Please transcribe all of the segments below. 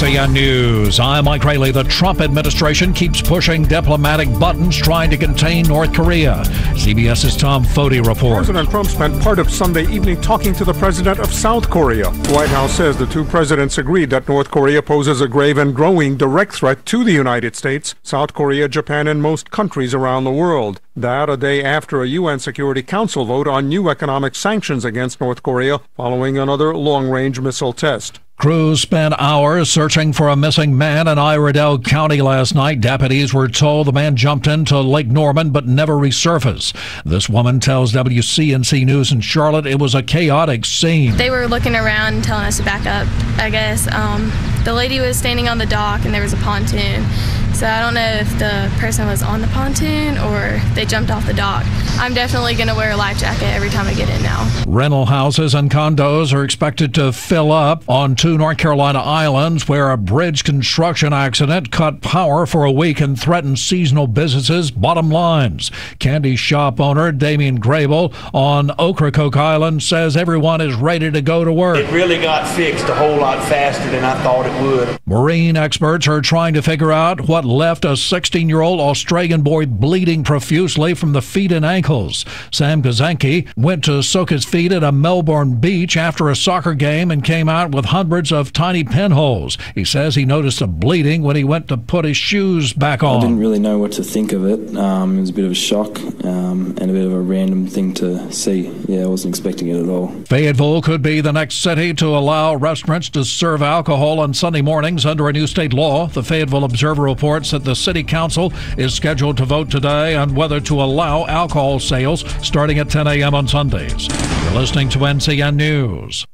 NCN News, I'm Mike Rayleigh. The Trump administration keeps pushing diplomatic buttons trying to contain North Korea. CBS's Tom Foti reports. President Trump spent part of Sunday evening talking to the president of South Korea. The White House says the two presidents agreed that North Korea poses a grave and growing direct threat to the United States, South Korea, Japan, and most countries around the world. That a day after a UN Security Council vote on new economic sanctions against North Korea following another long-range missile test. Crews spent hours searching for a missing man in Iredell County last night. Deputies were told the man jumped into Lake Norman but never resurfaced. This woman tells WCNC News in Charlotte it was a chaotic scene. They were looking around and telling us to back up, I guess. The lady was standing on the dock and there was a pontoon. So I don't know if the person was on the pontoon or they jumped off the dock. I'm definitely going to wear a life jacket every time I get in now. Rental houses and condos are expected to fill up on two North Carolina islands where a bridge construction accident cut power for a week and threatened seasonal businesses' bottom lines. Candy shop owner Damian Grable on Ocracoke Island says everyone is ready to go to work. It really got fixed a whole lot faster than I thought it would. Marine experts are trying to figure out what left a 16-year-old Australian boy bleeding profusely from the feet and ankles. Sam Kazanke went to soak his feet at a Melbourne beach after a soccer game and came out with hundreds of tiny pinholes. He says he noticed the bleeding when he went to put his shoes back on. I didn't really know what to think of it. It was a bit of a shock and a bit of a random thing to see. Yeah, I wasn't expecting it at all. Fayetteville could be the next city to allow restaurants to serve alcohol on Sunday mornings under a new state law. The Fayetteville Observer reports that the City Council is scheduled to vote today on whether to allow alcohol sales starting at 10 a.m. on Sundays. You're listening to NCN News.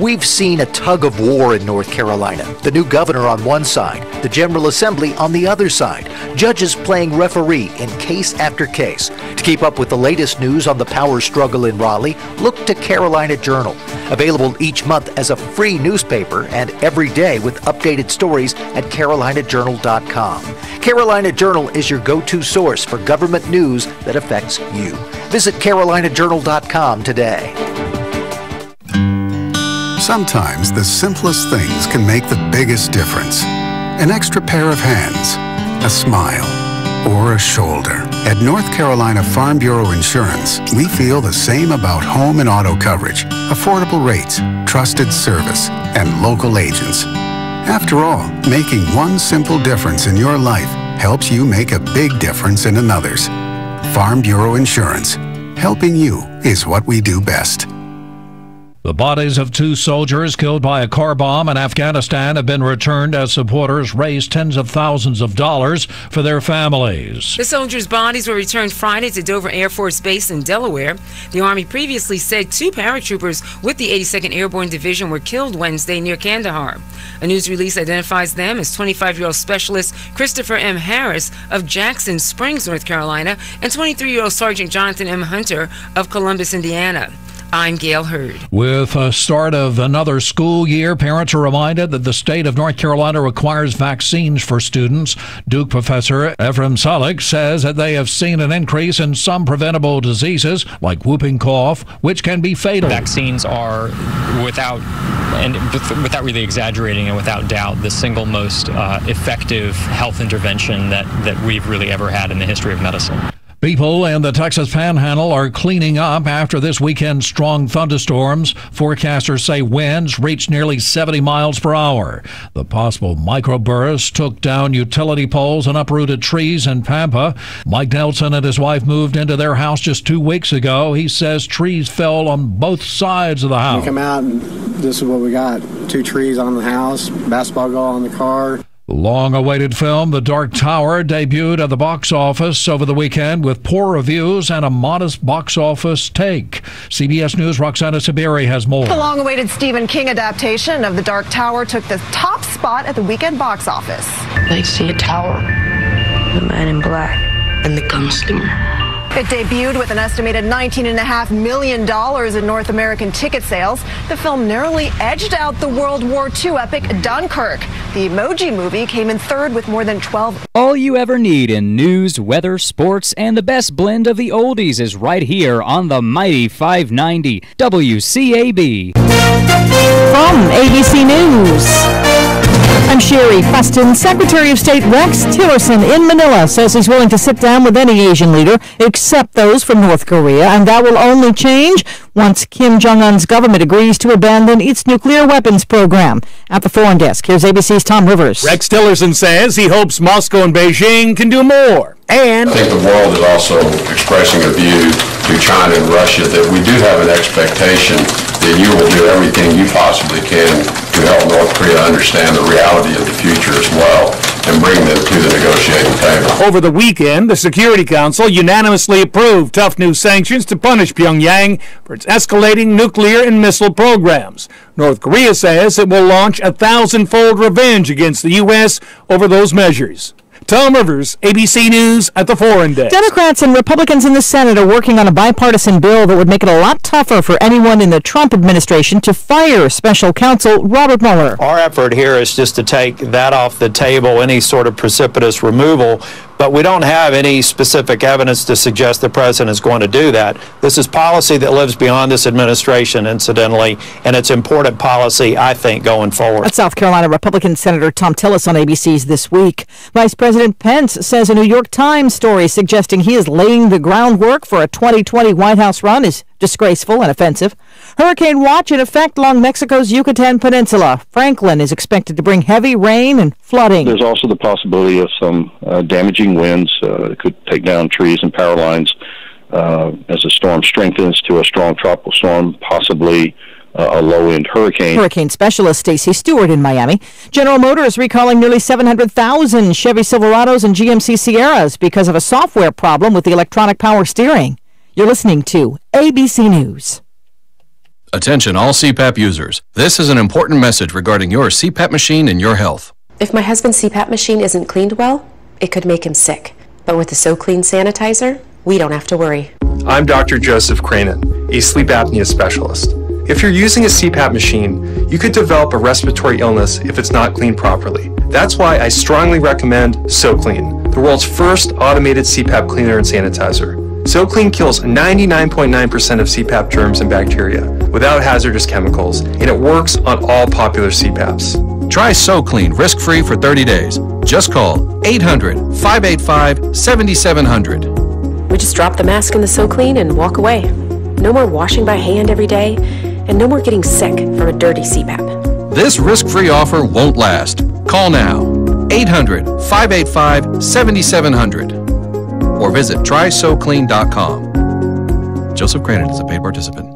We've seen a tug of war in North Carolina. The new governor on one side, the General Assembly on the other side. Judges playing referee in case after case. To keep up with the latest news on the power struggle in Raleigh, look to Carolina Journal. Available each month as a free newspaper and every day with updated stories at carolinajournal.com. Carolina Journal is your go-to source for government news that affects you. Visit carolinajournal.com today. Sometimes the simplest things can make the biggest difference. An extra pair of hands, a smile, or a shoulder. At North Carolina Farm Bureau Insurance, we feel the same about home and auto coverage, affordable rates, trusted service, and local agents. After all, making one simple difference in your life helps you make a big difference in another's. Farm Bureau Insurance. Helping you is what we do best. The bodies of two soldiers killed by a car bomb in Afghanistan have been returned as supporters raise tens of thousands of dollars for their families. The soldiers' bodies were returned Friday to Dover Air Force Base in Delaware. The Army previously said two paratroopers with the 82nd Airborne Division were killed Wednesday near Kandahar. A news release identifies them as 25-year-old Specialist Christopher M. Harris of Jackson Springs, North Carolina, and 23-year-old Sergeant Jonathan M. Hunter of Columbus, Indiana. I'm Gail Hurd. With the start of another school year, parents are reminded that the state of North Carolina requires vaccines for students. Duke professor Ephraim Salik says that they have seen an increase in some preventable diseases like whooping cough, which can be fatal. Vaccines are, without really exaggerating and without doubt, the single most effective health intervention that we've really ever had in the history of medicine. People in the Texas Panhandle are cleaning up after this weekend's strong thunderstorms. Forecasters say winds reached nearly 70 miles per hour. The possible microbursts took down utility poles and uprooted trees in Pampa. Mike Nelson and his wife moved into their house just 2 weeks ago. He says trees fell on both sides of the house. We come out and this is what we got. 2 trees on the house, basketball goal on the car. Long-awaited film The Dark Tower debuted at the box office over the weekend with poor reviews and a modest box office take. CBS News' Roxana Saberi has more. The long-awaited Stephen King adaptation of The Dark Tower took the top spot at the weekend box office. They see a tower, the man in black, and the gunslinger. It debuted with an estimated $19.5 million in North American ticket sales. The film narrowly edged out the World War II epic Dunkirk. The Emoji Movie came in third with more than 12. All you ever need in news, weather, sports, and the best blend of the oldies is right here on the mighty 590 WCAB. From ABC News, I'm Sherry Preston. Secretary of State Rex Tillerson in Manila says he's willing to sit down with any Asian leader except those from North Korea, and that will only change once Kim Jong-un's government agrees to abandon its nuclear weapons program. At the Foreign Desk, here's ABC's Tom Rivers. Rex Tillerson says he hopes Moscow and Beijing can do more. And I think the world is also expressing a view to China and Russia that we do have an expectation that you will do everything you possibly can to help North Korea understand the reality of the future as well and bring them to the negotiating table. Over the weekend, the Security Council unanimously approved tough new sanctions to punish Pyongyang for its escalating nuclear and missile programs. North Korea says it will launch a 1,000-fold revenge against the U.S. over those measures. Tom Rivers, ABC News at the Foreign Desk. Democrats and Republicans in the Senate are working on a bipartisan bill that would make it a lot tougher for anyone in the Trump administration to fire special counsel Robert Mueller. Our effort here is just to take that off the table, any sort of precipitous removal. But we don't have any specific evidence to suggest the president is going to do that. This is policy that lives beyond this administration, incidentally, and it's important policy, I think, going forward. That's South Carolina Republican Senator Tom Tillis on ABC's This Week. Vice President Pence says a New York Times story suggesting he is laying the groundwork for a 2020 White House run is disgraceful and offensive. Hurricane watch in effect along Mexico's Yucatan Peninsula. Franklin is expected to bring heavy rain and flooding. There's also the possibility of some damaging winds. It could take down trees and power lines as the storm strengthens to a strong tropical storm, possibly a low-end hurricane. Hurricane specialist Stacy Stewart in Miami. General Motors recalling nearly 700,000 Chevy Silverados and GMC Sierras because of a software problem with the electronic power steering. You're listening to ABC News. Attention all CPAP users. This is an important message regarding your CPAP machine and your health. If my husband's CPAP machine isn't cleaned well, it could make him sick. But with the So Clean sanitizer, we don't have to worry. I'm Dr. Joseph Cranen, a sleep apnea specialist. If you're using a CPAP machine, you could develop a respiratory illness if it's not cleaned properly. That's why I strongly recommend So Clean, the world's first automated CPAP cleaner and sanitizer. So Clean kills 99.9% of CPAP germs and bacteria without hazardous chemicals, and it works on all popular CPAPs. Try So Clean risk-free for 30 days. Just call 800-585-7700. We just drop the mask in the So Clean and walk away. No more washing by hand every day, and no more getting sick from a dirty CPAP. This risk-free offer won't last. Call now. 800-585-7700. Or visit trysoclean.com. Joseph Cranen is a paid participant.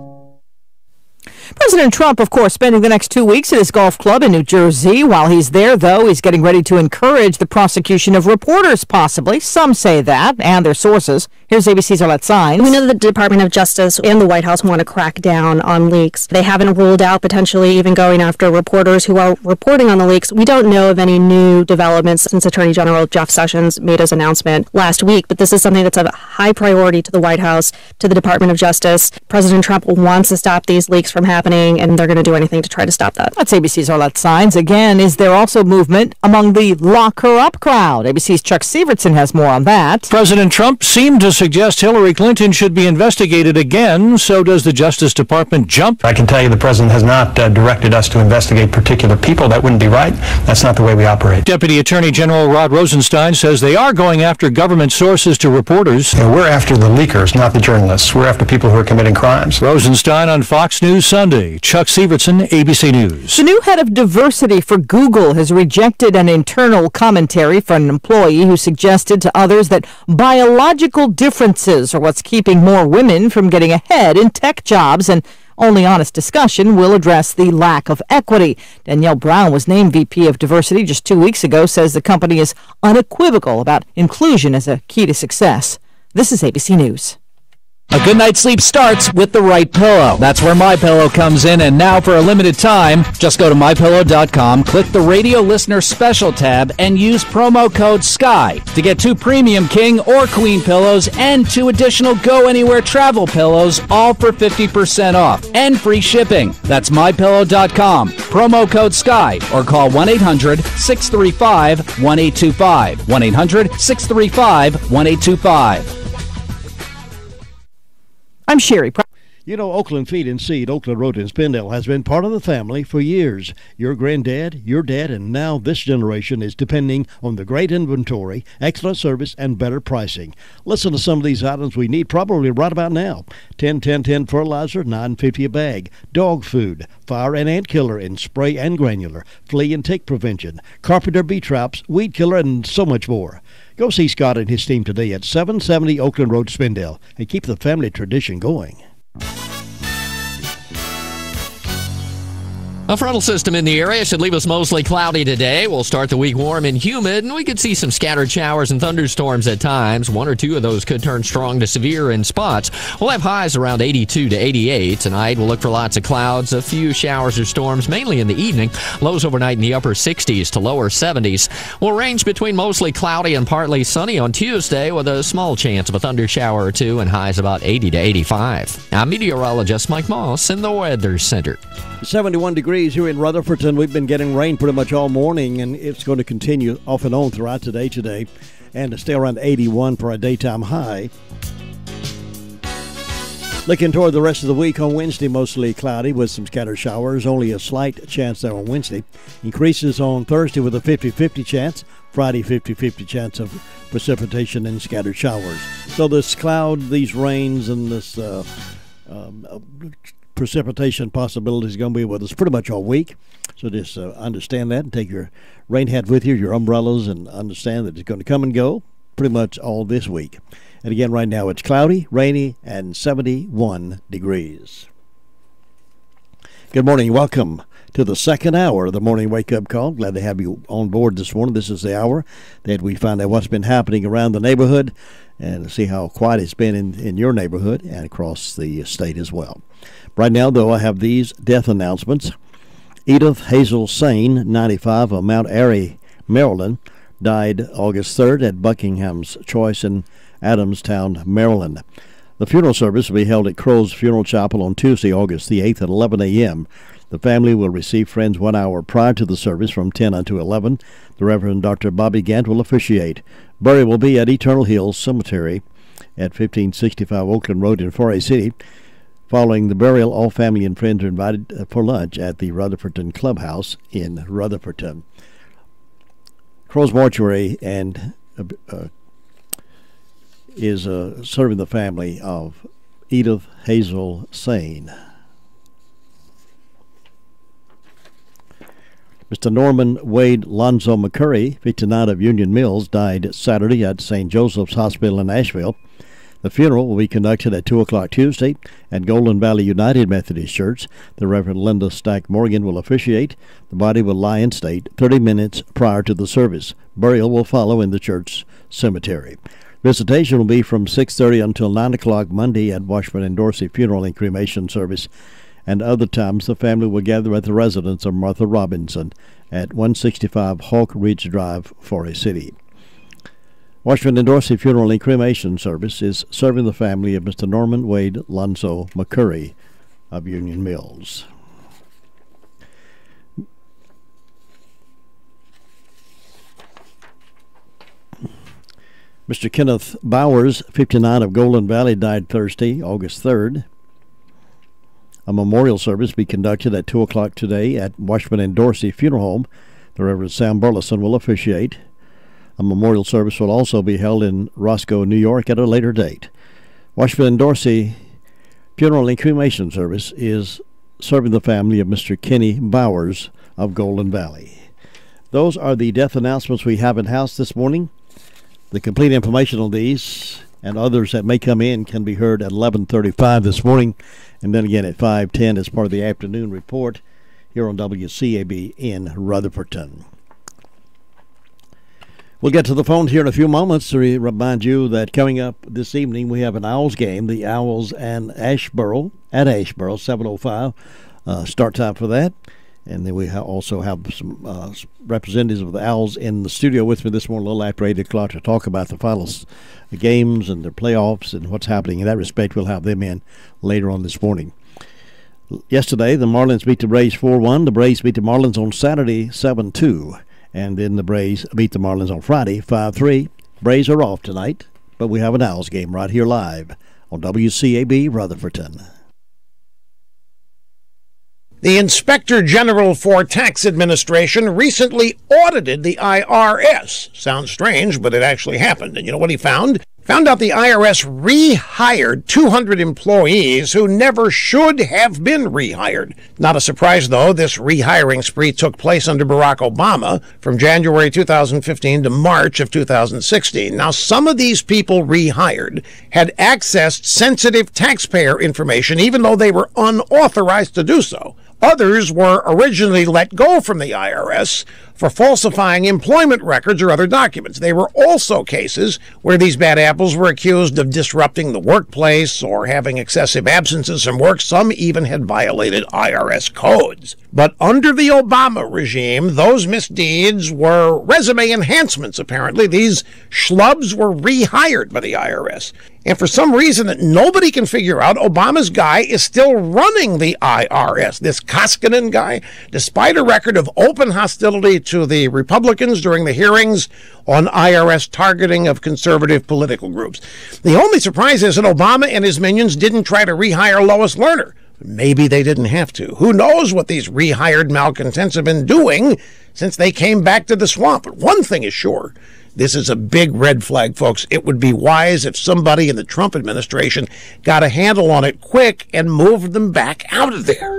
President Trump, of course, spending the next 2 weeks at his golf club in New Jersey. While he's there, though, he's getting ready to encourage the prosecution of reporters, possibly. Some say that, and their sources. Here's ABC's Arlette Saenz. We know that the Department of Justice and the White House want to crack down on leaks. They haven't ruled out potentially even going after reporters who are reporting on the leaks. We don't know of any new developments since Attorney General Jeff Sessions made his announcement last week, but this is something that's of high priority to the White House, to the Department of Justice. President Trump wants to stop these leaks from happening, and they're going to do anything to try to stop that. That's ABC's Arlette Saenz. Again, is there also movement among the lock her up crowd? ABC's Chuck Sievertson has more on that. President Trump seemed to suggest Hillary Clinton should be investigated again. So does the Justice Department jump? I can tell you the president has not directed us to investigate particular people. That wouldn't be right. That's not the way we operate. Deputy Attorney General Rod Rosenstein says they are going after government sources to reporters. We're after the leakers, not the journalists. We're after people who are committing crimes. Rosenstein on Fox News Sunday. Chuck Sievertson, ABC News. The new head of diversity for Google has rejected an internal commentary from an employee who suggested to others that biological differences are what's keeping more women from getting ahead in tech jobs, and only honest discussion will address the lack of equity. Danielle Brown was named VP of Diversity just 2 weeks ago, says the company is unequivocal about inclusion as a key to success. This is ABC News. A good night's sleep starts with the right pillow. That's where MyPillow comes in, and now for a limited time, just go to MyPillow.com, click the Radio Listener Special tab, and use promo code SKY to get 2 premium king or queen pillows and 2 additional Go Anywhere travel pillows, all for 50% off and free shipping. That's MyPillow.com, promo code SKY, or call 1-800-635-1825. 1-800-635-1825. I'm Sherry. You know, Oakland Feed and Seed, Oakland Road in Spindale, has been part of the family for years. Your granddad, your dad, and now this generation is depending on the great inventory, excellent service, and better pricing. Listen to some of these items we need probably right about now. 10-10-10 fertilizer, $9.50 a bag. Dog food, fire and ant killer in spray and granular, flea and tick prevention, carpenter bee traps, weed killer, and so much more. Go see Scott and his team today at 770 Oakland Road, Spindale, and keep the family tradition going. A frontal system in the area should leave us mostly cloudy today. We'll start the week warm and humid, and we could see some scattered showers and thunderstorms at times. 1 or 2 of those could turn strong to severe in spots. We'll have highs around 82 to 88. Tonight, we'll look for lots of clouds, a few showers or storms, mainly in the evening. Lows overnight in the upper 60s to lower 70s. We'll range between mostly cloudy and partly sunny on Tuesday with a small chance of a thunder shower or 2 and highs about 80 to 85. I'm meteorologist Mike Moss in the Weather Center. 71 degrees here in Rutherfordton. We've been getting rain pretty much all morning, and it's going to continue off and on throughout today, and to stay around 81 for a daytime high. Looking toward the rest of the week, on Wednesday, mostly cloudy with some scattered showers. Only a slight chance there on Wednesday. Increases on Thursday with a 50-50 chance. Friday, 50-50 chance of precipitation and scattered showers. So this cloud, these rains, and this precipitation possibility is going to be with us pretty much all week. So just understand that and take your rain hat with you, your umbrellas, and understand that it's going to come and go pretty much all this week. And again, right now it's cloudy, rainy, and 71 degrees. Good morning. Welcome to the second hour of the Morning Wake Up Call. Glad to have you on board this morning. This is the hour that we find out what's been happening around the neighborhood and see how quiet it's been in your neighborhood and across the state as well. Right now, though, I have these death announcements. Edith Hazel Sane, 95, of Mount Airy, Maryland, died August 3rd at Buckingham's Choice in Adamstown, Maryland. The funeral service will be held at Crow's Funeral Chapel on Tuesday, August the 8th at 11 a.m. The family will receive friends 1 hour prior to the service from 10 until 11. The Reverend Dr. Bobby Gant will officiate. Burial will be at Eternal Hills Cemetery at 1565 Oakland Road in Forest City. Following the burial, all family and friends are invited for lunch at the Rutherfordton Clubhouse in Rutherfordton. Crow's Mortuary and is serving the family of Edith Hazel Sane. Mr. Norman Wade Lonzo McCurry, 59, of Union Mills, died Saturday at St. Joseph's Hospital in Nashville. The funeral will be conducted at 2 o'clock Tuesday at Golden Valley United Methodist Church. The Reverend Linda Stack Morgan will officiate. The body will lie in state 30 minutes prior to the service. Burial will follow in the church cemetery. Visitation will be from 6:30 until 9 o'clock Monday at Washburn and Dorsey Funeral and Cremation Service. And other times the family will gather at the residence of Martha Robinson at 165 Hawk Ridge Drive, Forest City. Washburn and Dorsey Funeral and Cremation Service is serving the family of Mr. Norman Wade Lonzo McCurry of Union Mills. Mr. Kenneth Bowers, 59, of Golden Valley, died Thursday, August 3rd. A memorial service will be conducted at 2 o'clock today at Washburn and Dorsey Funeral Home. The Reverend Sam Burleson will officiate. A memorial service will also be held in Roscoe, New York at a later date. Washburn and Dorsey Funeral and Cremation Service is serving the family of Mr. Kenny Bowers of Golden Valley. Those are the death announcements we have in-house this morning. The complete information on these and others that may come in can be heard at 11:35 this morning, and then again at 5:10 as part of the afternoon report here on WCAB in Rutherfordton. We'll get to the phones here in a few moments to remind you that coming up this evening we have an Owls game, the Owls and Asheboro, at Asheboro, 7:05 start time for that. And then we also have some representatives of the Owls in the studio with me this morning, a little after 8 o'clock, to talk about the final games and their playoffs and what's happening. In that respect, we'll have them in later on this morning. Yesterday, the Marlins beat the Braves 4-1. The Braves beat the Marlins on Saturday 7-2. And then the Braves beat the Marlins on Friday 5-3. Braves are off tonight, but we have an Owls game right here live on WCAB Rutherfordton. The Inspector General for Tax Administration recently audited the IRS. Sounds strange, but it actually happened. And you know what he found? Found out the IRS rehired 200 employees who never should have been rehired. Not a surprise, though, this rehiring spree took place under Barack Obama from January 2015 to March of 2016. Now, some of these people rehired had accessed sensitive taxpayer information, even though they were unauthorized to do so. Others were originally let go from the IRS for falsifying employment records or other documents. There were also cases where these bad apples were accused of disrupting the workplace or having excessive absences from work. Some even had violated IRS codes. But under the Obama regime, those misdeeds were resume enhancements, apparently. These schlubs were rehired by the IRS. And for some reason that nobody can figure out, Obama's guy is still running the IRS. This Koskinen guy, despite a record of open hostility to the Republicans during the hearings on IRS targeting of conservative political groups. The only surprise is that Obama and his minions didn't try to rehire Lois Lerner. Maybe they didn't have to. Who knows what these rehired malcontents have been doing since they came back to the swamp. But one thing is sure. This is a big red flag, folks. It would be wise if somebody in the Trump administration got a handle on it quick and moved them back out of there.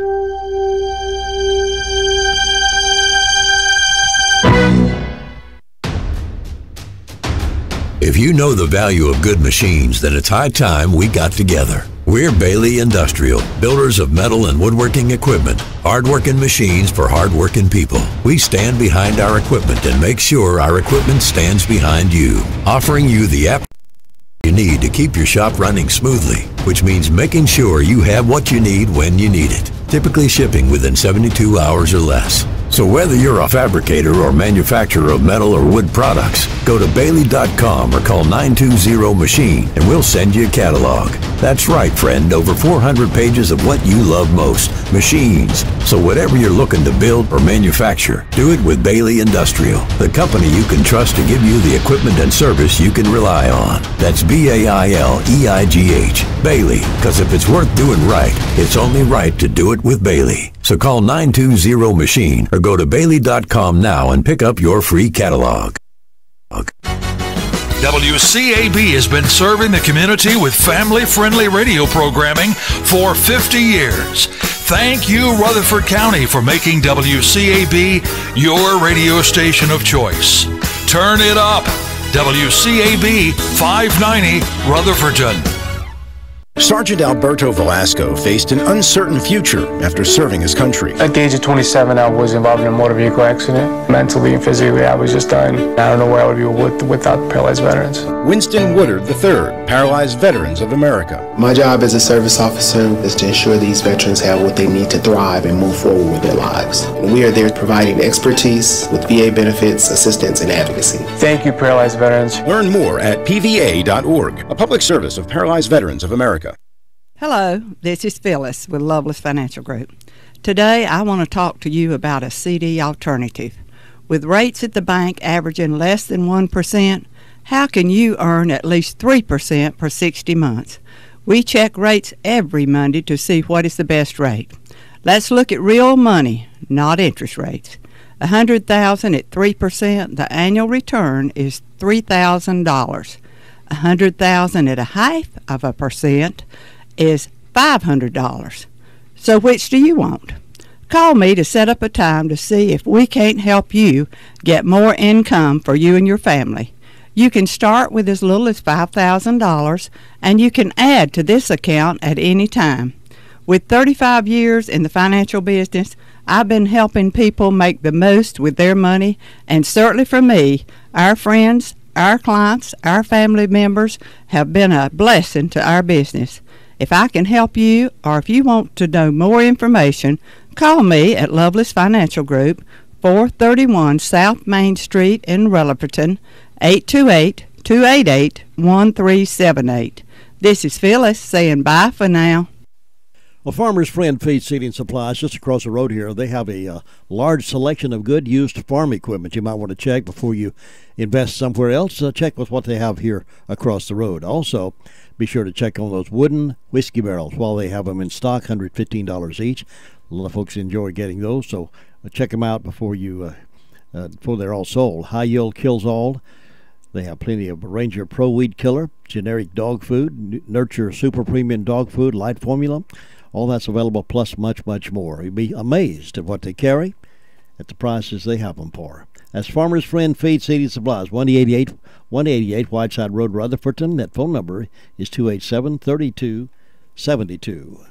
If you know the value of good machines, then it's high time we got together. We're Bailey Industrial, builders of metal and woodworking equipment, hard-working machines for hard-working people. We stand behind our equipment and make sure our equipment stands behind you, offering you the app you need to keep your shop running smoothly, which means making sure you have what you need when you need it, typically shipping within 72 hours or less. So whether you're a fabricator or manufacturer of metal or wood products, go to Bailey.com or call 920-MACHINE and we'll send you a catalog. That's right, friend, over 400 pages of what you love most, machines. So whatever you're looking to build or manufacture, do it with Bailey Industrial, the company you can trust to give you the equipment and service you can rely on. That's BAILEIGH, Bailey, because if it's worth doing right, it's only right to do it with Bailey. So call 920-MACHINE or go to Bailey.com now and pick up your free catalog. WCAB has been serving the community with family-friendly radio programming for 50 years. Thank you, Rutherford County, for making WCAB your radio station of choice. Turn it up. WCAB 590 Rutherfordton. Sergeant Alberto Velasco faced an uncertain future after serving his country. At the age of 27, I was involved in a motor vehicle accident. Mentally and physically, I was just done. I don't know where I would be without paralyzed veterans. Winston Woodard III, Paralyzed Veterans of America. My job as a service officer is to ensure these veterans have what they need to thrive and move forward with their lives. And we are there providing expertise with VA benefits, assistance, and advocacy. Thank you, Paralyzed Veterans. Learn more at pva.org, a public service of Paralyzed Veterans of America. Hello, this is Phyllis with Loveless Financial Group. Today I want to talk to you about a CD alternative. With rates at the bank averaging less than 1%, how can you earn at least 3% per 60 months? We check rates every Monday to see what is the best rate. Let's look at real money, not interest rates. $100,000 at 3%, the annual return is $3,000. $100,000 at 0.5% is $500. So which do you want? Call me to set up a time to see if we can't help you get more income for you and your family. You can start with as little as $5,000 and you can add to this account at any time. With 35 years in the financial business, I've been helping people make the most with their money, and certainly for me, our friends, our clients, our family members have been a blessing to our business. If I can help you, or if you want to know more information, call me at Loveless Financial Group, 431 South Main Street in Rutherford, 828-288-1378. This is Phyllis saying bye for now. Well, Farmer's Friend Feed Seeding Supplies, just across the road here, they have a large selection of good used farm equipment you might want to check before you invest somewhere else. Check with what they have here across the road. Also, be sure to check on those wooden whiskey barrels while they have them in stock, $115 each. A lot of folks enjoy getting those, so check them out before they're all sold. High Yield Kills All. They have plenty of Ranger Pro Weed Killer, generic dog food, Nurture Super Premium Dog Food, light formula. All that's available, plus much, much more. You'd be amazed at what they carry at the prices they have them for. That's Farmer's Friend Feed Seeding Supplies, 188 Whiteside Road, Rutherfordton. That phone number is 287-3272.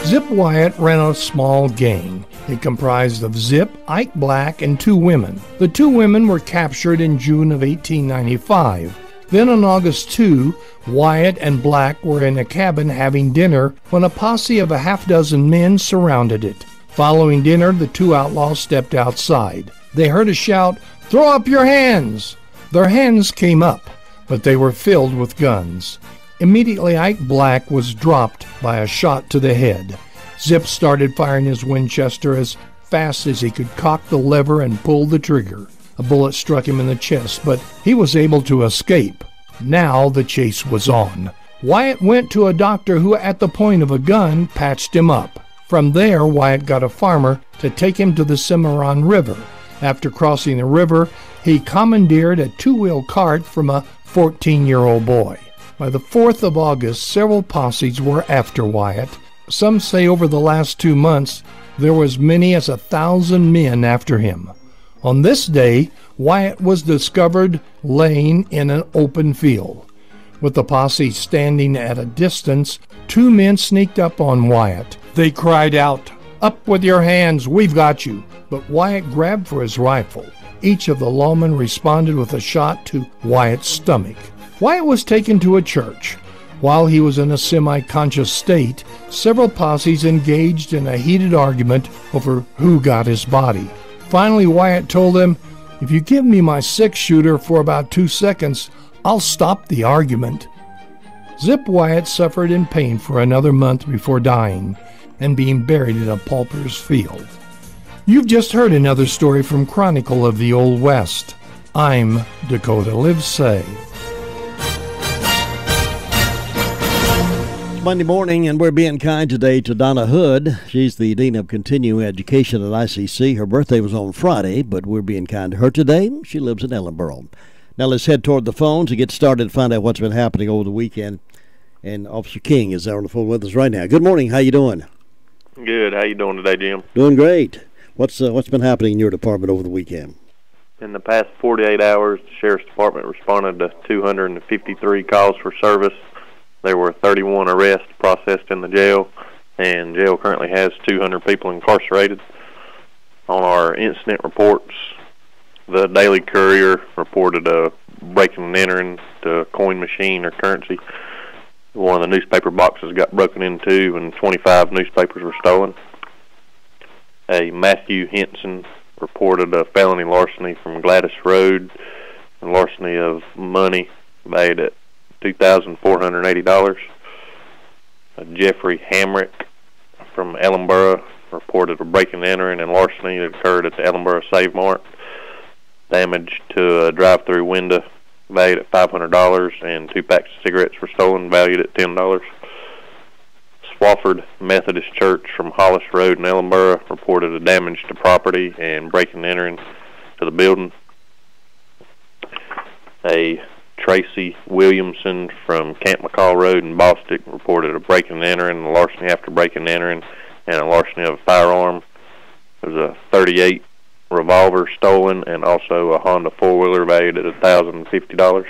Zip Wyatt ran a small gang. It comprised of Zip, Ike Black, and 2 women. The 2 women were captured in June of 1895. Then on August 2, Wyatt and Black were in a cabin having dinner when a posse of a half-dozen men surrounded it. Following dinner, the 2 outlaws stepped outside. They heard a shout, "Throw up your hands!" Their hands came up, but they were filled with guns. Immediately, Ike Black was dropped by a shot to the head. Zip started firing his Winchester as fast as he could cock the lever and pull the trigger. A bullet struck him in the chest, but he was able to escape. Now the chase was on. Wyatt went to a doctor who, at the point of a gun, patched him up. From there, Wyatt got a farmer to take him to the Cimarron River. After crossing the river, he commandeered a 2-wheel cart from a 14-year-old boy. By the 4th of August, several posses were after Wyatt. Some say over the last 2 months, there were as many as 1,000 men after him. On this day, Wyatt was discovered laying in an open field. With the posse standing at a distance, 2 men sneaked up on Wyatt. They cried out, "Up with your hands, we've got you!" But Wyatt grabbed for his rifle. Each of the lawmen responded with a shot to Wyatt's stomach. Wyatt was taken to a church. While he was in a semi-conscious state, several posses engaged in a heated argument over who got his body. Finally, Wyatt told them, "If you give me my 6-shooter for about 2 seconds, I'll stop the argument." Zip Wyatt suffered in pain for another month before dying and being buried in a pauper's field. You've just heard another story from Chronicle of the Old West. I'm Dakota Livesay. Monday morning, and we're being kind today to Donna Hood. She's the Dean of Continuing Education at ICC. Her birthday was on Friday, but we're being kind to her today. She lives in Ellenboro. Now let's head toward the phone to get started and find out what's been happening over the weekend. And Officer King is there on the phone with us right now. Good morning. How you doing? Good. How you doing today, Jim? Doing great. What's been happening in your department over the weekend? In the past 48 hours, the Sheriff's Department responded to 253 calls for service. There were 31 arrests processed in the jail, and jail currently has 200 people incarcerated. On our incident reports, the Daily Courier reported a breaking and entering to a coin machine or currency. One of the newspaper boxes got broken into, and 25 newspapers were stolen. A Matthew Henson reported a felony larceny from Gladys Road, and larceny of money valued at $2,480. Jeffrey Hamrick from Ellenboro reported a breaking and entering and larceny that occurred at the Ellenboro Save Mart. Damage to a drive-through window valued at $500, and 2 packs of cigarettes were stolen, valued at $10. Swafford Methodist Church from Hollis Road in Ellenboro reported a damage to property and breaking and entering to the building. A Tracy Williamson from Camp McCall Road in Bostic reported a breaking and entering, a larceny after breaking and entering, and a larceny of a firearm. There was a .38 revolver stolen, and also a Honda four-wheeler valued at $1,050.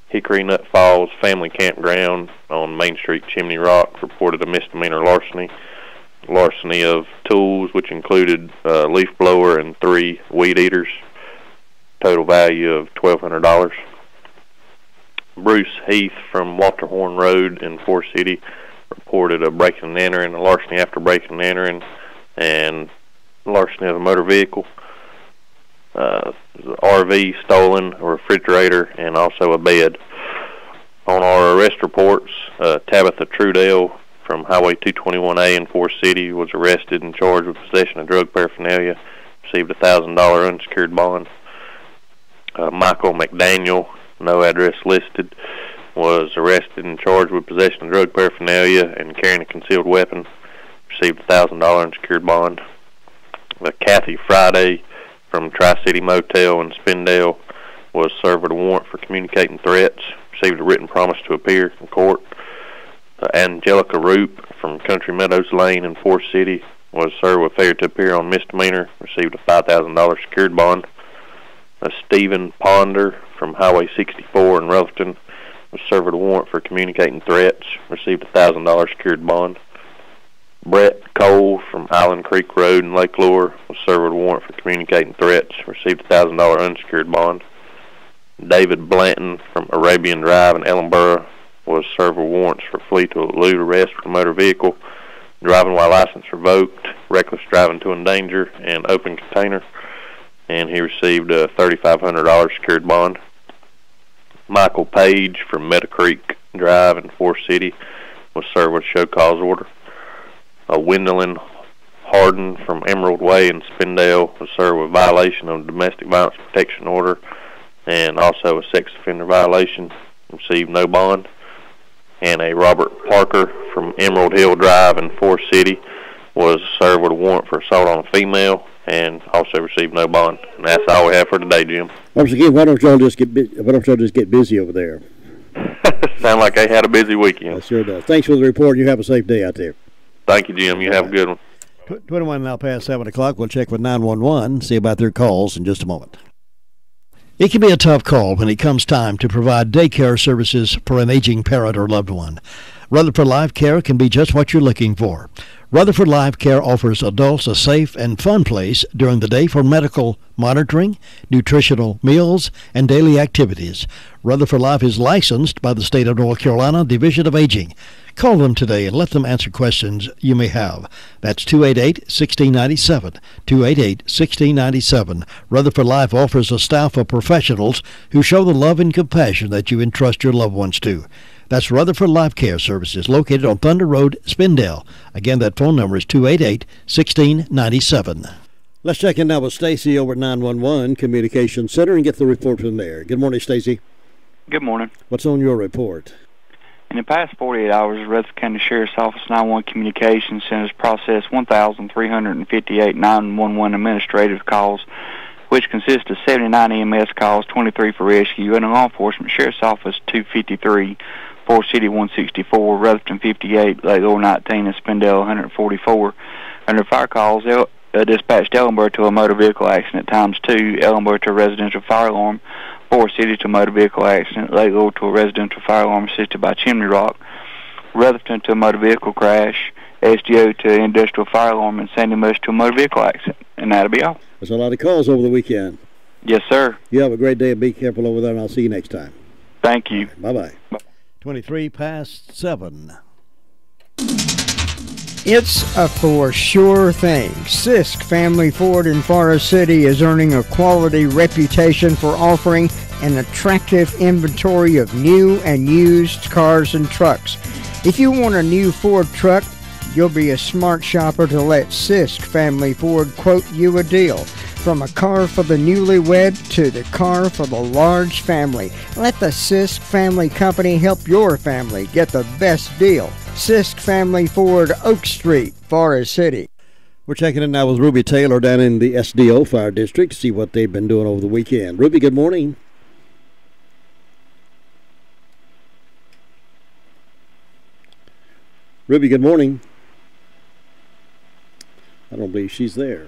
Hickory Nut Falls Family Campground on Main Street, Chimney Rock, reported a misdemeanor larceny of tools, which included a leaf blower and 3 weed eaters, total value of $1,200. Bruce Heath from Walter Horn Road in Forest City reported a breaking and entering, a larceny after breaking and entering, and larceny of a motor vehicle. RV stolen, a refrigerator, and also a bed. On our arrest reports, Tabitha Trudell from Highway 221A in Forest City was arrested and charged with possession of drug paraphernalia, received a $1,000 unsecured bond. Michael McDaniel, no address listed, was arrested and charged with possession of drug paraphernalia and carrying a concealed weapon, received a $1,000 unsecured bond. Kathy Friday from Tri-City Motel in Spindale was served with a warrant for communicating threats, received a written promise to appear in court. Angelica Roop from Country Meadows Lane in Forest City was served with failure to appear on misdemeanor, received a $5,000 secured bond. Stephen Ponder from Highway 64 in Rutherford was served with a warrant for communicating threats, received a $1,000 secured bond. Brett Cole from Island Creek Road in Lake Lure was served with a warrant for communicating threats, received a $1,000 unsecured bond. David Blanton from Arabian Drive in Ellenboro was served with warrants for flee to elude arrest for a motor vehicle, driving while license revoked, reckless driving to endanger, and open container, and he received a $3,500 secured bond. Michael Page from Meadow Creek Drive in Forest City was served with a show cause order. Wendolyn Harden from Emerald Way in Spindale was served with violation of domestic violence protection order and also a sex offender violation, received no bond. And a Robert Parker from Emerald Hill Drive in Forest City was served with a warrant for assault on a female and also received no bond. And that's all we have for today, Jim. Once again, why don't y'all just get busy over there? Sound like they had a busy weekend. That sure does. Thanks for the report. You have a safe day out there. Thank you, Jim. You have a good one. 21 now past 7 o'clock. We'll check with 911, see about their calls in just a moment. It can be a tough call when it comes time to provide daycare services for an aging parent or loved one. Rutherford Life Care can be just what you're looking for. Rutherford Life Care offers adults a safe and fun place during the day for medical monitoring, nutritional meals, and daily activities. Rutherford Life is licensed by the state of North Carolina Division of Aging. Call them today and let them answer questions you may have. That's 288-1697, 288-1697. Rutherford Life offers a staff of professionals who show the love and compassion that you entrust your loved ones to. That's Rutherford Life Care Services, located on Thunder Road, Spindale. Again, that phone number is 288-1697. Let's check in now with Stacy over at 911 Communications Center and get the report from there. Good morning, Stacy. Good morning. What's on your report? In the past 48 hours, the Rutherford County Sheriff's Office 911 Communications Centers processed 1,358 911 administrative calls, which consist of 79 EMS calls, 23 for rescue, and a law enforcement Sheriff's Office 253, Forest City 164, Rutherford 58, Lake Lure 19, and Spindale 144. Under fire calls, dispatched Ellenboro to a motor vehicle accident ×2, Ellenboro to a residential fire alarm, Forest City to a motor vehicle accident, Lake Lure to a residential fire alarm assisted by Chimney Rock, Rutherford to a motor vehicle crash, SDO to an industrial fire alarm, and Sandy Mush to a motor vehicle accident. And that'll be all. There's a lot of calls over the weekend. Yes, sir. You have a great day and be careful over there, and I'll see you next time. Thank you. Bye-bye. 23 past 7. It's a for sure thing. Sisk Family Ford in Forest City is earning a quality reputation for offering an attractive inventory of new and used cars and trucks. If you want a new Ford truck, you'll be a smart shopper to let Sisk Family Ford quote you a deal. From a car for the newlywed to the car for the large family, let the Sisk Family Company help your family get the best deal. Sisk Family Ford, Oak Street, Forest City. We're checking in now with Ruby Taylor down in the SDO Fire District to see what they've been doing over the weekend. Ruby, good morning. Ruby, good morning. I don't believe she's there.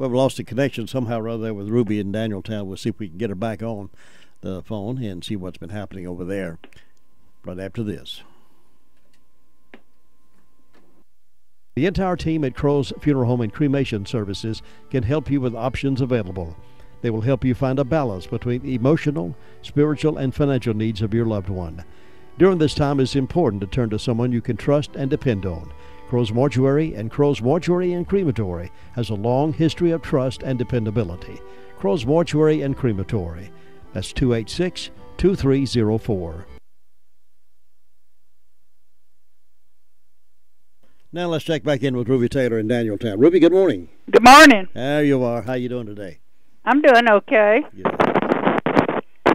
Well, we lost the connection somehow or other there with Ruby in Danieltown. We'll see if we can get her back on the phone and see what's been happening over there right after this. The entire team at Crow's Funeral Home and Cremation Services can help you with options available. They will help you find a balance between the emotional, spiritual, and financial needs of your loved one. During this time, it's important to turn to someone you can trust and depend on. Crow's Mortuary and Crematory has a long history of trust and dependability. Crow's Mortuary and Crematory. That's 286-2304. Now let's check back in with Ruby Taylor in Danieltown. Ruby, good morning. Good morning. There you are. How you doing today? I'm doing okay.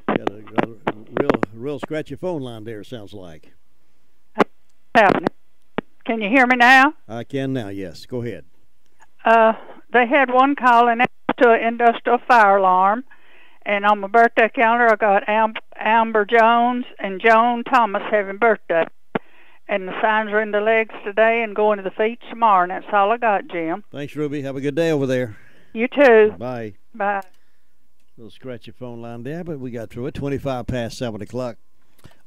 Got a real scratchy phone line there, sounds like. What's happening? Can you hear me now? I can now, yes. Go ahead. They had one calling to an industrial fire alarm, and on my birthday calendar I got Amber Jones and Joan Thomas having birthday. And the signs are in the legs today and going to the feet tomorrow, and that's all I got, Jim. Thanks, Ruby. Have a good day over there. You too. Bye. Bye. Little scratchy phone line there, but we got through it. 25 past 7 o'clock.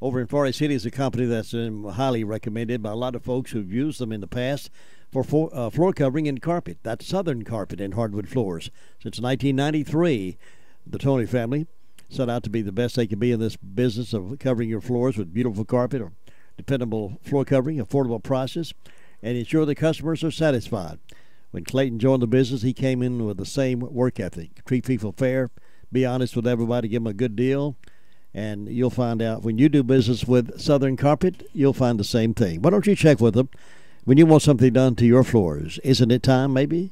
Over in Forest City is a company that's highly recommended by a lot of folks who've used them in the past for floor covering and carpet. That's Southern Carpet and hardwood floors. Since 1993, the Tony family set out to be the best they can be in this business of covering your floors with beautiful carpet or dependable floor covering, affordable prices, and ensure the customers are satisfied. When Clayton joined the business, he came in with the same work ethic. Treat people fair, be honest with everybody, give them a good deal, and you'll find out when you do business with Southern Carpet, you'll find the same thing. Why don't you check with them when you want something done to your floors? Isn't it time, maybe,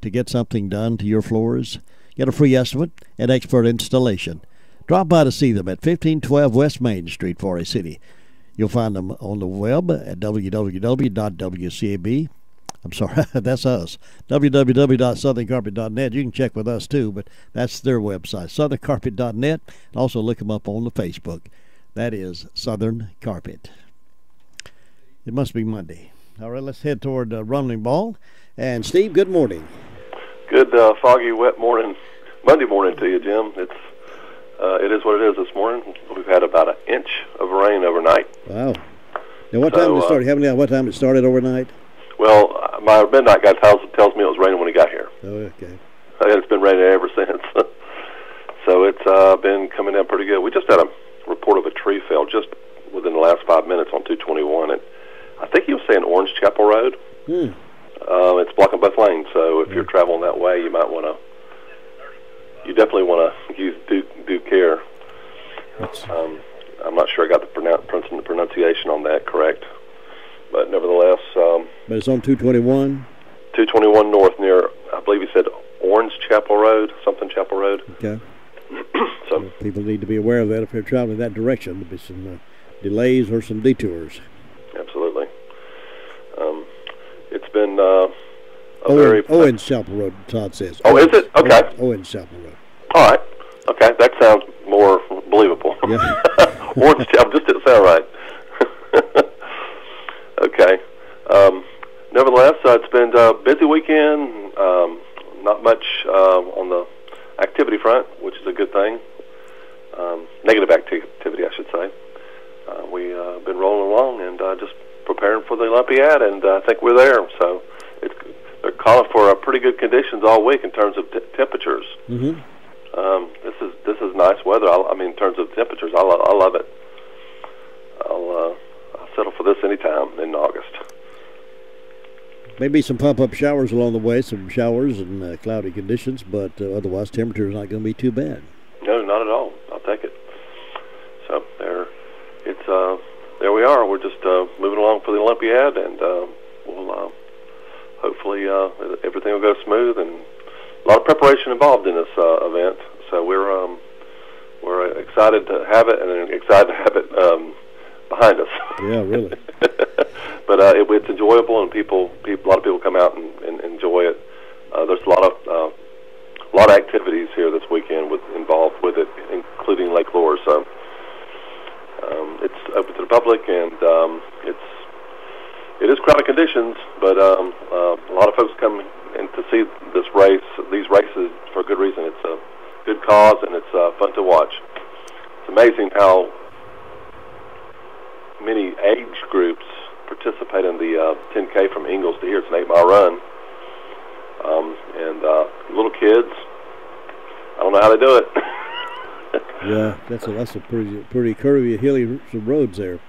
to get something done to your floors? Get a free estimate and expert installation. Drop by to see them at 1512 West Main Street, Forest City. You'll find them on the web at www.wcab. I'm sorry, that's us. www.southerncarpet.net. You can check with us too, but that's their website, southerncarpet.net. And also look them up on the Facebook. That is Southern Carpet. It must be Monday. All right, let's head toward Rumbling Ball. And Steve, good morning. Good foggy, wet morning, Monday morning to you, Jim. It is what it is this morning. We've had about an inch of rain overnight. Wow. Now, what time did it start? Have any idea what time it started overnight? Well, my midnight guy tells me it was raining when he got here. Oh, okay. It's been raining ever since. So it's been coming down pretty good. We just had a report of a tree fell just within the last 5 minutes on 221. And I think he was saying Orange Chapel Road. It's blocking both lanes, so if you're traveling that way, you might want to. You definitely want to use due care. I'm not sure I got the pronunciation on that correct, but nevertheless. But it's on 221? 221 north near, I believe he said Orange Chapel Road, something Chapel Road. Okay. So people need to be aware of that if they're traveling that direction. There'll be some delays or some detours. Absolutely. It's been Owens Chapel Road, Todd says. Oh, is it? Okay. Owens Chapel Road. All right. Okay, that sounds more believable. Yeah. Orange Chapel just didn't sound right. Okay. Nevertheless, it's been a busy weekend. Not much on the activity front, which is a good thing. Negative activity, I should say. We've been rolling along and just preparing for the Olympiad, and I think we're there. So they're calling for pretty good conditions all week in terms of temperatures. Mm-hmm. This is nice weather. I mean, in terms of temperatures, I love it. I'll settle for this anytime in August. Maybe some pop-up showers along the way, some showers and cloudy conditions, but otherwise temperature is not going to be too bad. No, not at all. I'll take it. So there we are. We're just moving along for the Olympiad, and we'll hopefully everything will go smooth. And a lot of preparation involved in this event. So we're excited to have it, and excited to have it behind us. Yeah, really. But it's enjoyable, and a lot of people come out and enjoy it. There's a lot of activities here this weekend involved with it, including Lake Lure. So it's open to the public, and it is crowded conditions, but a lot of folks come and to see these races for a good reason. It's a good cause, and it's fun to watch. It's amazing how many age groups participate in the 10K from Ingalls to here. It's an 8-mile run, and little kids. I don't know how they do it. Yeah, that's a pretty curvy, hilly some roads there.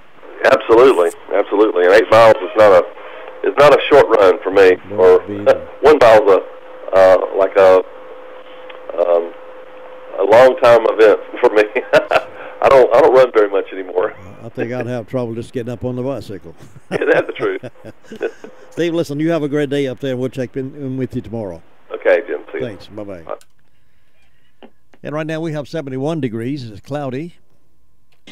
Absolutely. And 8 miles is not a short run for me. Or 1 mile is like a long time event for me. I don't run very much anymore. I think I'd have trouble just getting up on the bicycle. Yeah, that's the truth. Steve, listen, you have a great day up there, and we'll check in with you tomorrow. Okay, Jim. See you. Thanks. Bye-bye. Bye. And right now we have 71 degrees. It's cloudy.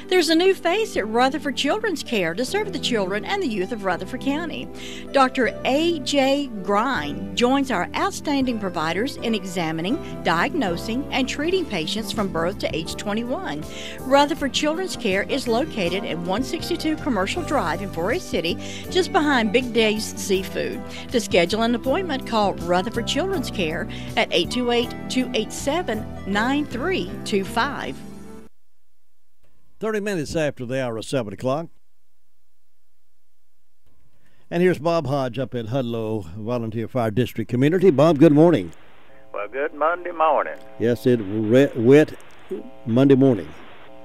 There's a new face at Rutherford Children's Care to serve the children and the youth of Rutherford County. Dr. A.J. Grine joins our outstanding providers in examining, diagnosing, and treating patients from birth to age 21. Rutherford Children's Care is located at 162 Commercial Drive in Forest City, just behind Big Dave's Seafood. To schedule an appointment, call Rutherford Children's Care at 828-287-9325. 30 minutes after the hour of 7 o'clock. And here's Bob Hodge up at Hudlow Volunteer Fire District Community. Bob, good morning. Well, good Monday morning. Yes, it wet Monday morning.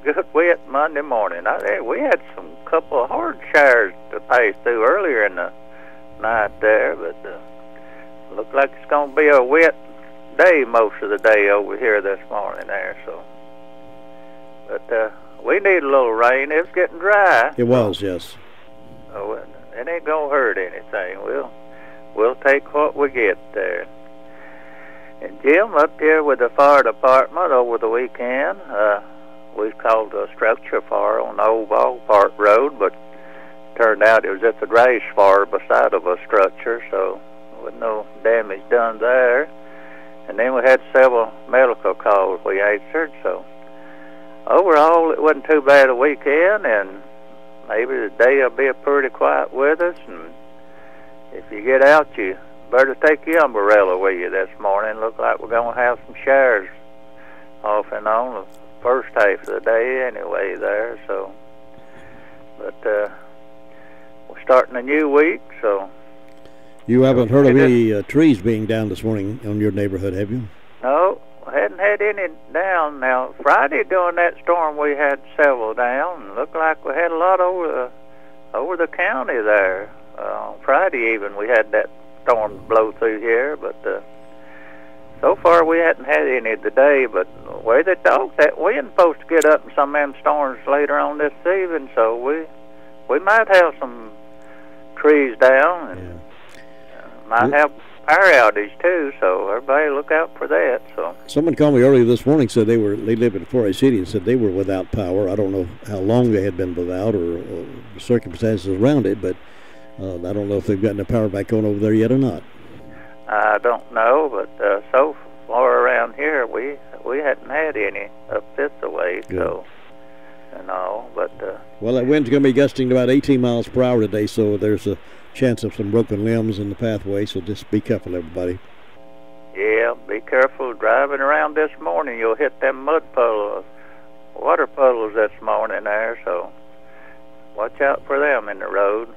Good wet Monday morning. We had some couple of hard showers to pass through earlier in the night there, but looked like it's going to be a wet day most of the day over here this morning there. So, but we need a little rain. It's getting dry. It was, yes. Oh, it ain't gonna hurt anything. We'll take what we get there. And Jim, up here with the fire department over the weekend, we called a structure fire on the old ballpark road, but turned out it was just a grass fire beside of a structure, so there was no damage done there. And then we had several medical calls we answered, so overall, it wasn't too bad a weekend, and maybe the day will be pretty quiet with us. And if you get out, you better take your umbrella with you this morning. Look like we're going to have some showers off and on the first half of the day anyway there. So, but we're starting a new week, so. You haven't heard of any trees being down this morning in your neighborhood, have you? No. Hadn't had any down. Now, Friday during that storm, we had several down. Looked like we had a lot over the county there. On Friday even, we had that storm blow through here, but so far we hadn't had any today. But the way they talk, that wind supposed to get up in some of them storms later on this evening, so we might have some trees down, and might have power outage too, so everybody look out for that. So someone called me earlier this morning, said they live in Forest City, and said they were without power. I don't know how long they had been without or circumstances around it, but I don't know if they've gotten the power back on over there yet or not. I don't know, but so far around here we hadn't had any up this way. Good. So but well, that wind's going to be gusting to about 18 miles per hour today, so there's a chance of some broken limbs in the pathway, so just be careful, everybody. Yeah, be careful driving around this morning. You'll hit them water puddles this morning there, so watch out for them in the road.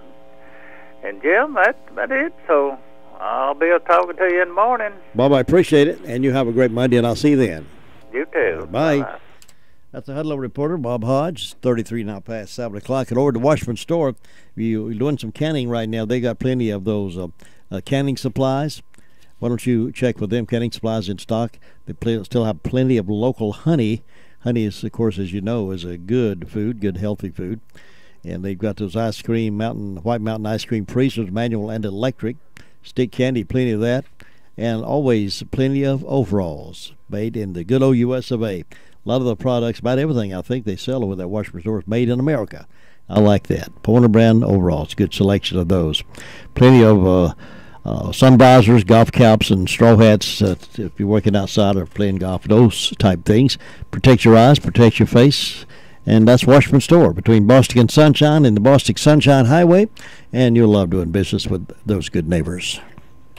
And Jim, that's it, so I'll be talking to you in the morning. Bob, I appreciate it, and you have a great Monday, and I'll see you then. You too. Bye. Bye. That's the Hudlow reporter, Bob Hodge. 33 now past 7 o'clock. And over to Washburn Store, you're doing some canning right now. They got plenty of those canning supplies. Why don't you check with them? Canning supplies in stock. They still have plenty of local honey. Honey is, of course, as you know, is a good food, good healthy food. And they've got those ice cream, White Mountain ice cream freezers, manual and electric. Stick candy, plenty of that. And always plenty of overalls made in the good old U.S. of A. A lot of the products, about everything I think they sell over that Washburn Store is made in America. I like that. Pointer brand overalls, good selection of those. Plenty of sun visors, golf caps, and straw hats if you're working outside or playing golf, those type things. Protect your eyes, protect your face. And that's Washburn Store between Boston and Sunshine and the Boston Sunshine Highway. And you'll love doing business with those good neighbors.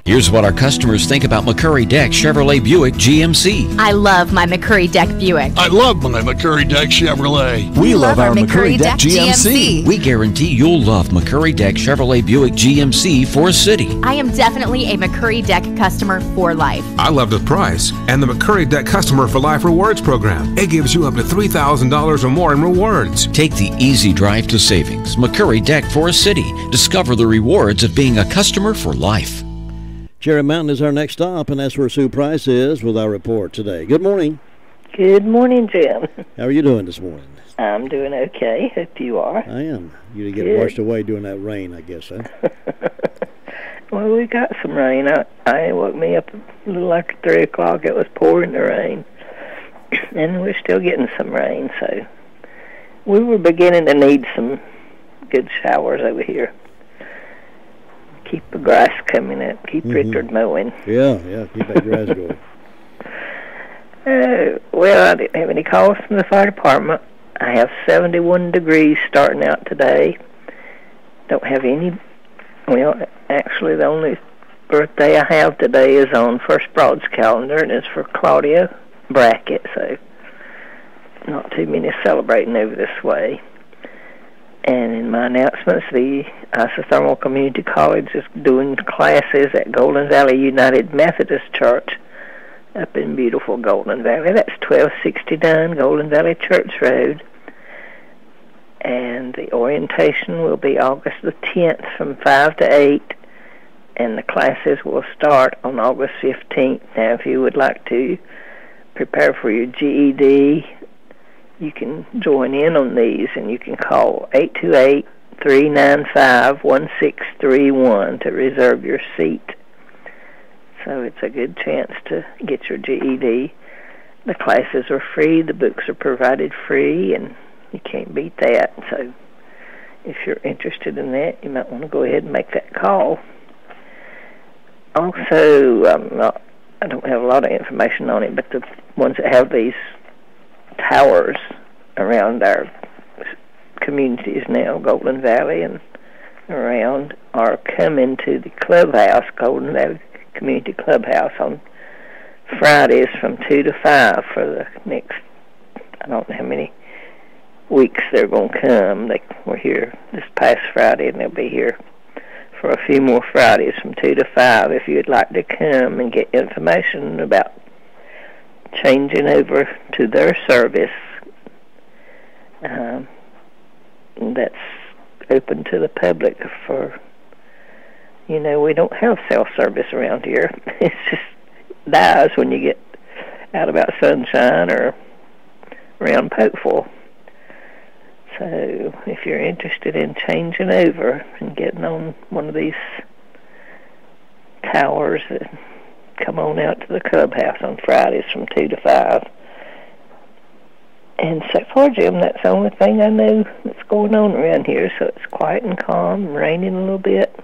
Here's what our customers think about McCurry Deck Chevrolet Buick GMC. I love my McCurry Deck Buick. I love my McCurry Deck Chevrolet. We love our McCurry Deck GMC. We guarantee you'll love McCurry Deck Chevrolet Buick GMC for City. I am definitely a McCurry Deck customer for life. I love the price and the McCurry Deck Customer for Life Rewards program. It gives you up to $3,000 or more in rewards. Take the easy drive to savings. McCurry Deck for City. Discover the rewards of being a customer for life. Cherry Mountain is our next stop, and that's where Sue Price is with our report today. Good morning. Good morning, Jim. How are you doing this morning? I'm doing okay. Hope you are. I am. You didn't get washed away during that rain, I guess, huh? Well, we got some rain. I woke me up a little after 3 o'clock. It was pouring the rain. And we're still getting some rain, so we were beginning to need some good showers over here. Keep the grass coming up. Keep Richard mowing. Yeah, keep that grass going. Well, I didn't have any calls from the fire department. I have 71 degrees starting out today. Don't have any. Well, actually, the only birthday I have today is on First Broad's calendar, and it's for Claudia Brackett, so not too many celebrating over this way. And in my announcements, the Isothermal Community College is doing classes at Golden Valley United Methodist Church up in beautiful Golden Valley. That's 1269 Golden Valley Church Road. And the orientation will be August the 10th from 5 to 8. And the classes will start on August 15th. Now, if you would like to prepare for your GED, you can join in on these, and you can call 828-395-1631 to reserve your seat. So it's a good chance to get your GED. The classes are free, the books are provided free, and you can't beat that. So if you're interested in that, you might want to go ahead and make that call. Also, I don't have a lot of information on it, but the ones that have these towers around our communities now, Golden Valley and around, are coming to the clubhouse, Golden Valley Community Clubhouse, on Fridays from 2 to 5 for the next, I don't know how many weeks they're going to come. They were here this past Friday, and they'll be here for a few more Fridays from 2 to 5 if you'd like to come and get information about changing over to their service. That's open to the public for, we don't have cell service around here. It just dies when you get out about Sunshine or around Pokeful. So if you're interested in changing over and getting on one of these towers, come on out to the clubhouse on Fridays from 2 to 5. And so far, Jim, that's the only thing I know that's going on around here. So it's quiet and calm, raining a little bit.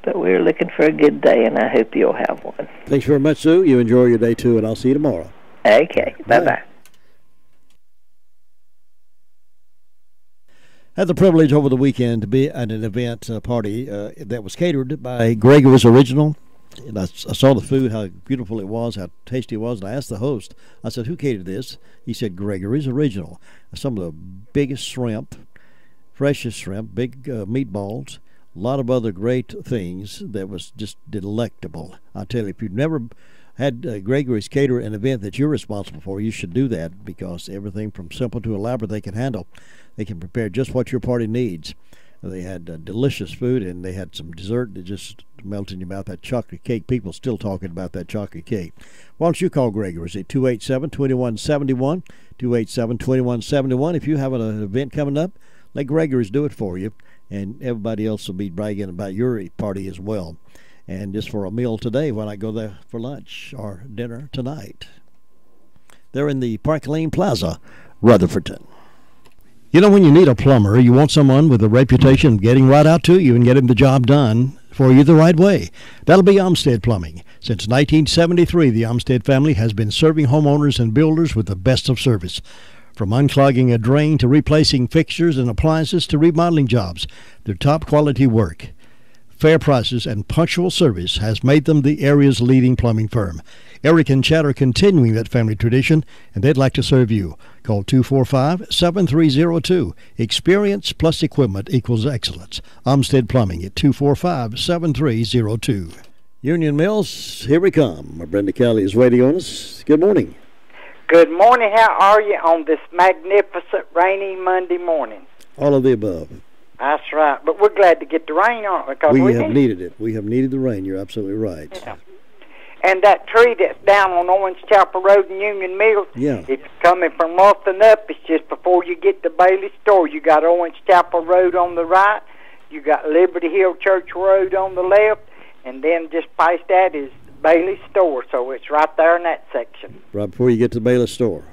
But we're looking for a good day, and I hope you'll have one. Thanks very much, Sue. You enjoy your day, too, and I'll see you tomorrow. Okay. Bye-bye. Had the privilege over the weekend to be at an event party that was catered by Gregory's Original. And I saw the food, how beautiful it was, how tasty it was, and I asked the host, I said, who catered this? He said, Gregory's Original. Some of the biggest shrimp, freshest shrimp, big meatballs, a lot of other great things that was just delectable. I tell you, if you've never had Gregory's cater an event that you're responsible for, you should do that, because everything from simple to elaborate they can handle. They can prepare just what your party needs. They had delicious food, and they had some dessert that just melted in your mouth. That chocolate cake, people still talking about that chocolate cake. Why don't you call Gregory's at 287-2171, 287-2171. If you have an event coming up, let Gregory's do it for you, and everybody else will be bragging about your party as well. And just for a meal today, why not go there for lunch or dinner tonight? They're in the Park Lane Plaza, Rutherfordton. You know, when you need a plumber, you want someone with a reputation of getting right out to you and getting the job done for you the right way. That'll be Olmsted Plumbing. Since 1973, the Olmsted family has been serving homeowners and builders with the best of service. From unclogging a drain to replacing fixtures and appliances to remodeling jobs, they're top quality work. fair prices, and punctual service has made them the area's leading plumbing firm. Eric and Chad are continuing that family tradition, and they'd like to serve you. Call 245-7302. Experience plus equipment equals excellence. Umstead Plumbing at 245-7302. Union Mills, here we come. Brenda Kelly is waiting on us. Good morning. Good morning. How are you on this magnificent rainy Monday morning? All of the above. That's right. But we're glad to get the rain on it because we have needed it. We have needed the rain. You're absolutely right. Yeah. And that tree that's down on Orange Chapel Road in Union Mills, it's coming from Northern up. It's just before you get to Bailey Store. You got Orange Chapel Road on the right. You got Liberty Hill Church Road on the left. And then just past that is Bailey Store. So it's right there in that section. Right before you get to the Bailey Store.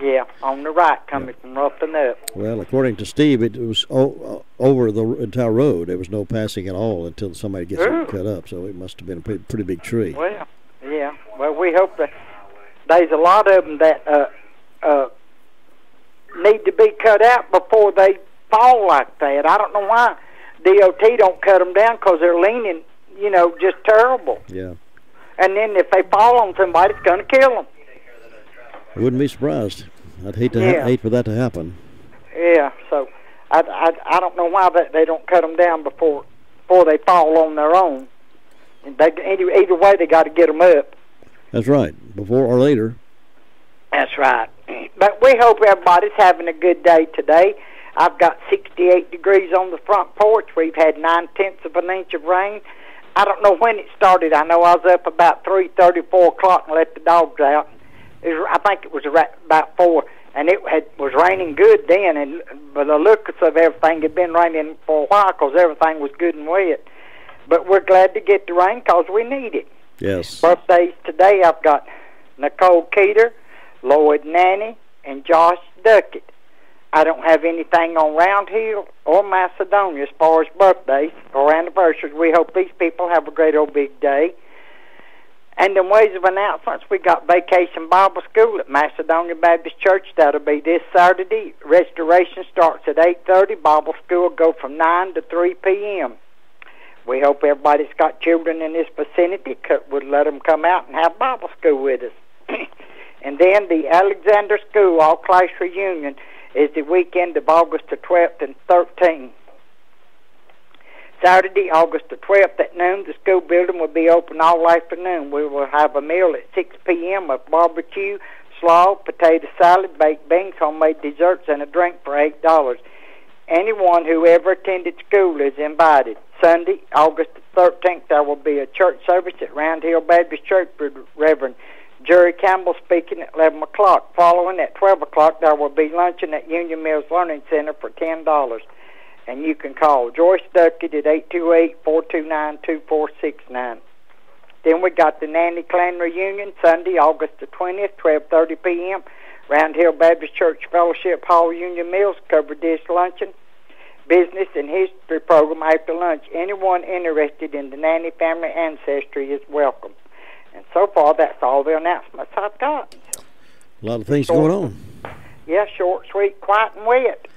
Yeah, on the right, coming from Northern up. Well, according to Steve, it was over the entire road. There was no passing at all until somebody gets it cut up. So it must have been a pretty big tree. Well, yeah. Well, we hope that there's a lot of them that need to be cut out before they fall like that. I don't know why DOT don't cut them down because they're leaning, just terrible. Yeah. And then if they fall on somebody, it's going to kill them. I wouldn't be surprised. I'd hate for that to happen. Yeah. So I don't know why they don't cut them down before they fall on their own. Either way, they got to get them up. That's right, before or later. That's right. But we hope everybody's having a good day today. I've got 68 degrees on the front porch. We've had 9/10 of an inch of rain. I don't know when it started. I know I was up about 3:30, 4 o'clock and let the dogs out. I think it was about 4, and it was raining good then. And by the looks of everything, it had been raining for a while because everything was good and wet. But we're glad to get the rain because we need it. Yes. Birthdays today, I've got Nicole Keeter, Lloyd Nanny, and Josh Duckett. I don't have anything on Round Hill or Macedonia as far as birthdays or anniversaries. We hope these people have a great old big day. And in ways of announcements, we got Vacation Bible School at Macedonia Baptist Church. That'll be this Saturday. Restoration starts at 8:30. Bible School will go from 9 to 3 p.m. We hope everybody's got children in this vicinity would let them come out and have Bible school with us. And then the Alexander School all-class reunion is the weekend of August the 12th and 13th. Saturday, August the 12th at noon, the school building will be open all afternoon. We will have a meal at 6 p.m. with barbecue, slaw, potato salad, baked beans, homemade desserts, and a drink for $8. Anyone who ever attended school is invited. Sunday, August the 13th, there will be a church service at Round Hill Baptist Church with Reverend Jerry Campbell speaking at 11 o'clock. Following at 12 o'clock, there will be luncheon at Union Mills Learning Center for $10. And you can call Joyce Duckett at 828-429-2469. Then we got the Nanny Clan reunion Sunday, August the 20th, 12:30 p.m. Round Hill Baptist Church Fellowship Hall, Union Mills, covered dish luncheon, business and history program after lunch. Anyone interested in the Nanny family ancestry is welcome. And so far, that's all the announcements I've got. A lot of things going on. Yeah, short, sweet, quiet, and wet.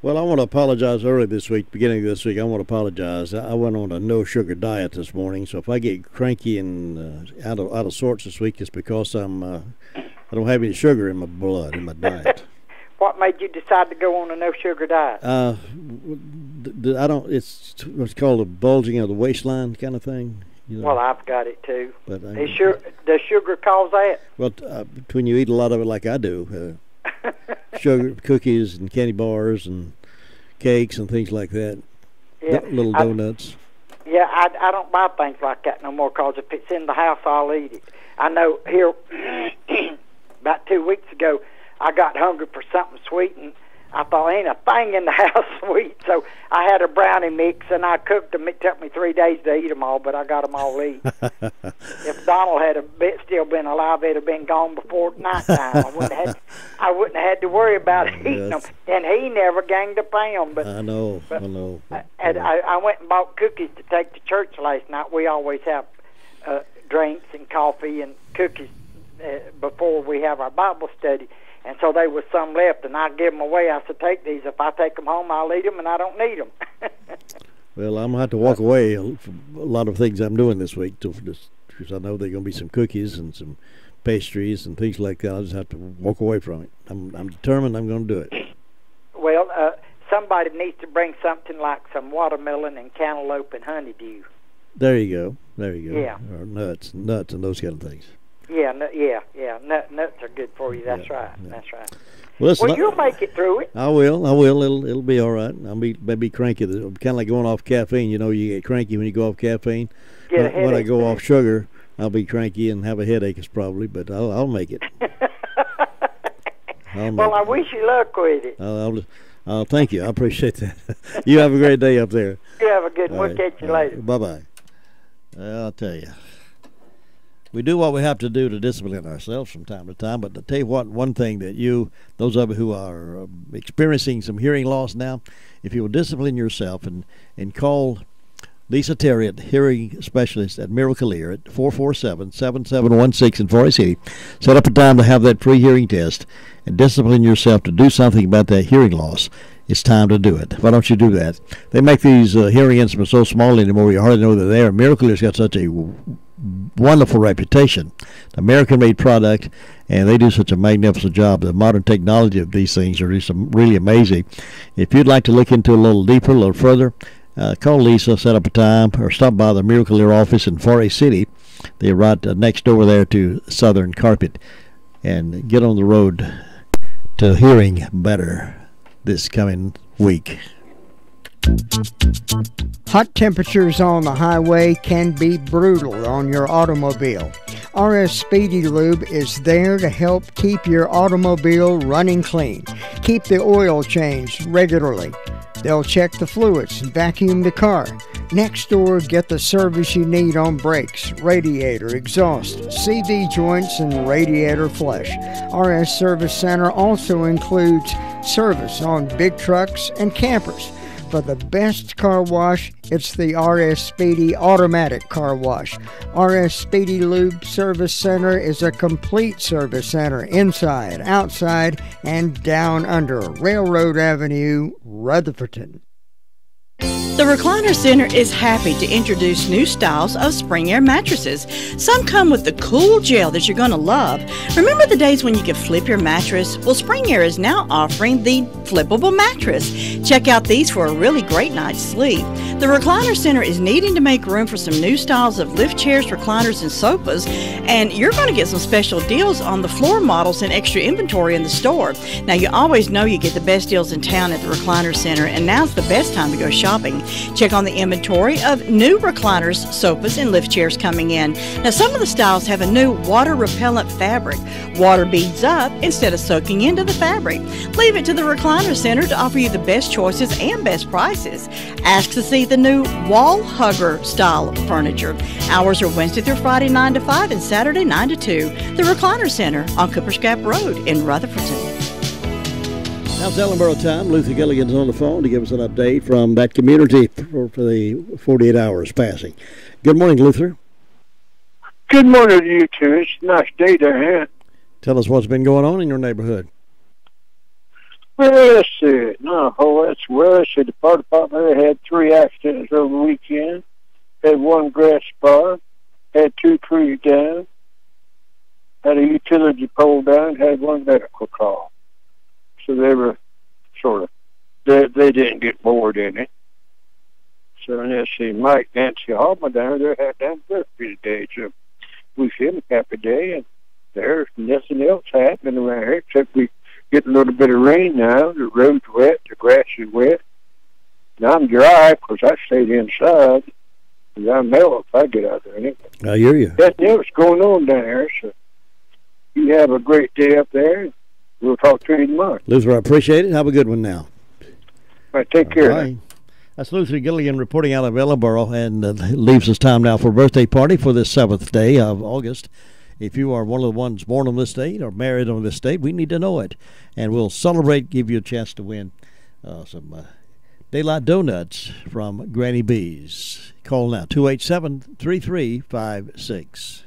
Well, I want to apologize early this week, beginning of this week. I want to apologize. I went on a no-sugar diet this morning, so if I get cranky and out of sorts this week, it's because I don't have any sugar in my blood, in my diet. What made you decide to go on a no-sugar diet? It's what's called a bulging of the waistline kind of thing. Well, I've got it too. But does sugar cause that? Well, when you eat a lot of it like I do, sugar, cookies and candy bars and cakes and things like that, little donuts. I don't buy things like that no more because if it's in the house, I'll eat it. I know here about 2 weeks ago, I got hungry for something sweet, and I thought, ain't a thing in the house sweet. So I had a brownie mix, and I cooked them. It took me 3 days to eat them all, but I got them all eaten. If Donald had still been alive, it'd have been gone before nighttime. I wouldn't have had to worry about eating them. And he never gained a pound. But I know. I went and bought cookies to take to church last night. We always have drinks and coffee and cookies before we have our Bible study. And so there was some left, and I give them away. I said, take these. If I take them home, I'll eat them, and I don't need them. Well, I'm going to have to walk away from a lot of things I'm doing this week because I know there are going to be some cookies and some pastries and things like that. I'll just have to walk away from it. I'm determined I'm going to do it. Well, somebody needs to bring something like some watermelon and cantaloupe and honeydew. There you go. Yeah. Or nuts and those kind of things. Yeah, nuts are good for you. That's right. Yeah. That's right. Well, You'll make it through it. I will. It'll be all right. I'll be maybe cranky. Kind of like going off caffeine. You get cranky when you go off caffeine. When I go off sugar, I'll be cranky and have a headache, probably. But I'll make it. I wish you luck with it. I'll thank you. I appreciate that. You have a great day up there. You have a good one. We'll catch you later. Bye-bye. I'll tell you. We do what we have to do to discipline ourselves from time to time, but to tell you what, one thing that those of you who are experiencing some hearing loss now, if you will discipline yourself and call Lisa Terry, hearing specialist at Miracle Ear at 447-7716 in Forest City, set up a time to have that free hearing test and discipline yourself to do something about that hearing loss. It's time to do it. Why don't you do that? They make these hearing instruments so small anymore you hardly know they're there. Miracle Ear's got such a wonderful reputation, American-made product, and they do such a magnificent job. The modern technology of these things are just really amazing. If you'd like to look into a little deeper, a little further, call Lisa, set up a time, or stop by the Miracle Ear office in Forest City. They're right next door there to Southern Carpet, and get on the road to hearing better this coming week. Hot temperatures on the highway can be brutal on your automobile. RS Speedy Lube is there to help keep your automobile running clean. Keep the oil changed regularly. They'll check the fluids and vacuum the car. Next door, get the service you need on brakes, radiator, exhaust, CV joints, and radiator flush. RS Service Center also includes service on big trucks and campers. For the best car wash, it's the RS Speedy Automatic Car Wash. RS Speedy Lube Service Center is a complete service center inside, outside, and down under Railroad Avenue, Rutherfordton. The Recliner Center is happy to introduce new styles of Spring Air mattresses. Some come with the cool gel that you're going to love. Remember the days when you could flip your mattress? Well, Spring Air is now offering the flippable mattress. Check out these for a really great night's sleep. The Recliner Center is needing to make room for some new styles of lift chairs, recliners, and sofas, and you're going to get some special deals on the floor models and extra inventory in the store. Now, you always know you get the best deals in town at the Recliner Center, and now's the best time to go shopping. Check on the inventory of new recliners, sofas, and lift chairs coming in. Now, some of the styles have a new water-repellent fabric. Water beads up instead of soaking into the fabric. Leave it to the Recliner Center to offer you the best choices and best prices. Ask to see the new wall hugger style furniture. Hours are Wednesday through Friday 9 to 5 and Saturday 9 to 2. The Recliner Center on Cooper's Gap Road in Rutherfordton. Now it's Ellenboro time. Luther Gilligan's on the phone to give us an update from that community for the 48 hours passing. Good morning, Luther. Good morning to you two. It's a nice day there, huh? Tell us what's been going on in your neighborhood. Well, let's see. The fire department had 3 accidents over the weekend. Had 1 grass fire. Had 2 trees down. Had a utility pole down. Had 1 medical call. So they were they didn't get bored in it. So let's see, Mike, Nancy Hallman down there had their birthday today. So we feel a happy day, and there's nothing else happening around here except we get a little bit of rain now. The road's wet, the grass is wet. And I'm dry because I stayed inside. And I melt if I get out there. Anyway. I hear you. Nothing else going on down there. So you have a great day up there. We'll talk to you tomorrow. Luther, I appreciate it. Have a good one now. All right, take care. Right. That's Luther Gilligan reporting out of Ellenboro, and leaves us time now for a birthday party for this 7th day of August. If you are one of the ones born on this date or married on this date, we need to know it. And we'll celebrate, give you a chance to win some Daylight Donuts from Granny B's. Call now, 287-3356.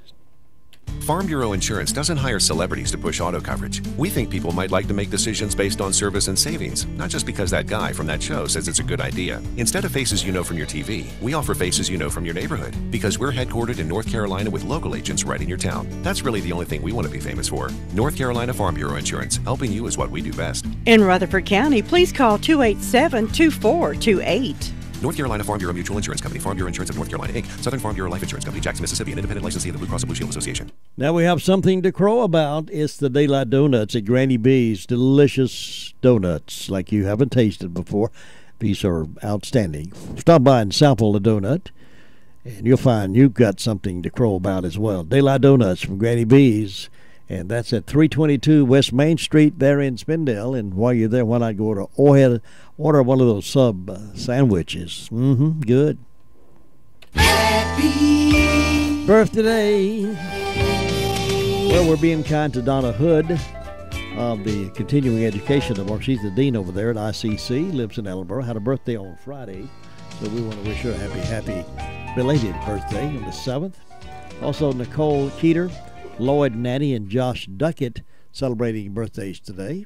Farm Bureau Insurance doesn't hire celebrities to push auto coverage. We think people might like to make decisions based on service and savings, not just because that guy from that show says it's a good idea. Instead of faces you know from your TV, we offer faces you know from your neighborhood, because we're headquartered in North Carolina with local agents right in your town. That's really the only thing we want to be famous for. North Carolina Farm Bureau Insurance, helping you is what we do best. In Rutherford County, please call 287-2428. North Carolina Farm Bureau Mutual Insurance Company, Farm Bureau Insurance of North Carolina, Inc., Southern Farm Bureau Life Insurance Company, Jackson, Mississippi, an independent licensee of the Blue Cross and Blue Shield Association. Now we have something to crow about. It's the Daylight Donuts at Granny B's. Delicious donuts like you haven't tasted before. These are outstanding. Stop by and sample the donut, and you'll find you've got something to crow about as well. Daylight Donuts from Granny B's. And that's at 322 West Main Street there in Spindale. And while you're there, why not go to order one of those sub sandwiches? Good. Happy birthday. Well, we're being kind to Donna Hood of the Continuing Education Department. She's the dean over there at ICC, lives in Ellenboro, had a birthday on Friday. So we want to wish her a happy belated birthday on the 7th. Also, Nicole Keeter, Lloyd Natty, and Josh Duckett celebrating birthdays today.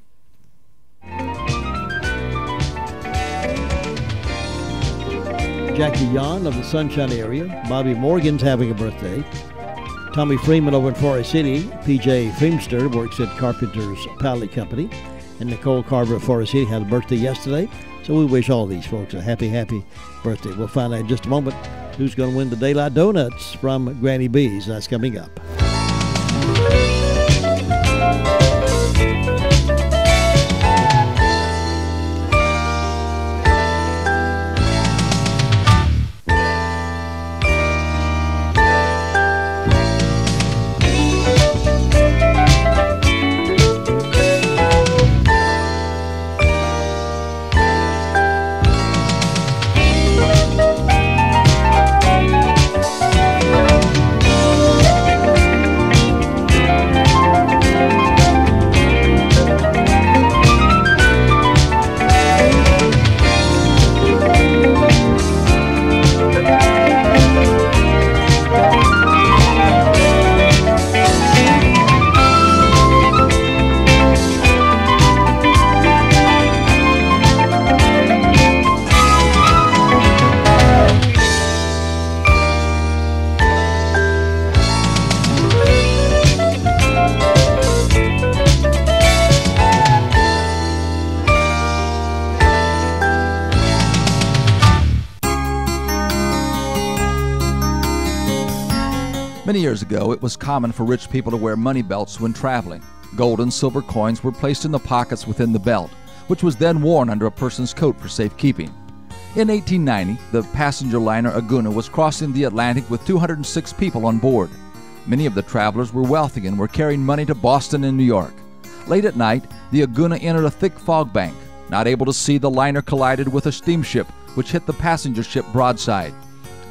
Jackie Yon of the Sunshine area. Bobby Morgan's having a birthday. Tommy Freeman over in Forest City. P.J. Feimster works at Carpenter's Pallet Company. And Nicole Carver of Forest City had a birthday yesterday. So we wish all these folks a happy birthday. We'll find out in just a moment who's going to win the Daylight Donuts from Granny B's. That's coming up. Many years ago, it was common for rich people to wear money belts when traveling. Gold and silver coins were placed in the pockets within the belt, which was then worn under a person's coat for safekeeping. In 1890, the passenger liner Aguna was crossing the Atlantic with 206 people on board. Many of the travelers were wealthy and were carrying money to Boston and New York. Late at night, the Aguna entered a thick fog bank. Not able to see, the liner collided with a steamship, which hit the passenger ship broadside.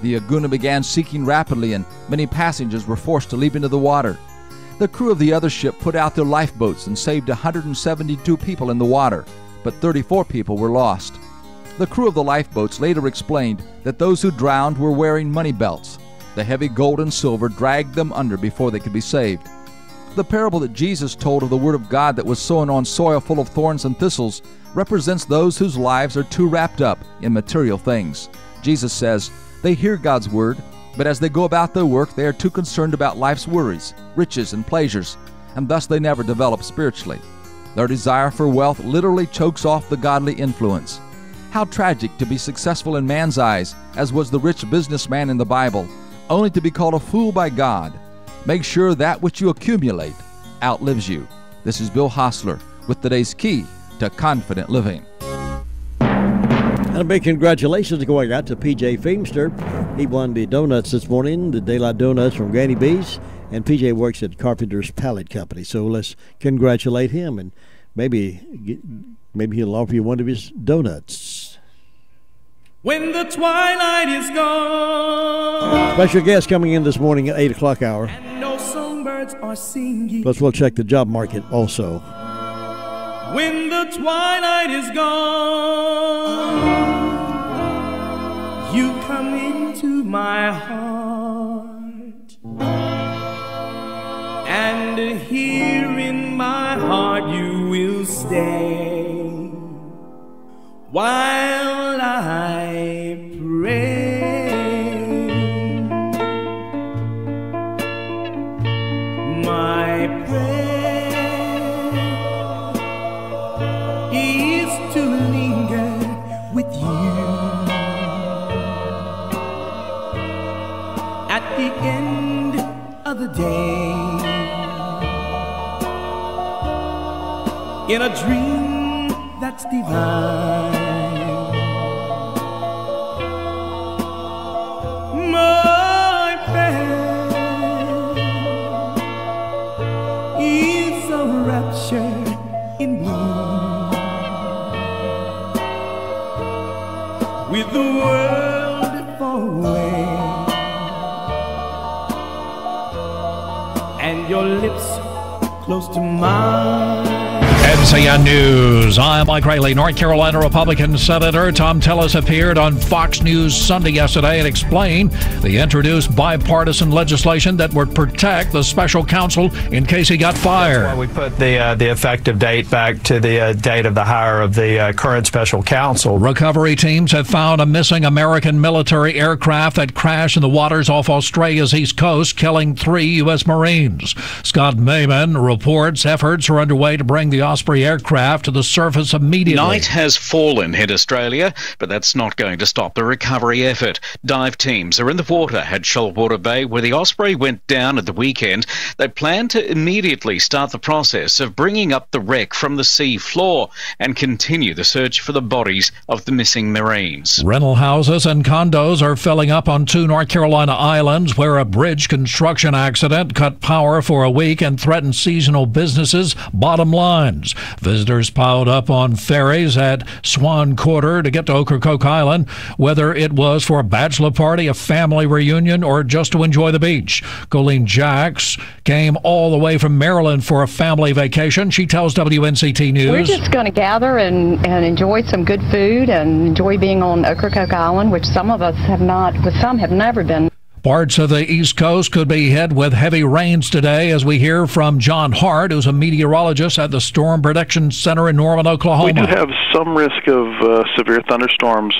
The Aguna began sinking rapidly, and many passengers were forced to leap into the water. The crew of the other ship put out their lifeboats and saved 172 people in the water, but 34 people were lost. The crew of the lifeboats later explained that those who drowned were wearing money belts. The heavy gold and silver dragged them under before they could be saved. The parable that Jesus told of the Word of God that was sown on soil full of thorns and thistles represents those whose lives are too wrapped up in material things. Jesus says, they hear God's Word, but as they go about their work, they are too concerned about life's worries, riches, and pleasures, and thus they never develop spiritually. Their desire for wealth literally chokes off the godly influence. How tragic to be successful in man's eyes, as was the rich businessman in the Bible, only to be called a fool by God. Make sure that which you accumulate outlives you. This is Bill Hostler with today's Key to Confident Living. And a big congratulations going out to P.J. Feimster. He won the donuts this morning, the Daylight Donuts from Granny B's, and P.J. works at Carpenter's Pallet Company. So let's congratulate him, and maybe he'll offer you one of his donuts. When the twilight is gone. Special guest coming in this morning at 8 o'clock hour. And no songbirds are singing. Plus we'll check the job market also. When the twilight is gone, you come into my heart. you will stay while I pray. My prayer is to linger with you at the end of the day, in a dream that's divine. My prayer is a rapture in bloom, with the world far away and your lips close to mine. NCN News. I'm Mike Rayleigh. North Carolina Republican Senator Tom Tillis appeared on Fox News Sunday yesterday and explained the introduced bipartisan legislation that would protect the special counsel in case he got fired. That's why we put the effective date back to the date of the hire of the current special counsel. Recovery teams have found a missing American military aircraft that crashed in the waters off Australia's east coast, killing 3 U.S. Marines. Scott Mayman reports efforts are underway to bring the Osprey aircraft to the surface immediately. Night has fallen in Australia, but that's not going to stop the recovery effort. Dive teams are in the water at Shoalwater Bay, where the Osprey went down at the weekend. They plan to immediately start the process of bringing up the wreck from the sea floor and continue the search for the bodies of the missing Marines. Rental houses and condos are filling up on 2 North Carolina islands where a bridge construction accident cut power for a week and threatened seasonal businesses' bottom lines. Visitors piled up on ferries at Swan Quarter to get to Ocracoke Island, whether it was for a bachelor party, a family reunion, or just to enjoy the beach. Colleen Jacks came all the way from Maryland for a family vacation. She tells WNCT News. We're just going to gather and enjoy some good food and enjoy being on Ocracoke Island, which some of us have not, but some have never been. Parts of the East Coast could be hit with heavy rains today, as we hear from John Hart, who's a meteorologist at the Storm Protection Center in Norman, Oklahoma. We do have some risk of severe thunderstorms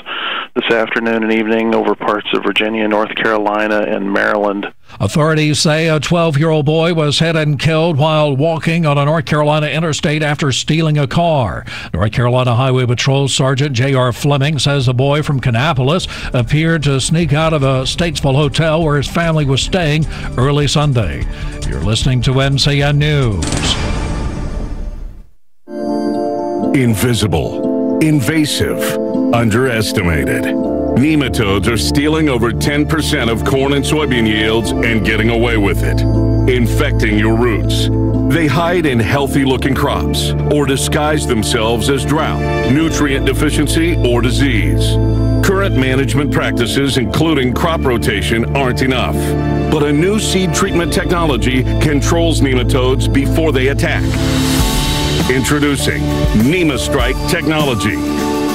this afternoon and evening over parts of Virginia, North Carolina, and Maryland. Authorities say a 12-year-old boy was hit and killed while walking on a North Carolina interstate after stealing a car. North Carolina Highway Patrol Sergeant J.R. Fleming says the boy from Kannapolis appeared to sneak out of a Statesville hotel where his family was staying early Sunday. You're listening to NCN News. Invisible, invasive, underestimated. Nematodes are stealing over 10% of corn and soybean yields and getting away with it, infecting your roots. They hide in healthy-looking crops or disguise themselves as drought, nutrient deficiency, or disease. Current management practices, including crop rotation, aren't enough. But a new seed treatment technology controls nematodes before they attack. Introducing NemaStrike technology.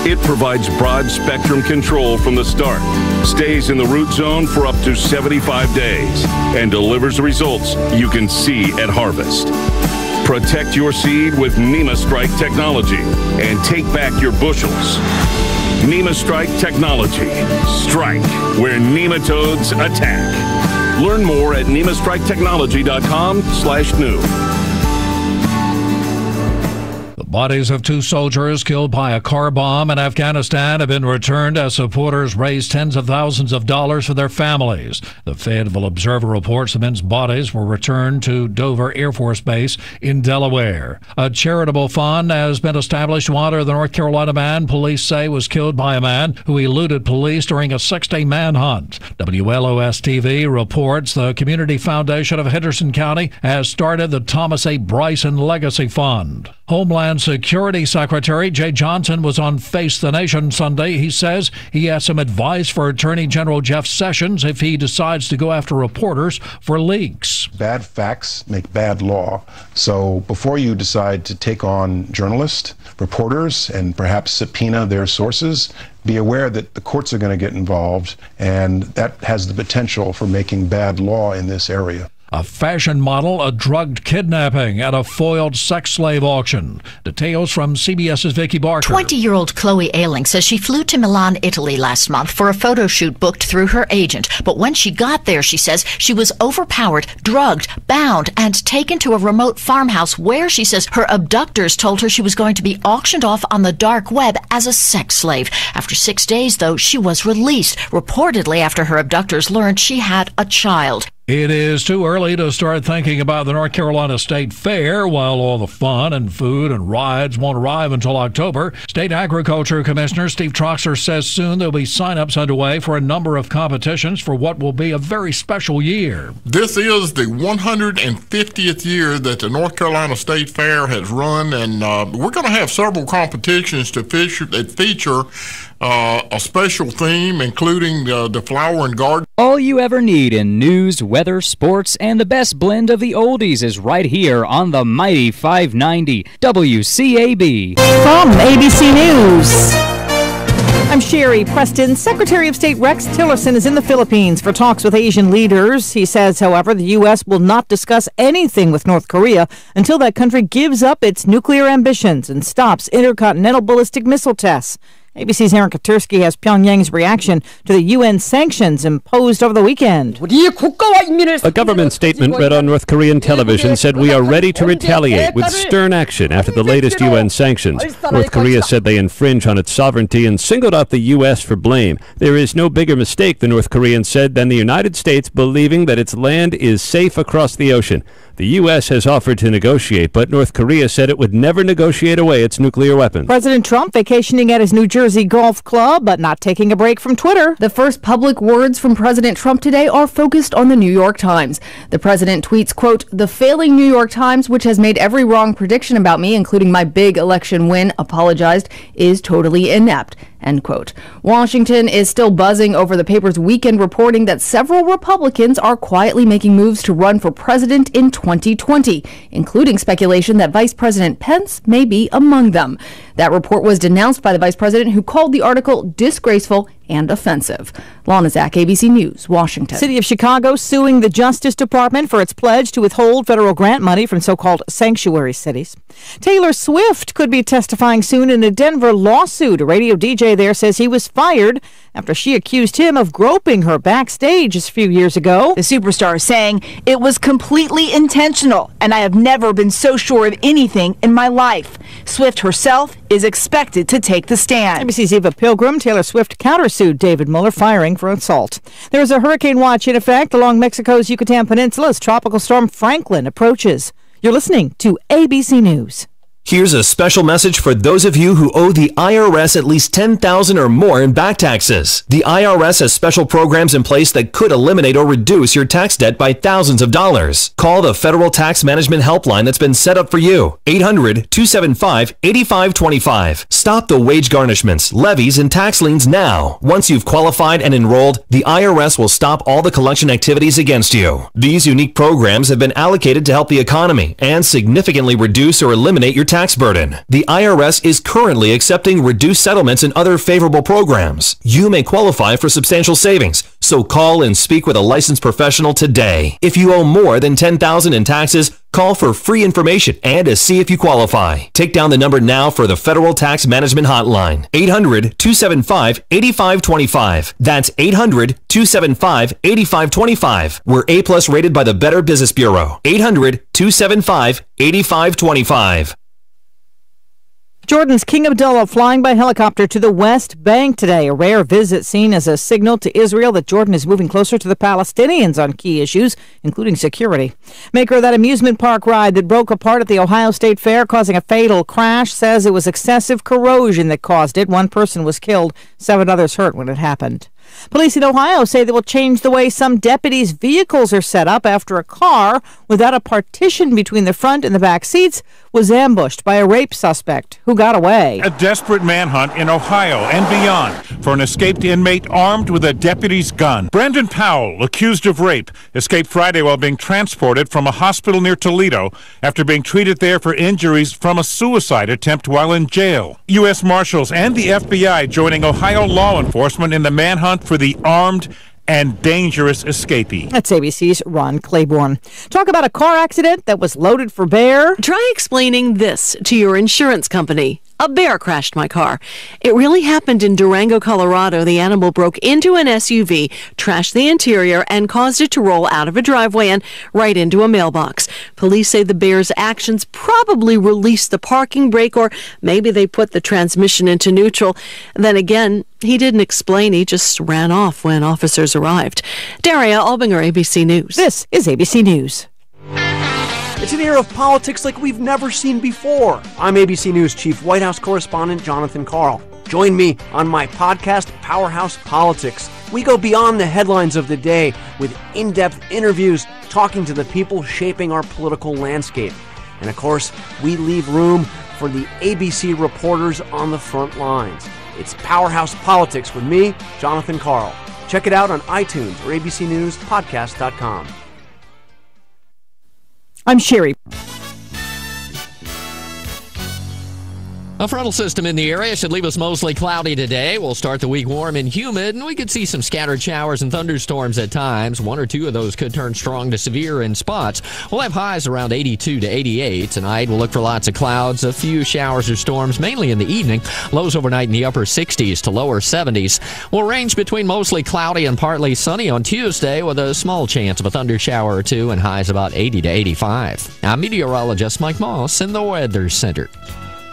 It provides broad-spectrum control from the start, stays in the root zone for up to 75 days, and delivers results you can see at harvest. Protect your seed with NemaStrike technology and take back your bushels. NemaStrike technology. Strike where nematodes attack. Learn more at nemastriketechnology.com/new. Bodies of 2 soldiers killed by a car bomb in Afghanistan have been returned as supporters raise tens of thousands of dollars for their families. The Fayetteville Observer reports the men's bodies were returned to Dover Air Force Base in Delaware. A charitable fund has been established to honor the North Carolina man police say was killed by a man who eluded police during a 6-day manhunt. WLOS-TV reports the Community Foundation of Henderson County has started the Thomas A. Bryson Legacy Fund. Homeland Security Secretary Jay Johnson was on Face the Nation Sunday. He says he has some advice for Attorney General Jeff Sessions if he decides to go after reporters for leaks. Bad facts make bad law. So before you decide to take on journalists, reporters, and perhaps subpoena their sources, be aware that the courts are going to get involved, and that has the potential for making bad law in this area. A fashion model, a drugged kidnapping, and a foiled sex slave auction. Details from CBS's Vicki Barker. 20-year-old Chloe Ailing says she flew to Milan, Italy last month for a photo shoot booked through her agent. But when she got there, she says she was overpowered, drugged, bound, and taken to a remote farmhouse where, she says, her abductors told her she was going to be auctioned off on the dark web as a sex slave. After 6 days, though, she was released, reportedly after her abductors learned she had a child. It is too early to start thinking about the North Carolina State Fair while all the fun and food and rides won't arrive until October. State Agriculture Commissioner Steve Troxler says soon there'll be sign-ups underway for a number of competitions for what will be a very special year. This is the 150th year that the North Carolina State Fair has run, and we're going to have several competitions that feature a special theme, including the flower and garden. All you ever need in news, weather, sports, and the best blend of the oldies is right here on the mighty 590 WCAB. From ABC News, I'm Sherry Preston. Secretary of State Rex Tillerson is in the Philippines for talks with Asian leaders. He says, however, the U.S. will not discuss anything with North Korea until that country gives up its nuclear ambitions and stops intercontinental ballistic missile tests. ABC's Aaron Katursky has Pyongyang's reaction to the UN sanctions imposed over the weekend. A government statement read on North Korean television said we are ready to retaliate with stern action after the latest UN sanctions. North Korea said they infringe on its sovereignty and singled out the U.S. for blame. There is no bigger mistake, the North Koreans said, than the United States believing that its land is safe across the ocean. The U.S. has offered to negotiate, but North Korea said it would never negotiate away its nuclear weapons. President Trump vacationing at his New Jersey golf club, but not taking a break from Twitter. The first public words from President Trump today are focused on the New York Times. The president tweets, quote, "The failing New York Times, which has made every wrong prediction about me, including my big election win, apologized, is totally inept." End quote. Washington is still buzzing over the paper's weekend reporting that several Republicans are quietly making moves to run for president in 2020, including speculation that Vice President Pence may be among them. That report was denounced by the vice president, who called the article disgraceful and offensive. Lana Zach, ABC News, Washington. City of Chicago suing the Justice Department for its pledge to withhold federal grant money from so-called sanctuary cities. Taylor Swift could be testifying soon in a Denver lawsuit. A radio DJ there says he was fired after she accused him of groping her backstage a few years ago. The superstar is saying, "It was completely intentional, and I have never been so sure of anything in my life." Swift herself is expected to take the stand. ABC's Eva Pilgrim. Taylor Swift countersued David Mueller, firing for assault. There is a hurricane watch in effect along Mexico's Yucatan Peninsula as Tropical Storm Franklin approaches. You're listening to ABC News. Here's a special message for those of you who owe the IRS at least $10,000 or more in back taxes. The IRS has special programs in place that could eliminate or reduce your tax debt by thousands of dollars. Call the Federal Tax Management Helpline that's been set up for you. 800-275-8525. Stop the wage garnishments, levies, and tax liens now. Once you've qualified and enrolled, the IRS will stop all the collection activities against you. These unique programs have been allocated to help the economy and significantly reduce or eliminate your tax burden. The IRS is currently accepting reduced settlements and other favorable programs. You may qualify for substantial savings, so call and speak with a licensed professional today. If you owe more than $10,000 in taxes, call for free information and to see if you qualify. Take down the number now for the Federal Tax Management Hotline. 800-275-8525. That's 800-275-8525. We're A+ rated by the Better Business Bureau. 800-275-8525. Jordan's King Abdullah flying by helicopter to the West Bank today. A rare visit seen as a signal to Israel that Jordan is moving closer to the Palestinians on key issues, including security. Maker of that amusement park ride that broke apart at the Ohio State Fair, causing a fatal crash, says it was excessive corrosion that caused it. One person was killed, 7 others hurt when it happened. Police in Ohio say they will change the way some deputies' vehicles are set up after a car without a partition between the front and the back seats was ambushed by a rape suspect who got away. A desperate manhunt in Ohio and beyond for an escaped inmate armed with a deputy's gun. Brandon Powell, accused of rape, escaped Friday while being transported from a hospital near Toledo after being treated there for injuries from a suicide attempt while in jail. U.S. Marshals and the FBI joining Ohio law enforcement in the manhunt for the armed and dangerous escapee. That's ABC's Ron Claiborne. Talk about a car accident that was loaded for bear. Try explaining this to your insurance company. A bear crashed my car. It really happened in Durango, Colorado. The animal broke into an SUV, trashed the interior, and caused it to roll out of a driveway and right into a mailbox. Police say the bear's actions probably released the parking brake, or maybe they put the transmission into neutral. Then again, he didn't explain. He just ran off when officers arrived. Daria Albinger, ABC News. This is ABC News. It's an era of politics like we've never seen before. I'm ABC News Chief White House Correspondent Jonathan Karl. Join me on my podcast, Powerhouse Politics. We go beyond the headlines of the day with in-depth interviews, talking to the people shaping our political landscape. And of course, we leave room for the ABC reporters on the front lines. It's Powerhouse Politics with me, Jonathan Karl. Check it out on iTunes or abcnewspodcast.com. I'm Sherry. A frontal system in the area should leave us mostly cloudy today. We'll start the week warm and humid, and we could see some scattered showers and thunderstorms at times. One or two of those could turn strong to severe in spots. We'll have highs around 82 to 88. Tonight, we'll look for lots of clouds, a few showers or storms, mainly in the evening. Lows overnight in the upper 60s to lower 70s. We'll range between mostly cloudy and partly sunny on Tuesday with a small chance of a thunder shower or two and highs about 80 to 85. I'm meteorologist Mike Moss in the Weather Center.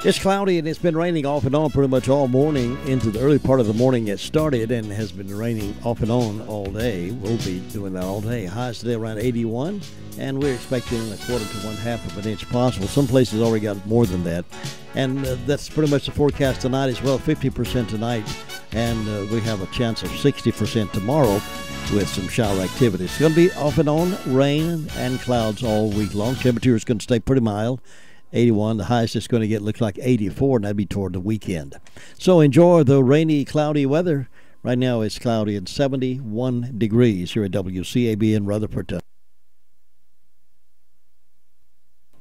It's cloudy and it's been raining off and on pretty much all morning. Into the early part of the morning it started and has been raining off and on all day. We'll be doing that all day. Highs today around 81, and we're expecting a quarter to 1/2 of an inch possible. Some places already got more than that. And that's pretty much the forecast tonight as well, 50% tonight. And we have a chance of 60% tomorrow with some shower activity. It's going to be off and on, rain and clouds all week long. Temperature is going to stay pretty mild. 81. The highest it's going to get looks like 84, and that'd be toward the weekend. So enjoy the rainy, cloudy weather. Right now it's cloudy and 71 degrees here at WCAB in Rutherford.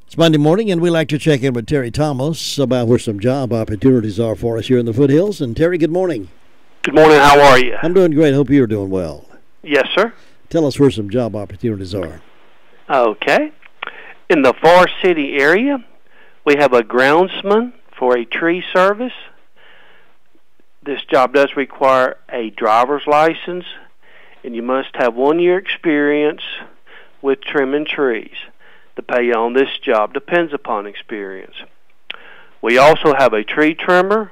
It's Monday morning, and we like to check in with Terry Thomas about where some job opportunities are for us here in the foothills. And Terry, good morning. Good morning. How are you? I'm doing great. Hope you're doing well. Yes, sir. Tell us where some job opportunities are. Okay. In the Forest City area, we have a groundsman for a tree service. This job does require a driver's license, and you must have 1 year experience with trimming trees. The pay on this job depends upon experience. We also have a tree trimmer,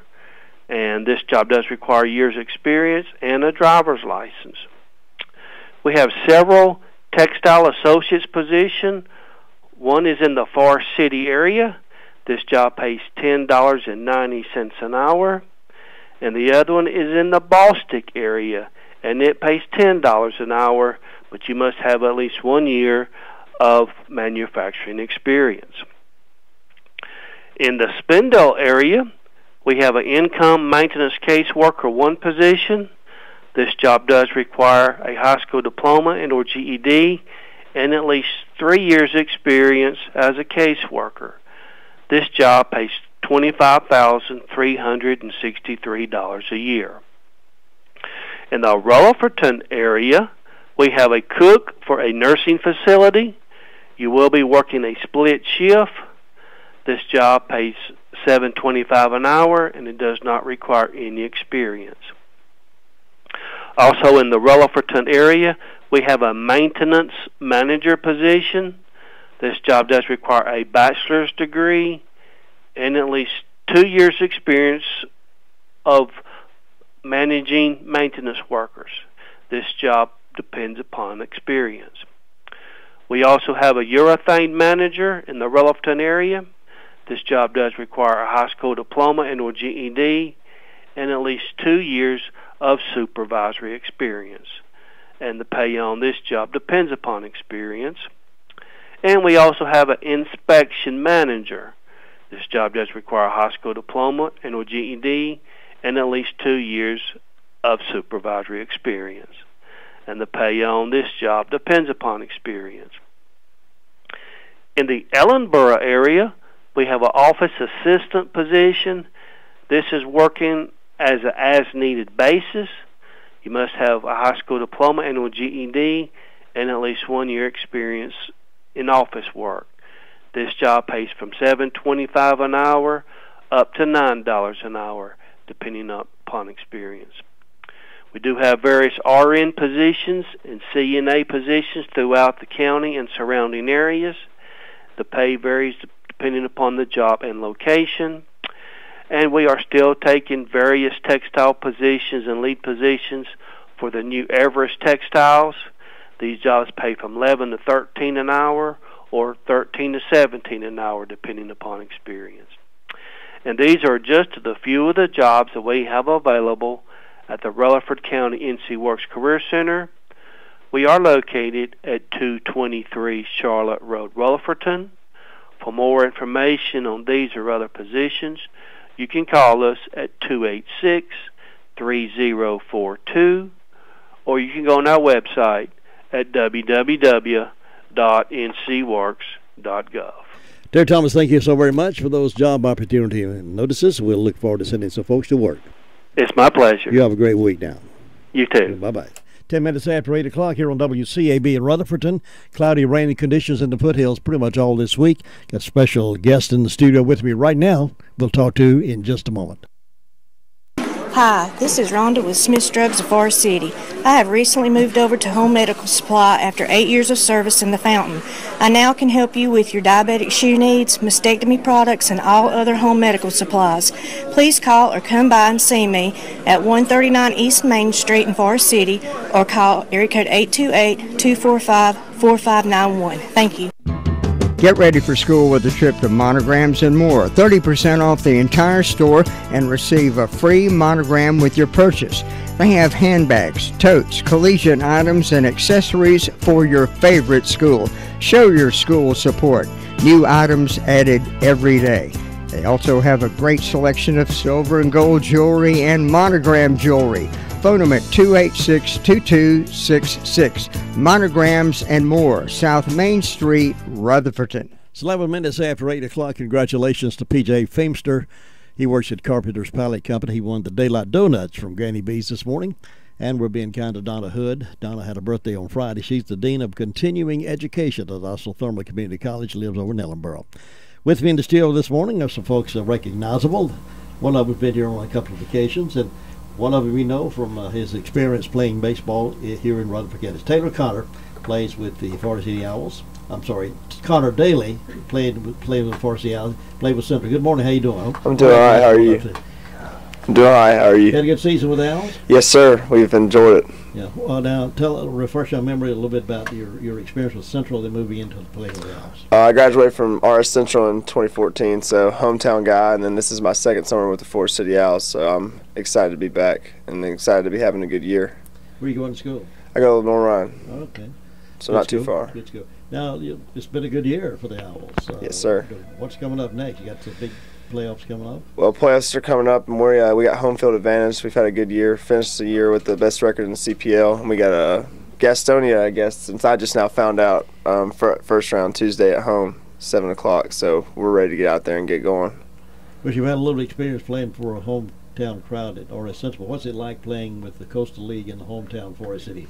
and this job does require years experience and a driver's license. We have several textile associates positions. One is in the Forest City area. This job pays $10.90 an hour. And the other one is in the Bostic area, and it pays $10 an hour, but you must have at least 1 year of manufacturing experience. In the Spindle area, we have an income maintenance caseworker 1 position. This job does require a high school diploma and or GED and at least 3 years experience as a caseworker. This job pays $25,363 a year. In the Rutherford area, we have a cook for a nursing facility. You will be working a split shift. This job pays $7.25 an hour, and it does not require any experience. Also in the Rutherford area, we have a maintenance manager position. This job does require a bachelor's degree and at least 2 years experience of managing maintenance workers. This job depends upon experience. We also have a urethane manager in the Rutherford area. This job does require a high school diploma and or GED and at least 2 years of supervisory experience. And the pay on this job depends upon experience. And we also have an inspection manager. This job does require a high school diploma and or GED and at least 2 years of supervisory experience. And the pay on this job depends upon experience. In the Ellenboro area, we have an office assistant position. This is working as an as-needed basis. You must have a high school diploma and a GED and at least 1 year experience in office work. This job pays from $7.25 an hour up to $9 an hour, depending upon experience. We do have various RN positions and CNA positions throughout the county and surrounding areas. The pay varies depending upon the job and location. And we are still taking various textile positions and lead positions for the new Everest Textiles. These jobs pay from $11 to $13 an hour or $13 to $17 an hour, depending upon experience. And these are just a few of the jobs that we have available at the Rutherford County NC Works Career Center. We are located at 223 Charlotte Road, Rutherfordton. For more information on these or other positions, you can call us at 286-3042, or you can go on our website at www.ncworks.gov. Derek Thomas, thank you so very much for those job opportunity notices. We'll look forward to sending some folks to work. It's my pleasure. You have a great week now. You too. Bye-bye. 10 minutes after 8 o'clock here on WCAB in Rutherfordton. Cloudy, rainy conditions in the foothills pretty much all this week. Got a special guest in the studio with me right now. We'll talk to in just a moment. Hi, this is Rhonda with Smith's Drugs of Forest City. I have recently moved over to Home Medical Supply after 8 years of service in the Fountain. I now can help you with your diabetic shoe needs, mastectomy products, and all other home medical supplies. Please call or come by and see me at 139 East Main Street in Forest City or call area code 828-245-4591. Thank you. Get ready for school with a trip to Monograms and More. 30% off the entire store and receive a free monogram with your purchase. They have handbags, totes, collegiate items, and accessories for your favorite school. Show your school support. New items added every day. They also have a great selection of silver and gold jewelry and monogram jewelry. Phone them at 286-2266. Monograms and More, South Main Street, Rutherfordton. It's 11 minutes after 8 o'clock. Congratulations to P.J. Feimster. He works at Carpenter's Pallet Company. He won the Daylight Donuts from Granny B's this morning. And we're being kind to Donna Hood. Donna had a birthday on Friday. She's the Dean of Continuing Education at Oslo-Thermal Community College. Lives over in Ellenboro. With me in the studio this morning are some folks that are recognizable. One of them has been here on a couple of occasions, and one of them we know from his experience playing baseball here in Rutherford County. Taylor Connor plays with the Forest City Owls. Connor Daly played with Forest City Owls, played with Central. Good morning, how you doing? I'm doing all right, how are you? I'm doing all right, how are you? Had a good season with the Owls? Yes, sir, we've enjoyed it. Yeah. Well, now refresh our memory a little bit about your experience with Central, then moving into playing with the Owls. I graduated from RS Central in 2014, so hometown guy, and then this is my second summer with the Forest City Owls, so I'm excited to be back and excited to be having a good year. Where are you going to school? I go to North Ryan. Okay. So not too far. Good to go. Now, it's been a good year for the Owls. Yes, sir. What's coming up next? You got some big playoffs coming up? Well, playoffs are coming up, and we got home field advantage. We've had a good year. Finished the year with the best record in the CPL, and we got a Gastonia, I guess, since I just now found out, first round Tuesday at home, 7 o'clock. So we're ready to get out there and get going. Well, you've had a little experience playing for a hometown crowd at RS Central. What's it like playing with the Coastal League in the hometown Forest City?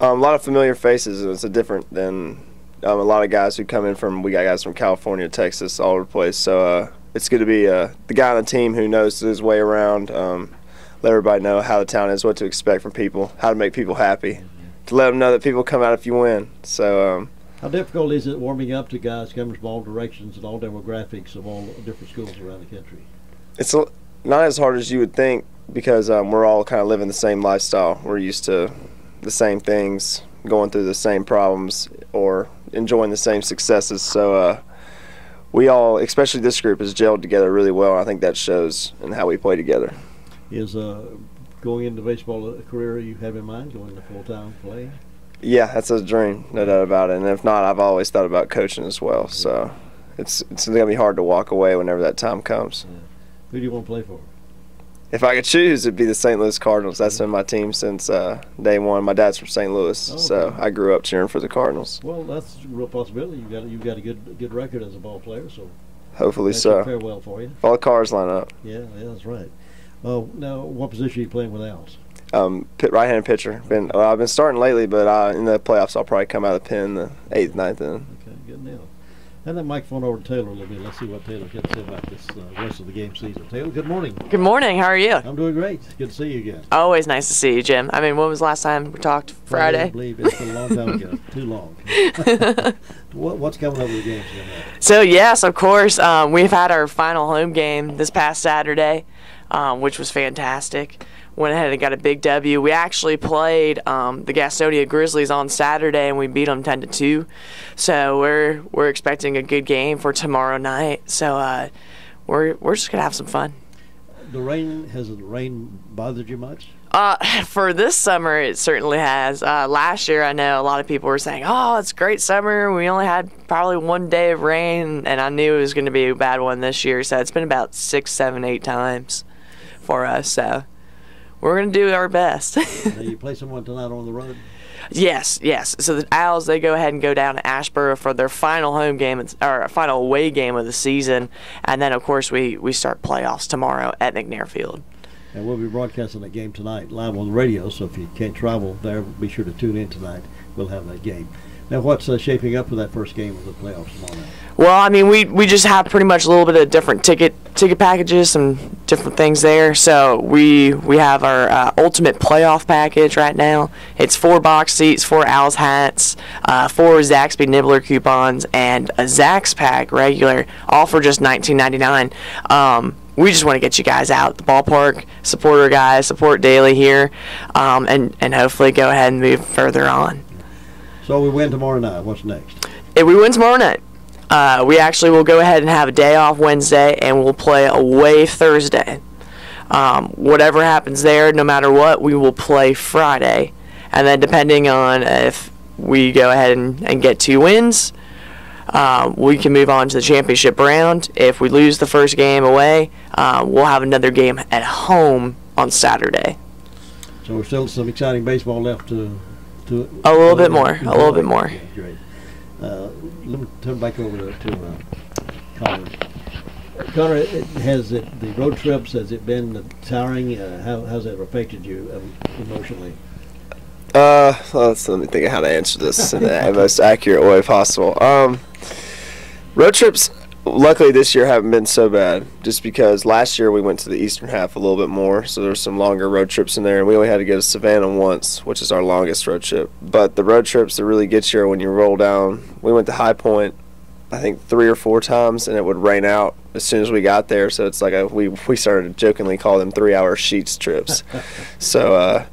A lot of familiar faces, and it's different than a lot of guys who come in from. We got guys from California, Texas, all over the place. So it's good to be the guy on the team who knows his way around. Let everybody know how the town is, what to expect from people, how to make people happy, to let them know that people come out if you win. So. How difficult is it warming up to guys coming from all directions and all demographics of all different schools around the country? It's not as hard as you would think because we're all kind of living the same lifestyle. We're used to the same things, going through the same problems, or enjoying the same successes. So we all, especially this group, is gelled together really well. And I think that shows in how we play together. Is going into baseball a career you have in mind, going to full-time play? Yeah, that's a dream, no doubt about it. And if not, I've always thought about coaching as well. So it's going to be hard to walk away whenever that time comes. Yeah. Who do you want to play for? If I could choose, it'd be the St. Louis Cardinals. That's been my team since day one. My dad's from St. Louis, so I grew up cheering for the Cardinals. Well, that's a real possibility. You've got a good record as a ball player, so hopefully so. Fare well for you. If all the cars line up. Yeah, that's right. Now, what position are you playing with Owls? Right-handed pitcher. I've been starting lately, but in the playoffs I'll probably come out of the pen the 8th, 9th inning. Okay, good deal. Hand that microphone over to Taylor a little bit. Let's see what Taylor's got to say about this rest of the game season. Taylor, good morning. Good morning. How are you? I'm doing great. Good to see you again. Always nice to see you, Jim. I mean, when was the last time we talked? Friday? I believe it's been a long time ago. Too long. What's coming up with the games? So, yes, of course. We've had our final home game this past Saturday, which was fantastic. Went ahead and got a big W. We actually played the Gastonia Grizzlies on Saturday, and we beat them 10-2. So we're expecting a good game for tomorrow night. So we're just gonna have some fun. Has the rain bothered you much? For this summer, it certainly has. Last year, I know a lot of people were saying, "Oh, it's a great summer. We only had probably one day of rain," and I knew it was going to be a bad one this year. So it's been about 6, 7, 8 times for us. So we're going to do our best. Now you play someone tonight on the road? Yes. So the Owls, they go ahead and go down to Asheboro for their final home game, or final away game of the season. And then, of course, we start playoffs tomorrow at McNair Field. And we'll be broadcasting that game tonight live on the radio, so if you can't travel there, be sure to tune in tonight. We'll have that game. Now, what's shaping up for that first game of the playoffs tomorrow night? Well, I mean, we just have pretty much a little bit of different ticket packages, some different things there. So we have our ultimate playoff package right now. It's 4 box seats, 4 Owls hats, 4 Zaxby Nibbler coupons, and a Zax pack regular, all for just $19.99. We just want to get you guys out at the ballpark, support our guys, support Daly here, and hopefully go ahead and move further on. So we win tomorrow night. What's next? If we win tomorrow night, we actually will go ahead and have a day off Wednesday, and we'll play away Thursday. Whatever happens there, no matter what, we will play Friday. And then depending on if we go ahead and get 2 wins, we can move on to the championship round. If we lose the first game away, we'll have another game at home on Saturday. So there's still some exciting baseball left to a little bit more. Okay, great. Let me turn back over to Connor. Connor, the road trips, has it been tiring? How's that affected you emotionally? Let me think of how to answer this in the most accurate way possible. Road trips, luckily this year haven't been so bad, just because last year we went to the eastern half a little bit more, so there's some longer road trips in there, and we only had to go to Savannah once, which is our longest road trip. But the road trips that really get you are when you roll down. We went to High Point, I think 3 or 4 times, and it would rain out as soon as we got there, so it's like we started to jokingly call them 3-hour sheets trips. So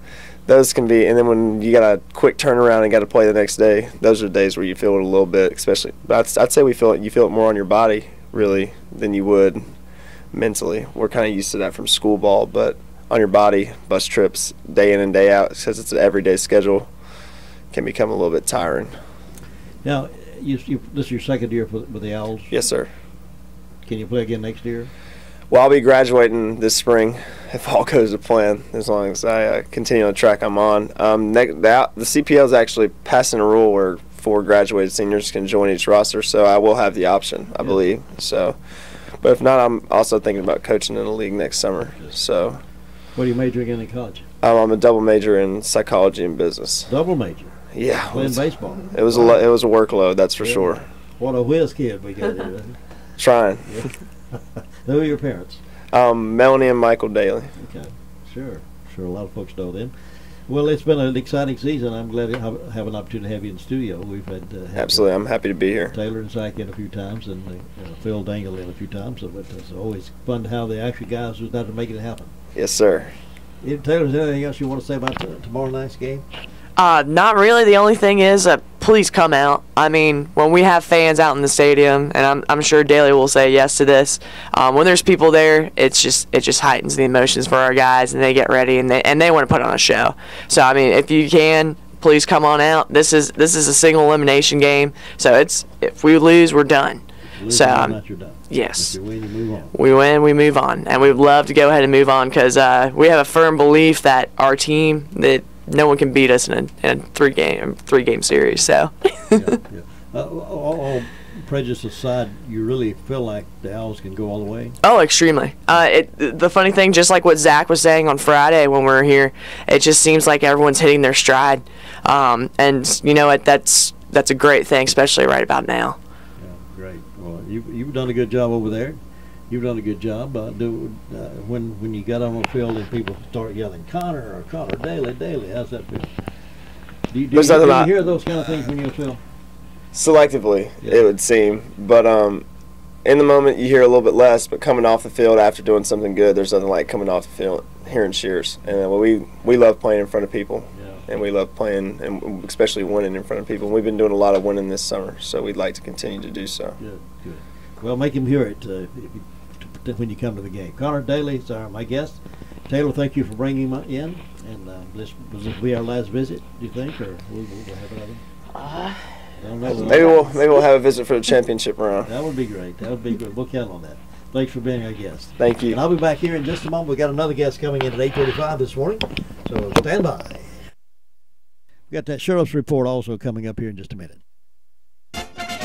those can be, and then when you got a quick turnaround and got to play the next day, those are days where you feel it a little bit, especially. But I'd say you feel it more on your body, really, than you would mentally. We're kind of used to that from school ball, but on your body, bus trips, day in and day out, because it's an everyday schedule, can become a little bit tiring. Now, this is your second year with the Owls? Yes, sir. Can you play again next year? Well, I'll be graduating this spring if all goes to plan, as long as I continue on the track I'm on. The CPL is actually passing a rule where 4 graduated seniors can join each roster, so I will have the option, I believe. So, but if not, I'm also thinking about coaching in a league next summer. So, what are you majoring in college? I'm a double major in psychology and business. Double major? Yeah. Playing baseball? It was a workload, that's for sure. What a whiz kid we got here. Trying. Who are your parents? Melanie and Michael Daly. Okay, sure. A lot of folks know them. Well, it's been an exciting season. I'm glad to have an opportunity to have you in the studio. We've had absolutely. I'm happy to be here. Taylor and Zach in a few times, and Phil Dangle in a few times. So it's always fun to have the actual guys who's not to make it happen. Yes, sir. Taylor, is there anything else you want to say about tomorrow night's game? Not really. The only thing is, please come out. I mean, when we have fans out in the stadium, and I'm sure Daly will say yes to this. When there's people there, it just heightens the emotions for our guys, and they get ready and they want to put on a show. So I mean, if you can, please come on out. This is a single elimination game, so if we lose, we're done. So you're done. Yes. If you win, you move on. We win, we move on, and we'd love to go ahead and move on because we have a firm belief that our team that. No one can beat us in a 3-game series. So, all prejudice aside, you really feel like the Owls can go all the way? Oh, extremely. The funny thing, just like what Zach was saying on Friday when we were here, it just seems like everyone's hitting their stride. And you know what? That's a great thing, especially right about now. Yeah, great. Well, you've done a good job over there. You've done a good job. When you got on the field and people start yelling, Connor Daly, how's that feel? Do you hear those kind of things when you feel? Selectively, it would seem. But in the moment, you hear a little bit less. But coming off the field after doing something good, there's nothing like coming off the field, hearing cheers. And we love playing in front of people. And we love playing, and especially winning in front of people. We've been doing a lot of winning this summer, so we'd like to continue to do so. Good. Well, make him hear it when you come to the game. Connor Daly is my guest. Taylor, thank you for bringing him in. And this be our last visit, do you think, or we'll have another? Maybe we'll have a visit for the championship round. That would be great. We'll count on that. Thanks for being our guest. Thank you. And I'll be back here in just a moment. We've got another guest coming in at 8:35 this morning, so stand by. We got that sheriff's report also coming up here in just a minute.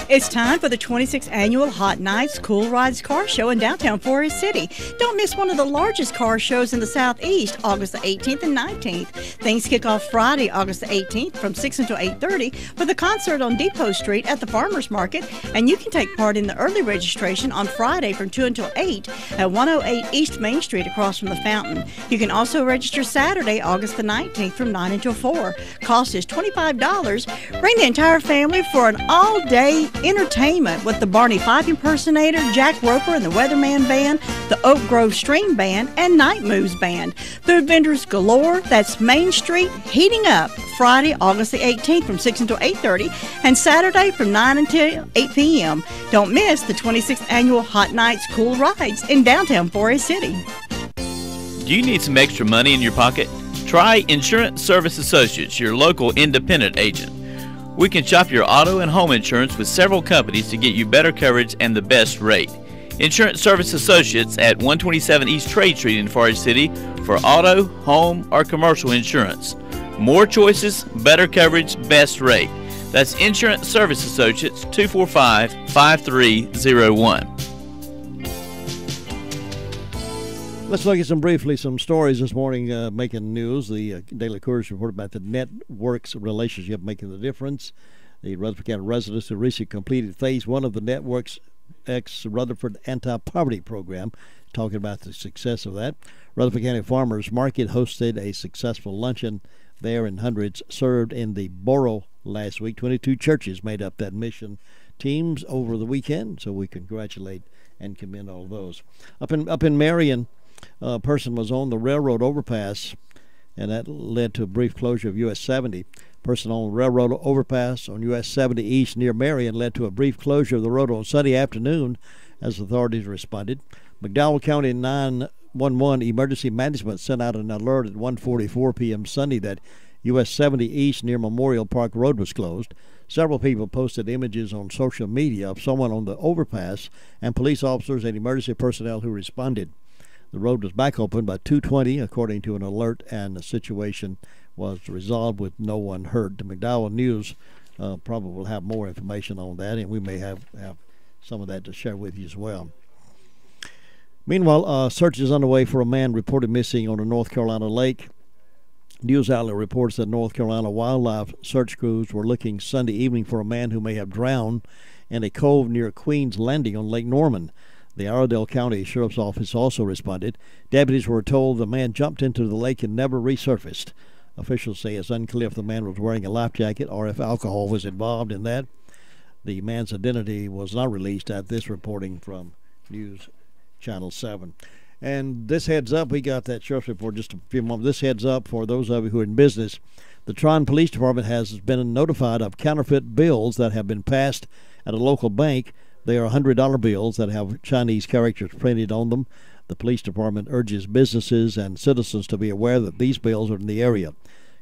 It's time for the 26th Annual Hot Nights Cool Rides Car Show in downtown Forest City. Don't miss one of the largest car shows in the Southeast, August the 18th and 19th. Things kick off Friday, August the 18th from 6 until 8:30 with a concert on Depot Street at the Farmers Market, and you can take part in the early registration on Friday from 2 until 8 at 108 East Main Street across from the fountain. You can also register Saturday, August the 19th from 9 until 4. Cost is $25. Bring the entire family for an all-day entertainment with the Barney Fife impersonator, Jack Roper and the Weatherman Band, the Oak Grove String Band, and Night Moves Band. Food vendors galore. That's Main Street heating up Friday, August the 18th from 6 until 8:30 and Saturday from 9 until 8 p.m. Don't miss the 26th Annual Hot Nights Cool Rides in downtown Forest City. Do you need some extra money in your pocket? Try Insurance Service Associates, your local independent agent. We can shop your auto and home insurance with several companies to get you better coverage and the best rate. Insurance Service Associates at 127 East Trade Street in Forest City for auto, home, or commercial insurance. More choices, better coverage, best rate. That's Insurance Service Associates, 245-5301. Let's look at some stories this morning making news. The Daily Courier reported about the networks relationship making the difference. The Rutherford County residents who recently completed phase 1 of the network's ex-Rutherford anti-poverty program, talking about the success of that. Rutherford County Farmers Market hosted a successful luncheon there, and hundreds served in the borough last week. 22 churches made up that mission teams over the weekend, so we congratulate and commend all of those. Up in Marion, a person was on the railroad overpass, and that led to a brief closure of US 70. Person on the railroad overpass on US 70 East near Marion led to a brief closure of the road on Sunday afternoon as authorities responded. McDowell County 911 Emergency Management sent out an alert at 1:44 p.m. Sunday that US 70 East near Memorial Park Road was closed. Several people posted images on social media of someone on the overpass and police officers and emergency personnel who responded. The road was back open by 2:20, according to an alert, and the situation was resolved with no one hurt. The McDowell News probably will have more information on that, and we may have some of that to share with you as well. Meanwhile, search is underway for a man reported missing on a North Carolina lake. News outlet reports that North Carolina wildlife search crews were looking Sunday evening for a man who may have drowned in a cove near Queen's Landing on Lake Norman. The Iredell County Sheriff's Office also responded. Deputies were told the man jumped into the lake and never resurfaced. Officials say it's unclear if the man was wearing a life jacket or if alcohol was involved in that. The man's identity was not released at this reporting from News Channel 7. And this heads up, we got that sheriff's report just a few moments. This heads up for those of you who are in business. The Tryon Police Department has been notified of counterfeit bills that have been passed at a local bank. They are $100 bills that have Chinese characters printed on them. The police department urges businesses and citizens to be aware that these bills are in the area.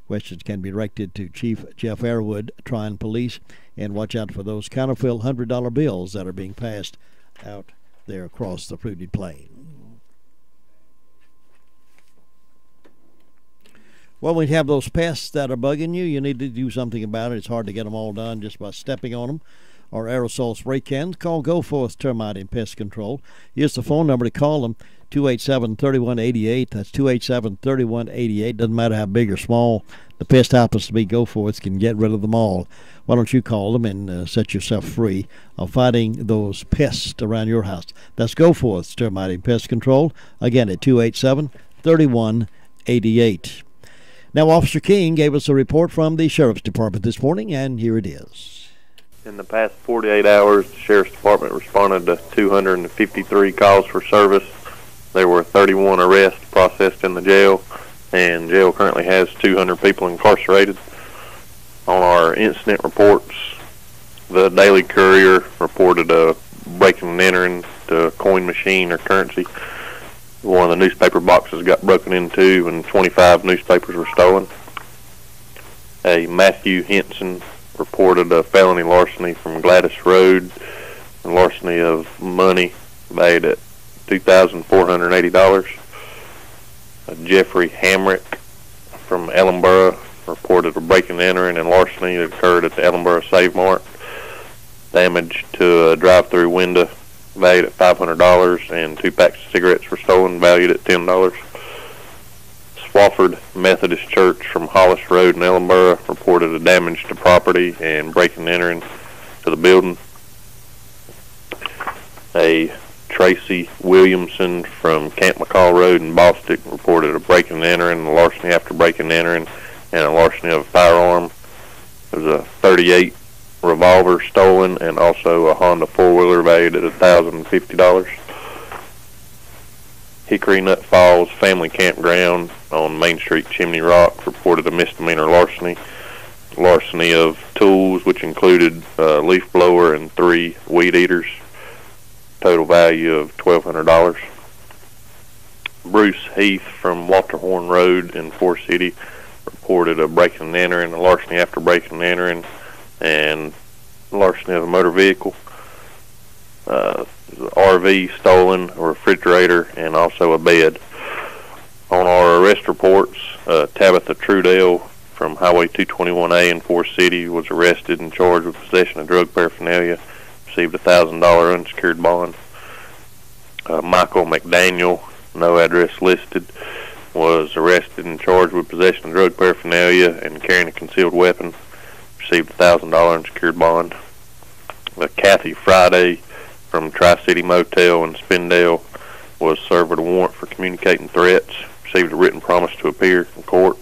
Questions can be directed to Chief Jeff Airwood, Tryon Police, and watch out for those counterfeit $100 bills that are being passed out there across the fruited plain. Well, when you have those pests that are bugging you, you need to do something about it. It's hard to get them all done just by stepping on them. or aerosol spray cans, call Go Forth Termite and Pest Control. Here's the phone number to call them, 287-3188. That's 287-3188. Doesn't matter how big or small the pest happens to be, Go Forth can get rid of them all. Why don't you call them and set yourself free of fighting those pests around your house? That's Go Forth Termite and Pest Control. Again, at 287-3188. Now, Officer King gave us a report from the Sheriff's Department this morning, and here it is. In the past 48 hours, the Sheriff's Department responded to 253 calls for service. There were 31 arrests processed in the jail, and jail currently has 200 people incarcerated. On our incident reports, the Daily Courier reported a breaking and entering to a coin machine or currency. One of the newspaper boxes got broken into and 25 newspapers were stolen. A Matthew Henson reported a felony larceny from Gladys Road and larceny of money valued at $2,480. Jeffrey Hamrick from Ellenboro reported a breaking and entering and larceny that occurred at the Ellenboro Save Mart. Damage to a drive-through window valued at $500, and 2 packs of cigarettes were stolen, valued at $10. Swafford Methodist Church from Hollis Road in Ellenboro reported a damage to property and breaking and entering to the building. A Tracy Williamson from Camp McCall Road in Bostic reported a breaking and entering, a larceny after breaking and entering, and a larceny of a firearm. There was a .38 revolver stolen and also a Honda four-wheeler valued at $1,050. Hickory Nut Falls Family Campground on Main Street, Chimney Rock, reported a misdemeanor larceny of tools, which included a leaf blower and 3 weed eaters. Total value of $1,200. Bruce Heath from Walter Horn Road in Forest City reported a breaking and entering, a larceny after breaking and entering, and larceny of a motor vehicle. RV stolen, a refrigerator, and also a bed. On our arrest reports, Tabitha Trudell from Highway 221A in Forest City was arrested and charged with possession of drug paraphernalia, received a $1,000 unsecured bond. Michael McDaniel, no address listed, was arrested and charged with possession of drug paraphernalia and carrying a concealed weapon, received a $1,000 unsecured bond. Kathy Friday from Tri-City Motel in Spindale was served with a warrant for communicating threats, received a written promise to appear in court.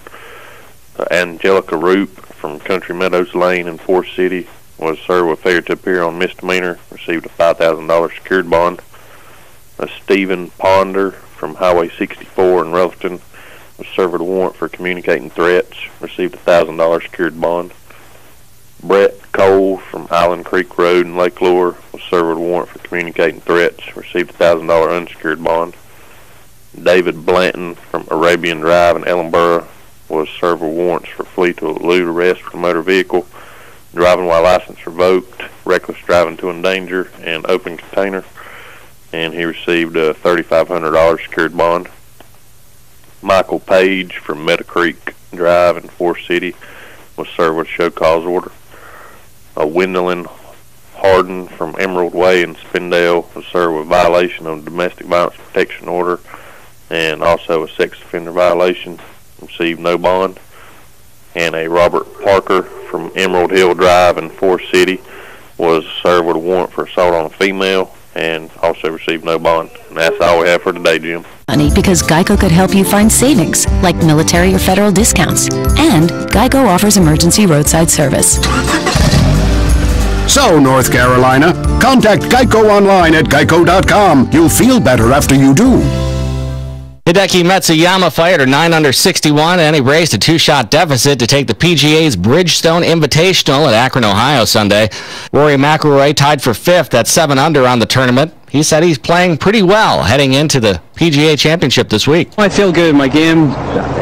Angelica Roop from Country Meadows Lane in Forest City was served with failure to appear on misdemeanor, received a $5,000 secured bond. Stephen Ponder from Highway 64 in Rutherford was served with a warrant for communicating threats, received a $1,000 secured bond. Brett Cole from Island Creek Road in Lake Lure was served with a warrant for communicating threats, received a $1,000 unsecured bond. David Blanton from Arabian Drive in Ellenboro was served with warrants for flee to elude arrest for a motor vehicle, driving while license revoked, reckless driving to endanger, and open container, and he received a $3,500 secured bond. Michael Page from Meadow Creek Drive in Forest City was served with a show cause order. Wendolyn Harden from Emerald Way in Spindale was served with violation of domestic violence protection order and also a sex offender violation, received no bond. And a Robert Parker from Emerald Hill Drive in Forest City was served with a warrant for assault on a female and also received no bond. And that's all we have for today, Jim. Because Geico could help you find savings, like military or federal discounts. And Geico offers emergency roadside service. So, North Carolina, contact Geico online at geico.com. You'll feel better after you do. Hideki Matsuyama fired a 9 under 61 and he raised a 2-shot deficit to take the PGA's Bridgestone Invitational at Akron, Ohio Sunday. Rory McIlroy tied for 5th at 7 under on the tournament. He said he's playing pretty well heading into the PGA Championship this week. I feel good. My game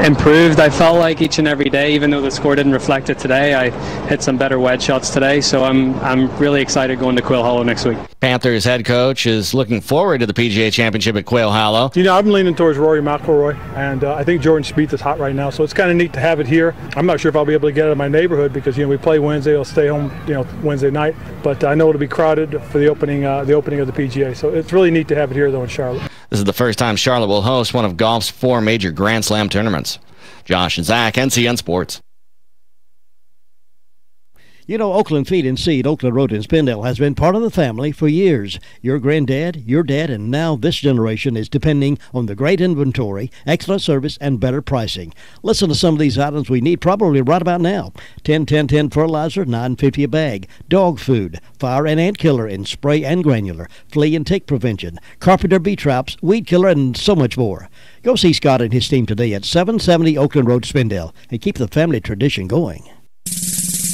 improved. I felt like each and every day, even though the score didn't reflect it today, I hit some better wedge shots today. So I'm really excited going to Quail Hollow next week. Panthers head coach is looking forward to the PGA Championship at Quail Hollow. You know, I'm leaning towards Rory McIlroy, and I think Jordan Spieth is hot right now, so it's kind of neat to have it here. I'm not sure if I'll be able to get it in my neighborhood because, you know, we play Wednesday. I'll stay home, you know, Wednesday night, but I know it'll be crowded for the opening of the PGA. So it's really neat to have it here, though, in Charlotte. This is the first time Charlotte will host one of golf's 4 major Grand Slam tournaments. Josh and Zach, NCN Sports. You know, Oakland Feed and Seed, Oakland Road in Spindale, has been part of the family for years. Your granddad, your dad, and now this generation is depending on the great inventory, excellent service, and better pricing. Listen to some of these items we need probably right about now. 10-10-10 fertilizer, $9.50 a bag. Dog food, fire and ant killer in spray and granular. Flea and tick prevention. Carpenter bee traps, weed killer, and so much more. Go see Scott and his team today at 770 Oakland Road, Spindale, and keep the family tradition going.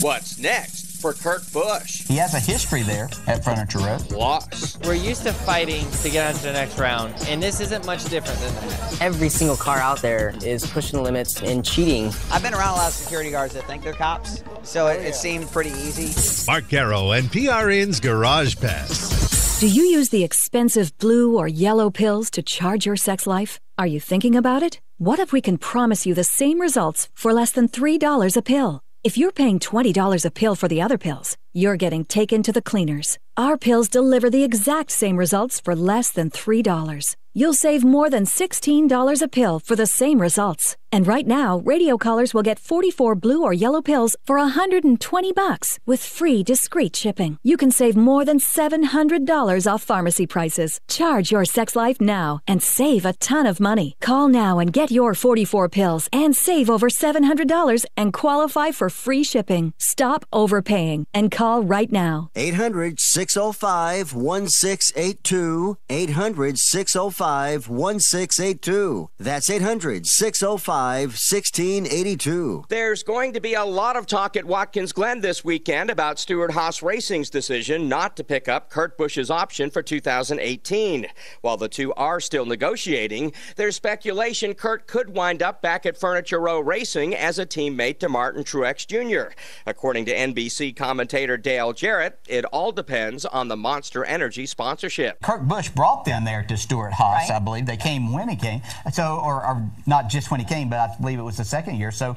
What's next for Kurt Busch? He has a history there at Furniture Road. Loss. We're used to fighting to get on to the next round, and this isn't much different than that. Every single car out there is pushing the limits and cheating. I've been around a lot of security guards that think they're cops, so it seemed pretty easy. Mark Garrow and PRN's Garage Pass. Do you use the expensive blue or yellow pills to charge your sex life? Are you thinking about it? What if we can promise you the same results for less than $3 a pill? If you're paying $20 a pill for the other pills, you're getting taken to the cleaners. Our pills deliver the exact same results for less than $3. You'll save more than $16 a pill for the same results. And right now, radio callers will get 44 blue or yellow pills for $120 with free discreet shipping. You can save more than $700 off pharmacy prices. Charge your sex life now and save a ton of money. Call now and get your 44 pills and save over $700 and qualify for free shipping. Stop overpaying and call right now. 800-605-1682. 800-605-1682. That's 800-605-1682. There's going to be a lot of talk at Watkins Glen this weekend about Stewart Haas Racing's decision not to pick up Kurt Busch's option for 2018. While the two are still negotiating, there's speculation Kurt could wind up back at Furniture Row Racing as a teammate to Martin Truex Jr. According to NBC commentator Dale Jarrett, it all depends on the Monster Energy sponsorship. Kurt Busch brought them there to Stewart Haas, right? I believe. They came when he came. So, or not just when he came, but I believe it was the second year. So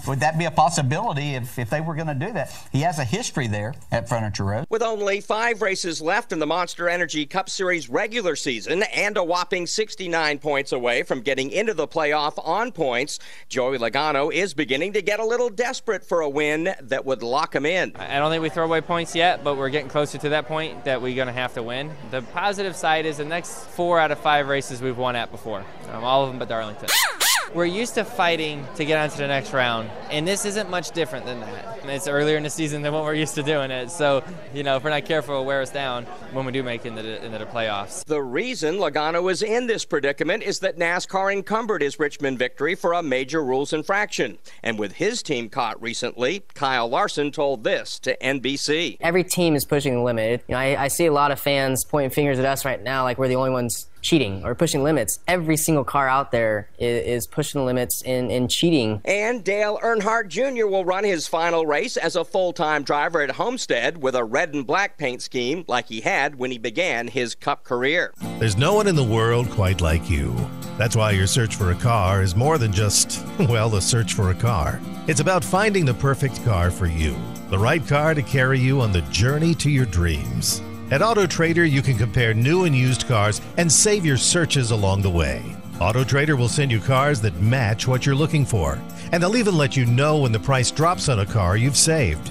would that be a possibility if they were going to do that? He has a history there at Furniture Road. With only 5 races left in the Monster Energy Cup Series regular season and a whopping 69 points away from getting into the playoff on points, Joey Logano is beginning to get a little desperate for a win that would lock him in. I don't think we throw away points yet, but we're getting closer to that point that we're going to have to win. The positive side is the next 4 out of 5 races we've won at before, all of them but Darlington. We're used to fighting to get on to the next round, and this isn't much different than that. It's earlier in the season than what we're used to doing it, so, you know, if we're not careful, it'll wear us down when we do make it into the playoffs. The reason Logano is in this predicament is that NASCAR encumbered his Richmond victory for a major rules infraction. And with his team caught recently, Kyle Larson told this to NBC. Every team is pushing the limit. You know, I see a lot of fans pointing fingers at us right now like we're the only ones cheating or pushing limits. Every single car out there is pushing the limits and cheating. And Dale Earnhardt Jr. will run his final race as a full-time driver at Homestead with a red and black paint scheme like he had when he began his Cup career. There's no one in the world quite like you. That's why your search for a car is more than just, well, the search for a car. It's about finding the perfect car for you. The right car to carry you on the journey to your dreams. At Auto Trader, you can compare new and used cars and save your searches along the way. Auto Trader will send you cars that match what you're looking for, and they'll even let you know when the price drops on a car you've saved.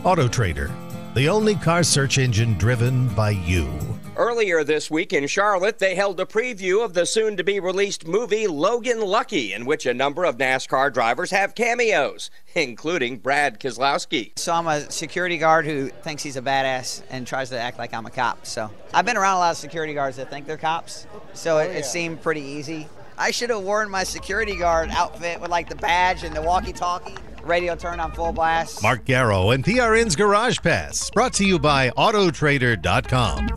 Auto Trader, the only car search engine driven by you. Earlier this week in Charlotte, they held a preview of the soon-to-be-released movie Logan Lucky, in which a number of NASCAR drivers have cameos, including Brad Keselowski. So I'm a security guard who thinks he's a badass and tries to act like I'm a cop. So I've been around a lot of security guards that think they're cops, so it seemed pretty easy. I should have worn my security guard outfit with like the badge and the walkie-talkie. Radio turned on full blast. Mark Garrow and PRN's Garage Pass, brought to you by AutoTrader.com.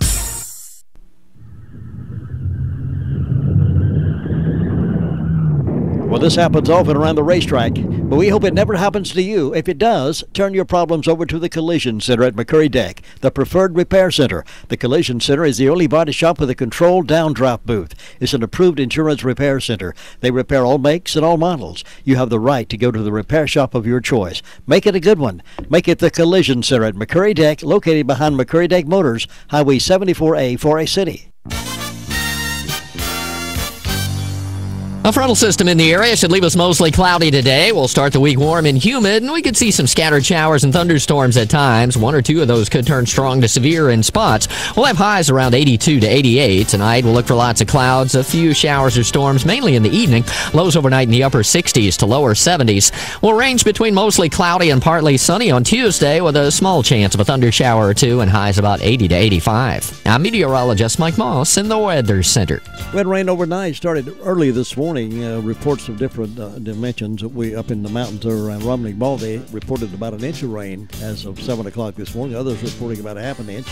Well, this happens often around the racetrack, but we hope it never happens to you. If it does, turn your problems over to the Collision Center at McCurry Deck, the preferred repair center. The Collision Center is the only body shop with a controlled downdraft booth. It's an approved insurance repair center. They repair all makes and all models. You have the right to go to the repair shop of your choice. Make it a good one. Make it the Collision Center at McCurry Deck, located behind McCurry Deck Motors, Highway 74A, Forest City. A frontal system in the area should leave us mostly cloudy today. We'll start the week warm and humid, and we could see some scattered showers and thunderstorms at times. One or two of those could turn strong to severe in spots. We'll have highs around 82 to 88. Tonight, we'll look for lots of clouds, a few showers or storms, mainly in the evening. Lows overnight in the upper 60s to lower 70s. We'll range between mostly cloudy and partly sunny on Tuesday, with a small chance of a thunder shower or two, and highs about 80 to 85. I'm meteorologist Mike Moss in the Weather Center. We had rain overnight, started early this morning. Reports of different dimensions. We up in the mountains around Romney Ball, they reported about an inch of rain as of 7 o'clock this morning. Others reporting about a half an inch.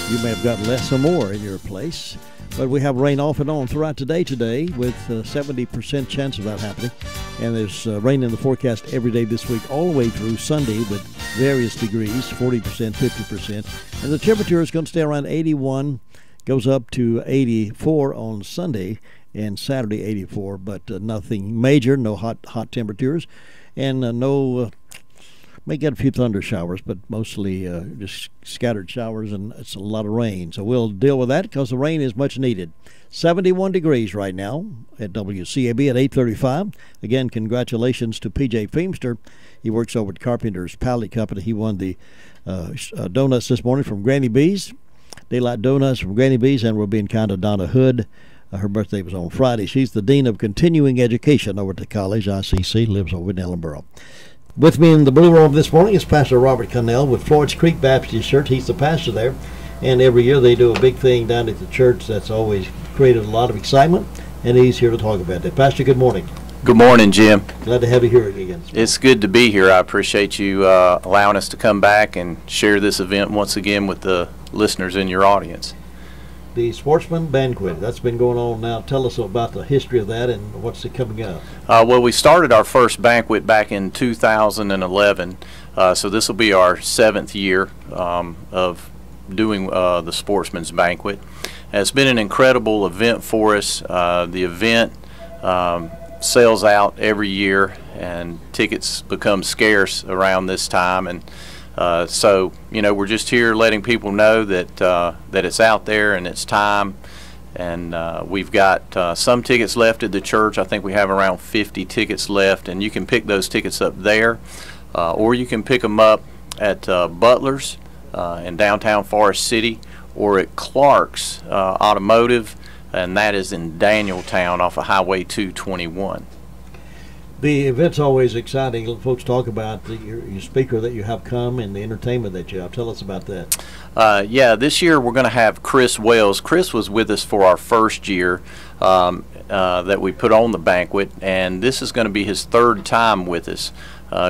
You may have got less or more in your place. But we have rain off and on throughout today with a 70% chance of that happening. And there's rain in the forecast every day this week, all the way through Sunday with various degrees, 40%, 50%. And the temperature is going to stay around 81, goes up to 84 on Sunday, and Saturday 84, but nothing major, no hot temperatures, and may get a few thunder showers, but mostly just scattered showers, and it's a lot of rain. So we'll deal with that because the rain is much needed. 71 degrees right now at WCAB at 8:35. Again, congratulations to P.J. Feemster. He works over at Carpenter's Pallet Company. He won the donuts this morning from Granny B's. Daylight Donuts from Granny B's, and we're being kind to Donna Hood. Her birthday was on Friday. She's the Dean of Continuing Education over at the college, ICC, lives over in Ellenboro. With me in the Blue Room this morning is Pastor Robert Connell with Floyd's Creek Baptist Church. He's the pastor there, and every year they do a big thing down at the church that's always created a lot of excitement, and he's here to talk about that. Pastor, good morning. Good morning, Jim. Glad to have you here again. It's good to be here. I appreciate you allowing us to come back and share this event once again with the listeners in your audience. The Sportsman Banquet, that's been going on now. Tell us about the history of that and what's coming up. Well, we started our first banquet back in 2011, so this will be our 7th year of doing the Sportsman's Banquet. It's been an incredible event for us. The event sells out every year, and tickets become scarce around this time, and so, you know, we're just here letting people know that that it's out there and it's time. And we've got some tickets left at the church. I think we have around 50 tickets left, and you can pick those tickets up there, or you can pick them up at Butler's in downtown Forest City, or at Clark's Automotive, and that is in Danieltown off of Highway 221. The event's always exciting. Folks talk about your speaker that you have come and the entertainment that you have. Tell us about that. Yeah, this year we're going to have Chris Wells. Chris was with us for our first year that we put on the banquet, and this is going to be his 3rd time with us.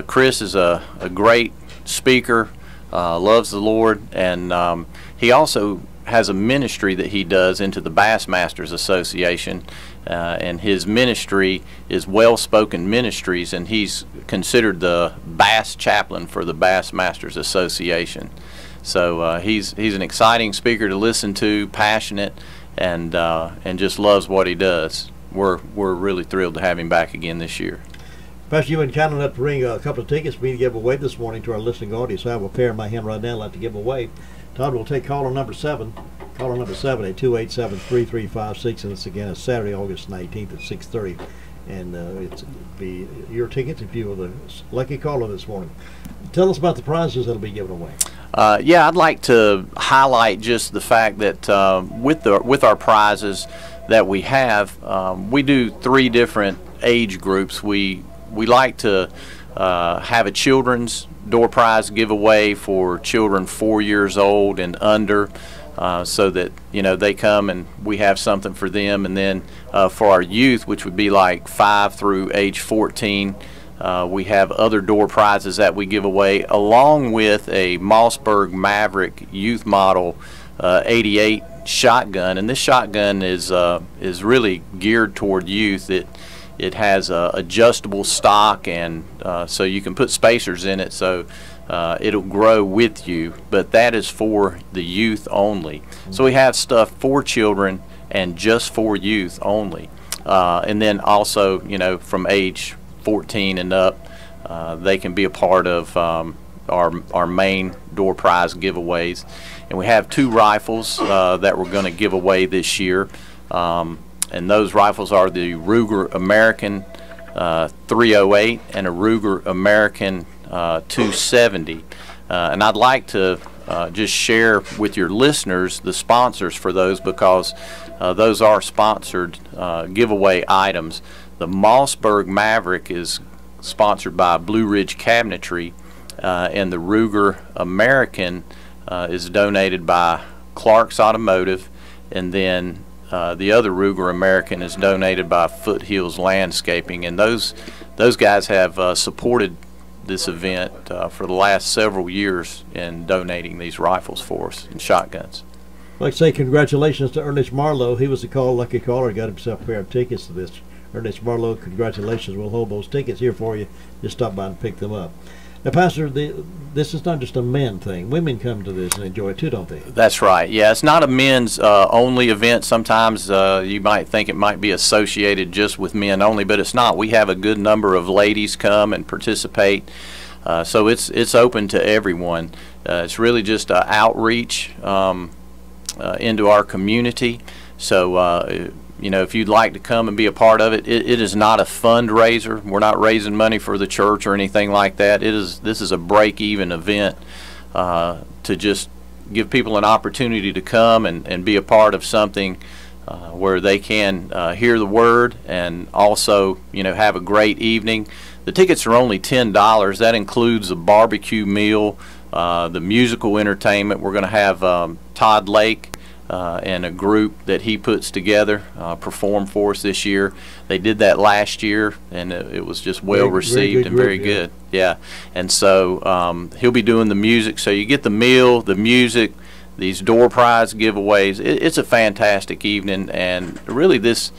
Chris is a great speaker, loves the Lord, and he also has a ministry that he does into the Bassmasters Association, and his ministry is Well Spoken Ministries, and he's considered the bass chaplain for the Bassmasters Association. So he's an exciting speaker to listen to, passionate, and just loves what he does. We're really thrilled to have him back again this year. Pastor, you've been kind enough to bring a couple of tickets for me to give away this morning to our listening audience. I have a pair in my hand right now I'd like to give away. Todd will take caller number 7. Caller number 7 at 287-3356, and it's again it's Saturday, August 19th at 6:30. And it's be your tickets if you were the lucky caller this morning. Tell us about the prizes that'll be given away. Yeah, I'd like to highlight just the fact that with our prizes that we have, we do 3 different age groups. We like to have a children's door prize giveaway for children 4 years old and under, so that, you know, they come and we have something for them. And then for our youth, which would be like 5 through age 14, we have other door prizes that we give away, along with a Mossberg Maverick Youth Model 88 shotgun. And this shotgun is really geared toward youth. It has adjustable stock, and so you can put spacers in it, so it'll grow with you. But that is for the youth only. So we have stuff for children and just for youth only. And then also, you know, from age 14 and up, they can be a part of our main door prize giveaways. And we have 2 rifles that we're going to give away this year. And those rifles are the Ruger American 308 and a Ruger American 270. And I'd like to just share with your listeners the sponsors for those, because those are sponsored giveaway items. The Mossberg Maverick is sponsored by Blue Ridge Cabinetry, and the Ruger American is donated by Clark's Automotive, and then the other Ruger American is donated by Foothills Landscaping, and those guys have supported this event for the last several years in donating these rifles for us and shotguns. I'd like to say congratulations to Ernest Marlowe. He was the lucky caller, got himself a pair of tickets to this. Ernest Marlowe, congratulations. We'll hold those tickets here for you. Just stop by and pick them up. Now, Pastor, this is not just a men thing. Women come to this and enjoy it too, don't they? That's right. Yeah, it's not a men's only event. Sometimes you might think it might be associated just with men only, but it's not. We have a good number of ladies come and participate, so it's open to everyone. It's really just outreach into our community. So you know, if you'd like to come and be a part of it, it is not a fundraiser. We're not raising money for the church or anything like that. This is a break-even event to just give people an opportunity to come and be a part of something where they can hear the word and also, you know, have a great evening. The tickets are only $10. That includes a barbecue meal, the musical entertainment. We're going to have Todd Lake and a group that he puts together perform for us this year. They did that last year, and it was just well received and very good. Yeah, and so he'll be doing the music. So you get the meal, the music, these door prize giveaways. It's a fantastic evening, and really this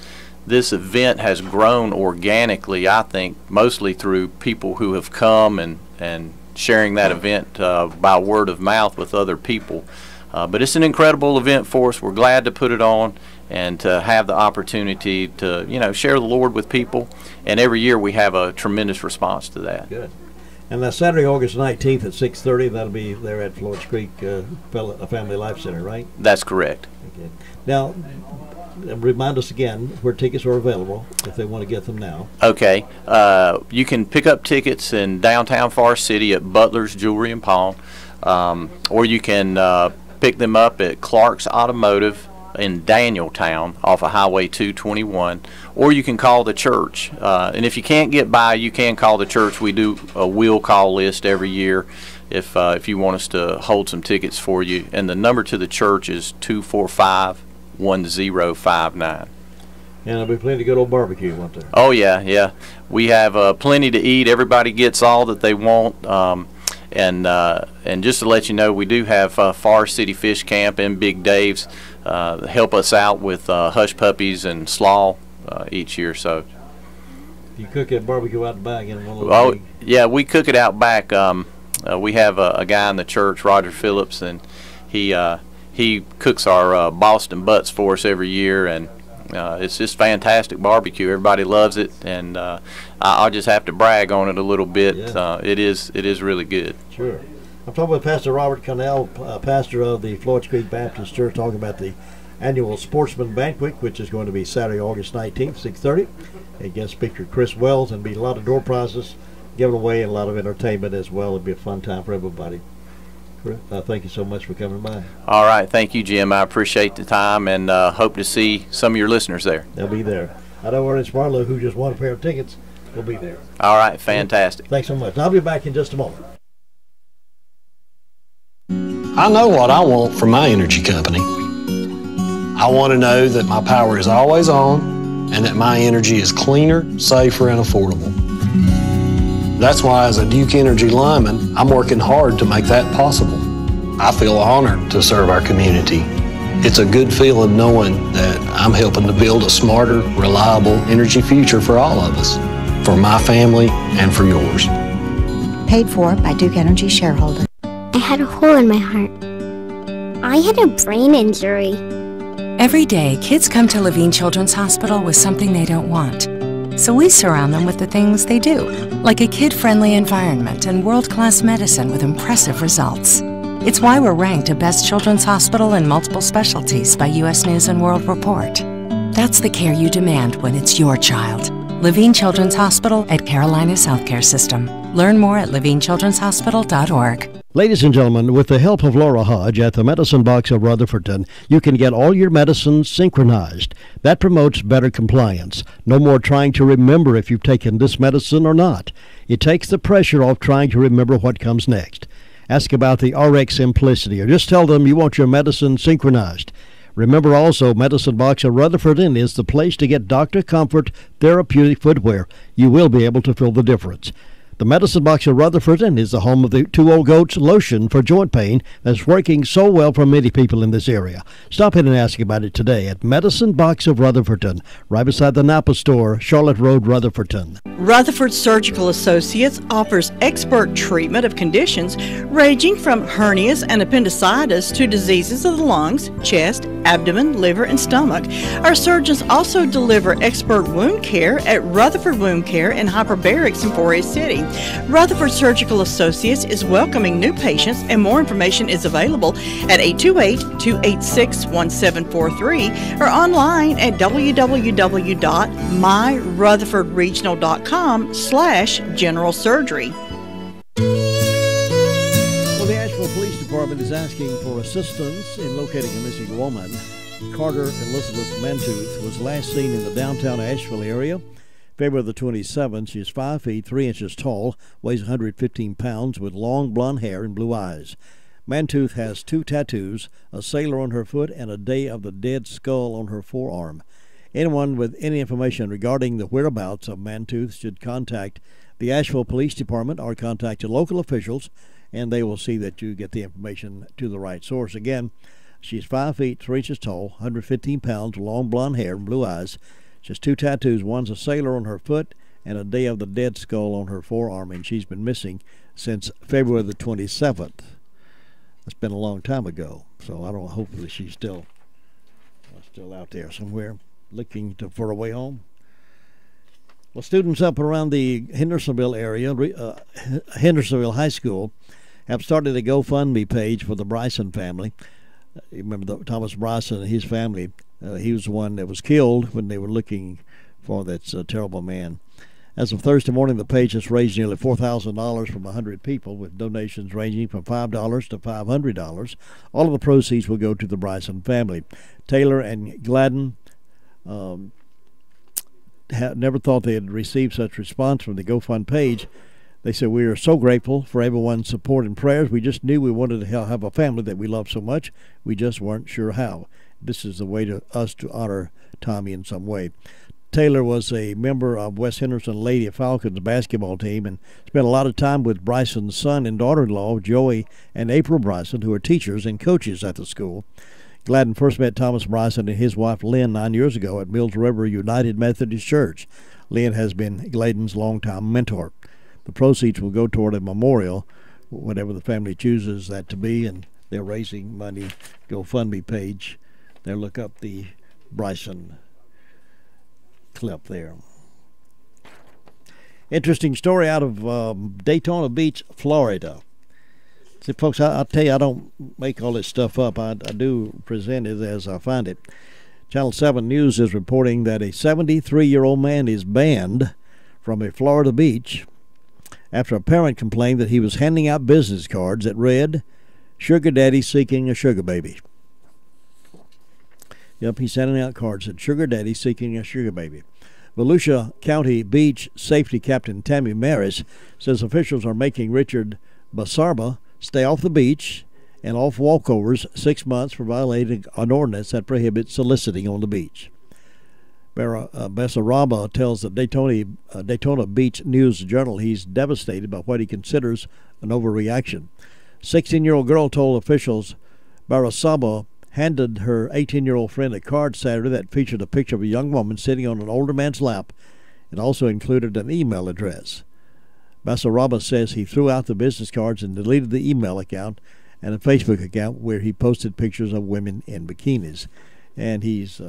event has grown organically, I think, mostly through people who have come and sharing that event by word of mouth with other people. But it's an incredible event for us. We're glad to put it on and to have the opportunity to, you know, share the Lord with people. And every year we have a tremendous response to that. Good. And that's Saturday, August 19th at 6:30. That'll be there at Florence Creek Family Life Center, right? That's correct. Okay. Now, remind us again where tickets are available if they want to get them now. Okay. You can pick up tickets in downtown Forest City at Butler's Jewelry and Pawn, or you can pick them up at Clark's Automotive in Danieltown off of Highway 221, or you can call the church. And if you can't get by, you can call the church. We do a will call list every year if you want us to hold some tickets for you. And the number to the church is 245-1059. And there'll be plenty of good old barbecue, won't there? Oh, yeah, yeah. We have plenty to eat. Everybody gets all that they want. And just to let you know, we do have Forest City Fish Camp and Big Dave's help us out with hush puppies and slaw each year. So you cook that barbecue out the back in one little big? Yeah, we cook it out back. We have a guy in the church, Roger Phillips, and he cooks our Boston butts for us every year, and it's just fantastic barbecue. Everybody loves it, and I'll just have to brag on it a little bit. Yeah. It is really good. Sure. I'm talking with Pastor Robert Connell, pastor of the Florence Creek Baptist Church, talking about the annual Sportsman Banquet, which is going to be Saturday, August 19th, 6:30. And guest speaker Chris Wells, and be a lot of door prizes given away and a lot of entertainment as well. It'll be a fun time for everybody. Thank you so much for coming by. All right. Thank you, Jim. I appreciate the time, and hope to see some of your listeners there. They'll be there. I know Ernest Marlowe, who just won a pair of tickets, will be there. All right. Fantastic. Thanks so much. I'll be back in just a moment. I know what I want from my energy company. I want to know that my power is always on and that my energy is cleaner, safer, and affordable. That's why, as a Duke Energy lineman, I'm working hard to make that possible. I feel honored to serve our community. It's a good feeling knowing that I'm helping to build a smarter, reliable energy future for all of us, for my family and for yours. Paid for by Duke Energy shareholders. I had a hole in my heart. I had a brain injury. Every day, kids come to Levine Children's Hospital with something they don't want. So we surround them with the things they do, like a kid-friendly environment and world-class medicine with impressive results. It's why we're ranked a best children's hospital in multiple specialties by U.S. News & World Report. That's the care you demand when it's your child. Levine Children's Hospital at Carolinas Healthcare System. Learn more at levinechildren'shospital.org. Ladies and gentlemen, with the help of Laura Hodge at the Medicine Box of Rutherfordton, you can get all your medicines synchronized. That promotes better compliance. No more trying to remember if you've taken this medicine or not. It takes the pressure off trying to remember what comes next. Ask about the RX Simplicity, or just tell them you want your medicine synchronized. Remember also, Medicine Box of Rutherfordton is the place to get Dr. Comfort therapeutic footwear. You will be able to feel the difference. The Medicine Box of Rutherfordton is the home of the Two Old Goats lotion for joint pain that's working so well for many people in this area. Stop in and ask about it today at Medicine Box of Rutherfordton, right beside the Napa store, Charlotte Road, Rutherfordton. Rutherford Surgical Associates offers expert treatment of conditions ranging from hernias and appendicitis to diseases of the lungs, chest, abdomen, liver, and stomach. Our surgeons also deliver expert wound care at Rutherford Wound Care in Hyperbarics in Forest City. Rutherford Surgical Associates is welcoming new patients, and more information is available at 828-286-1743 or online at www.myrutherfordregional.com/general surgery. Well, the Asheville Police Department is asking for assistance in locating a missing woman. Carter Elizabeth Mantooth was last seen in the downtown Asheville area February the 27th. She is 5 feet 3 inches tall, weighs 115 pounds, with long blonde hair and blue eyes. Mantooth has 2 tattoos, a sailor on her foot and a Day of the Dead skull on her forearm. Anyone with any information regarding the whereabouts of Mantooth should contact the Asheville Police Department or contact your local officials, and they will see that you get the information to the right source. Again, she's 5 feet 3 inches tall, 115 pounds, long blonde hair and blue eyes. She has 2 tattoos. One's a sailor on her foot and a Day of the Dead skull on her forearm, and she's been missing since February the 27th. That's been a long time ago, so I don't. Hopefully she's still out there somewhere looking for a way home. Well, students up around the Hendersonville area, Hendersonville High School, have started a GoFundMe page for the Bryson family. You remember Thomas Bryson and his family. He was the one that was killed when they were looking for that terrible man. As of Thursday morning, the page has raised nearly $4,000 from 100 people, with donations ranging from $5 to $500. All of the proceeds will go to the Bryson family. Taylor and Gladden never thought they had received such response from the GoFundMe page. They said, "We are so grateful for everyone's support and prayers. We just knew we wanted to have a family that we love so much. We just weren't sure how. This is the way to us to honor Tommy in some way." Taylor was a member of West Henderson Lady Falcons basketball team and spent a lot of time with Bryson's son and daughter-in-law, Joey and April Bryson, who are teachers and coaches at the school. Gladden first met Thomas Bryson and his wife Lynn 9 years ago at Mills River United Methodist Church. Lynn has been Gladden's longtime mentor. The proceeds will go toward a memorial, whatever the family chooses that to be, and they're raising money. GoFundMe page. There, look up the Bryson clip there. Interesting story out of Daytona Beach, Florida. See, folks, I'll tell you, I don't make all this stuff up. I do present it as I find it. Channel 7 News is reporting that a 73-year-old man is banned from a Florida beach after a parent complained that he was handing out business cards that read, "Sugar Daddy seeking a sugar baby." Yep, he's sending out cards that "Sugar Daddy seeking a sugar baby." Volusia County Beach Safety Captain Tammy Maris says officials are making Richard Basarba stay off the beach and off walkovers 6 months for violating an ordinance that prohibits soliciting on the beach. Basaraba tells the Daytona Beach News Journal he's devastated by what he considers an overreaction. 16-year-old girl told officials Basaraba handed her 18-year-old friend a card Saturday that featured a picture of a young woman sitting on an older man's lap. It also included an email address. Basaraba says he threw out the business cards and deleted the email account and a Facebook account where he posted pictures of women in bikinis. And he's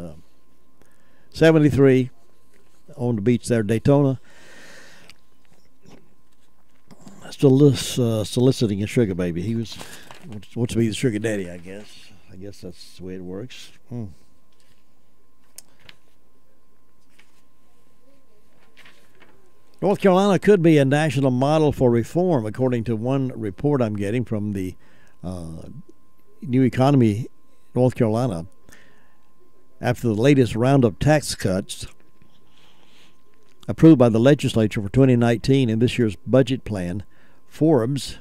73, on the beach there, Daytona. Still soliciting a sugar baby. He wants to be the sugar daddy, I guess. I guess that's the way it works. North Carolina could be a national model for reform, according to one report I'm getting from the New Economy, North Carolina. After the latest round of tax cuts approved by the legislature for 2019 in this year's budget plan, Forbes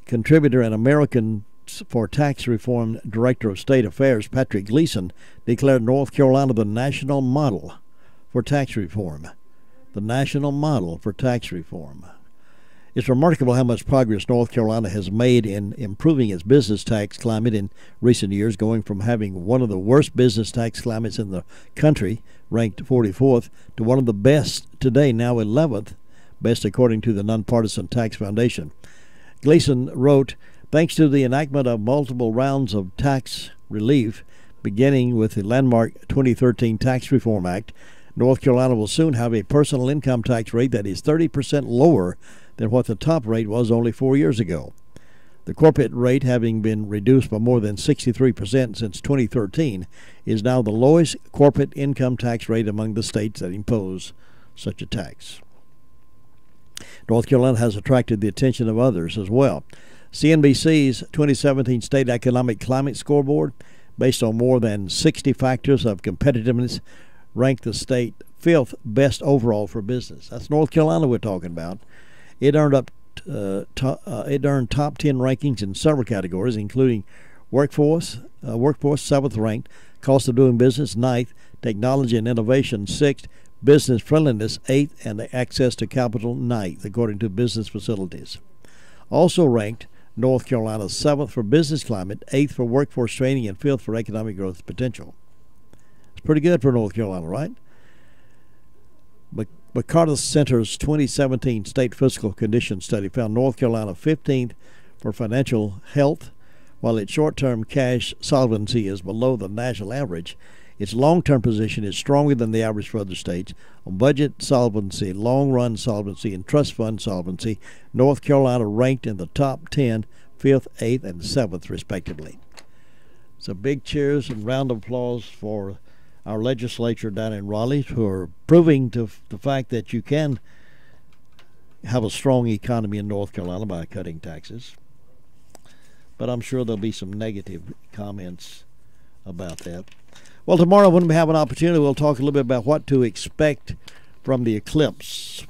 contributor and American for Tax Reform Director of State Affairs Patrick Gleason declared North Carolina the national model for tax reform. The national model for tax reform. It's remarkable how much progress North Carolina has made in improving its business tax climate in recent years, going from having one of the worst business tax climates in the country, ranked 44th, to one of the best today, now 11th, best according to the Nonpartisan Tax Foundation. Gleason wrote, "Thanks to the enactment of multiple rounds of tax relief, beginning with the landmark 2013 Tax Reform Act, North Carolina will soon have a personal income tax rate that is 30% lower than what the top rate was only 4 years ago. The corporate rate, having been reduced by more than 63% since 2013, is now the lowest corporate income tax rate among the states that impose such a tax." North Carolina has attracted the attention of others as well. CNBC's 2017 State Economic Climate Scoreboard, based on more than 60 factors of competitiveness, ranked the state 5th best overall for business. That's North Carolina we're talking about. It earned top 10 rankings in several categories, including workforce 7th ranked, cost of doing business 9th, technology and innovation 6th, business friendliness 8th, and access to capital 9th, according to Business Facilities. Also ranked, North Carolina 7th for business climate, 8th for workforce training, and 5th for economic growth potential. It's pretty good for North Carolina, right? But Carter Center's 2017 State Fiscal Condition Study found North Carolina 15th for financial health, while its short-term cash solvency is below the national average. Its long-term position is stronger than the average for other states. On budget solvency, long-run solvency, and trust fund solvency, North Carolina ranked in the top 10, 5th, 8th, and 7th, respectively. So big cheers and round of applause for our legislature down in Raleigh, who are proving to the fact that you can have a strong economy in North Carolina by cutting taxes. But I'm sure there'll be some negative comments about that. Well, tomorrow when we have an opportunity, we'll talk a little bit about what to expect from the eclipse.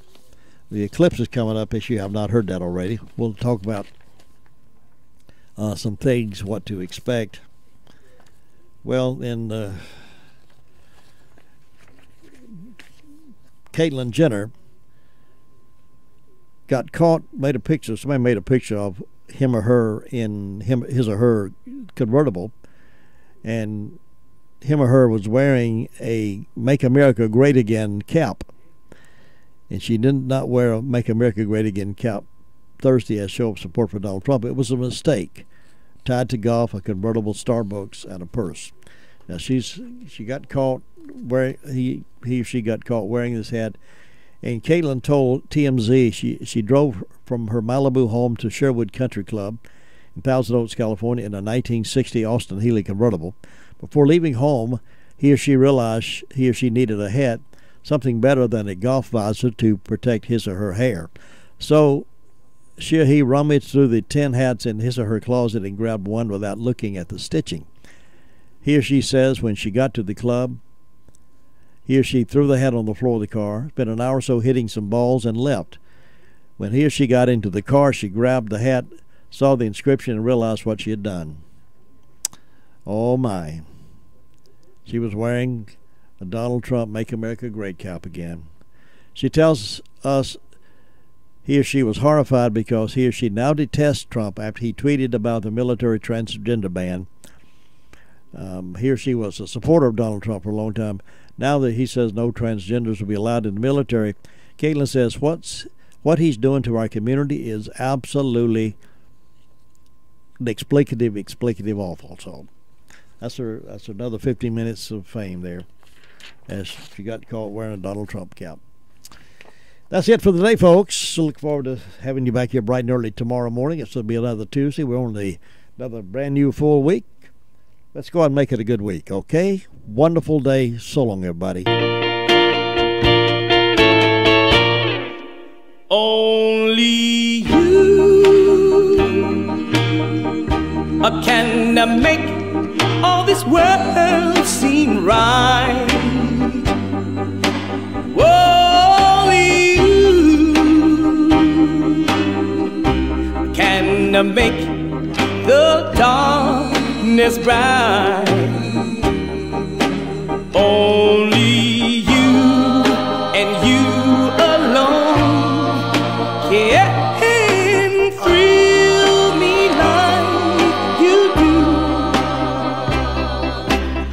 The eclipse is coming up, if you have not heard that already. We'll talk about some things, what to expect. Well, in Caitlyn Jenner got caught, somebody made a picture of him or her in his or her convertible, and him or her was wearing a Make America Great Again cap. And she did not wear a Make America Great Again cap Thursday as show of support for Donald Trump. It was a mistake. Tied to golf, a convertible Starbucks, and a purse. Now she got caught wearing she got caught wearing this hat, and Caitlyn told TMZ she drove from her Malibu home to Sherwood Country Club in Thousand Oaks, California, in a 1960 Austin Healey convertible. Before leaving home, he or she realized he or she needed a hat, something better than a golf visor to protect his or her hair. So she or he rummaged through the 10 hats in his or her closet and grabbed one without looking at the stitching. He or she says when she got to the club, he or she threw the hat on the floor of the car, spent an hour or so hitting some balls, and left. When he or she got into the car, she grabbed the hat, saw the inscription, and realized what she had done. Oh my. She was wearing a Donald Trump Make America Great cap again. She tells us he or she was horrified because he or she now detests Trump after he tweeted about the military transgender ban. He or she was a supporter of Donald Trump for a long time. Now that he says no transgenders will be allowed in the military, Caitlin says what he's doing to our community is absolutely explicative awful. So that's another 15 minutes of fame there, as she got caught wearing a Donald Trump cap. That's it for the day, folks. So look forward to having you back here bright and early tomorrow morning. It's going to be another Tuesday. We're on another brand new full week. Let's go out and make it a good week, okay? Wonderful day. So long, everybody. Only you can make all this world seem right. Only you can make the darkness bright. Only you and you alone can thrill me like you do,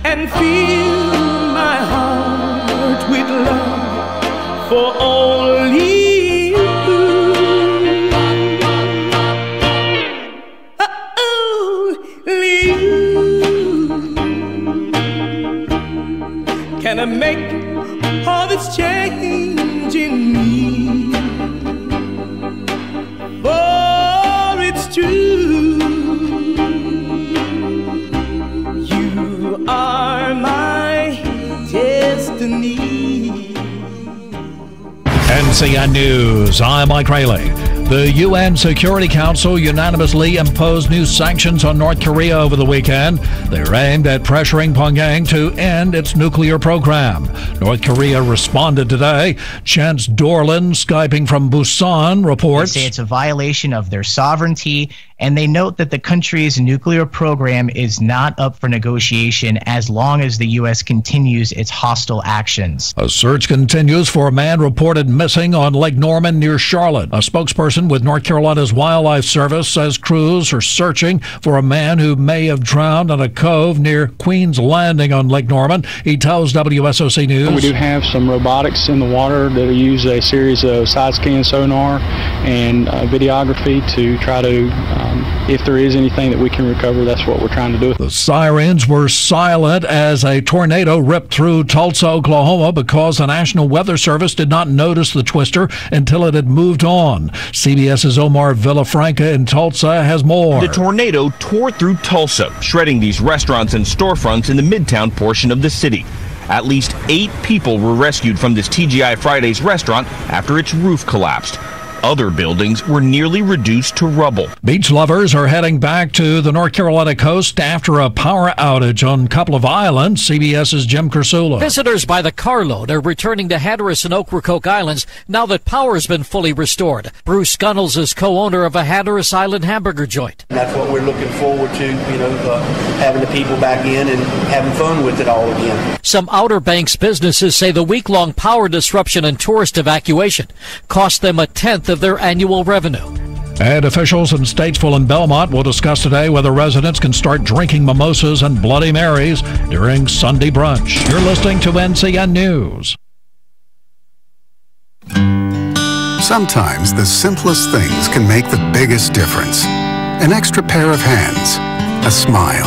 and fill my heart with love for only you. Only you can I make all this change in me. For it's true, you are my destiny. NCN News, I'm Mike Rayleigh. The UN Security Council unanimously imposed new sanctions on North Korea over the weekend. They're aimed at pressuring Pyongyang to end its nuclear program. North Korea responded today. Chance Dorland, Skyping from Busan, reports. They say it's a violation of their sovereignty, and they note that the country's nuclear program is not up for negotiation as long as the U.S. continues its hostile actions. A search continues for a man reported missing on Lake Norman near Charlotte. A spokesperson with North Carolina's Wildlife Service says crews are searching for a man who may have drowned in a cove near Queen's Landing on Lake Norman. He tells WSOC News. We do have some robotics in the water that use a series of side scan sonar and videography to try to, if there is anything that we can recover, that's what we're trying to do. The sirens were silent as a tornado ripped through Tulsa, Oklahoma, because the National Weather Service did not notice the twister until it had moved on. CBS's Omar Villafranca in Tulsa has more. The tornado tore through Tulsa, shredding these restaurants and storefronts in the midtown portion of the city. At least 8 people were rescued from this TGI Fridays restaurant after its roof collapsed. Other buildings were nearly reduced to rubble. Beach lovers are heading back to the North Carolina coast after a power outage on a couple of islands. CBS's Jim Kursula. Visitors by the carload are returning to Hatteras and Ocracoke Islands now that power has been fully restored. Bruce Gunnels is co-owner of a Hatteras Island hamburger joint. That's what we're looking forward to, having the people back in and having fun with it all again. Some Outer Banks businesses say the week-long power disruption and tourist evacuation cost them a tenth of their annual revenue. And officials in Statesville and Belmont will discuss today whether residents can start drinking mimosas and Bloody Marys during Sunday brunch. You're listening to NCN News. Sometimes the simplest things can make the biggest difference. An extra pair of hands, a smile,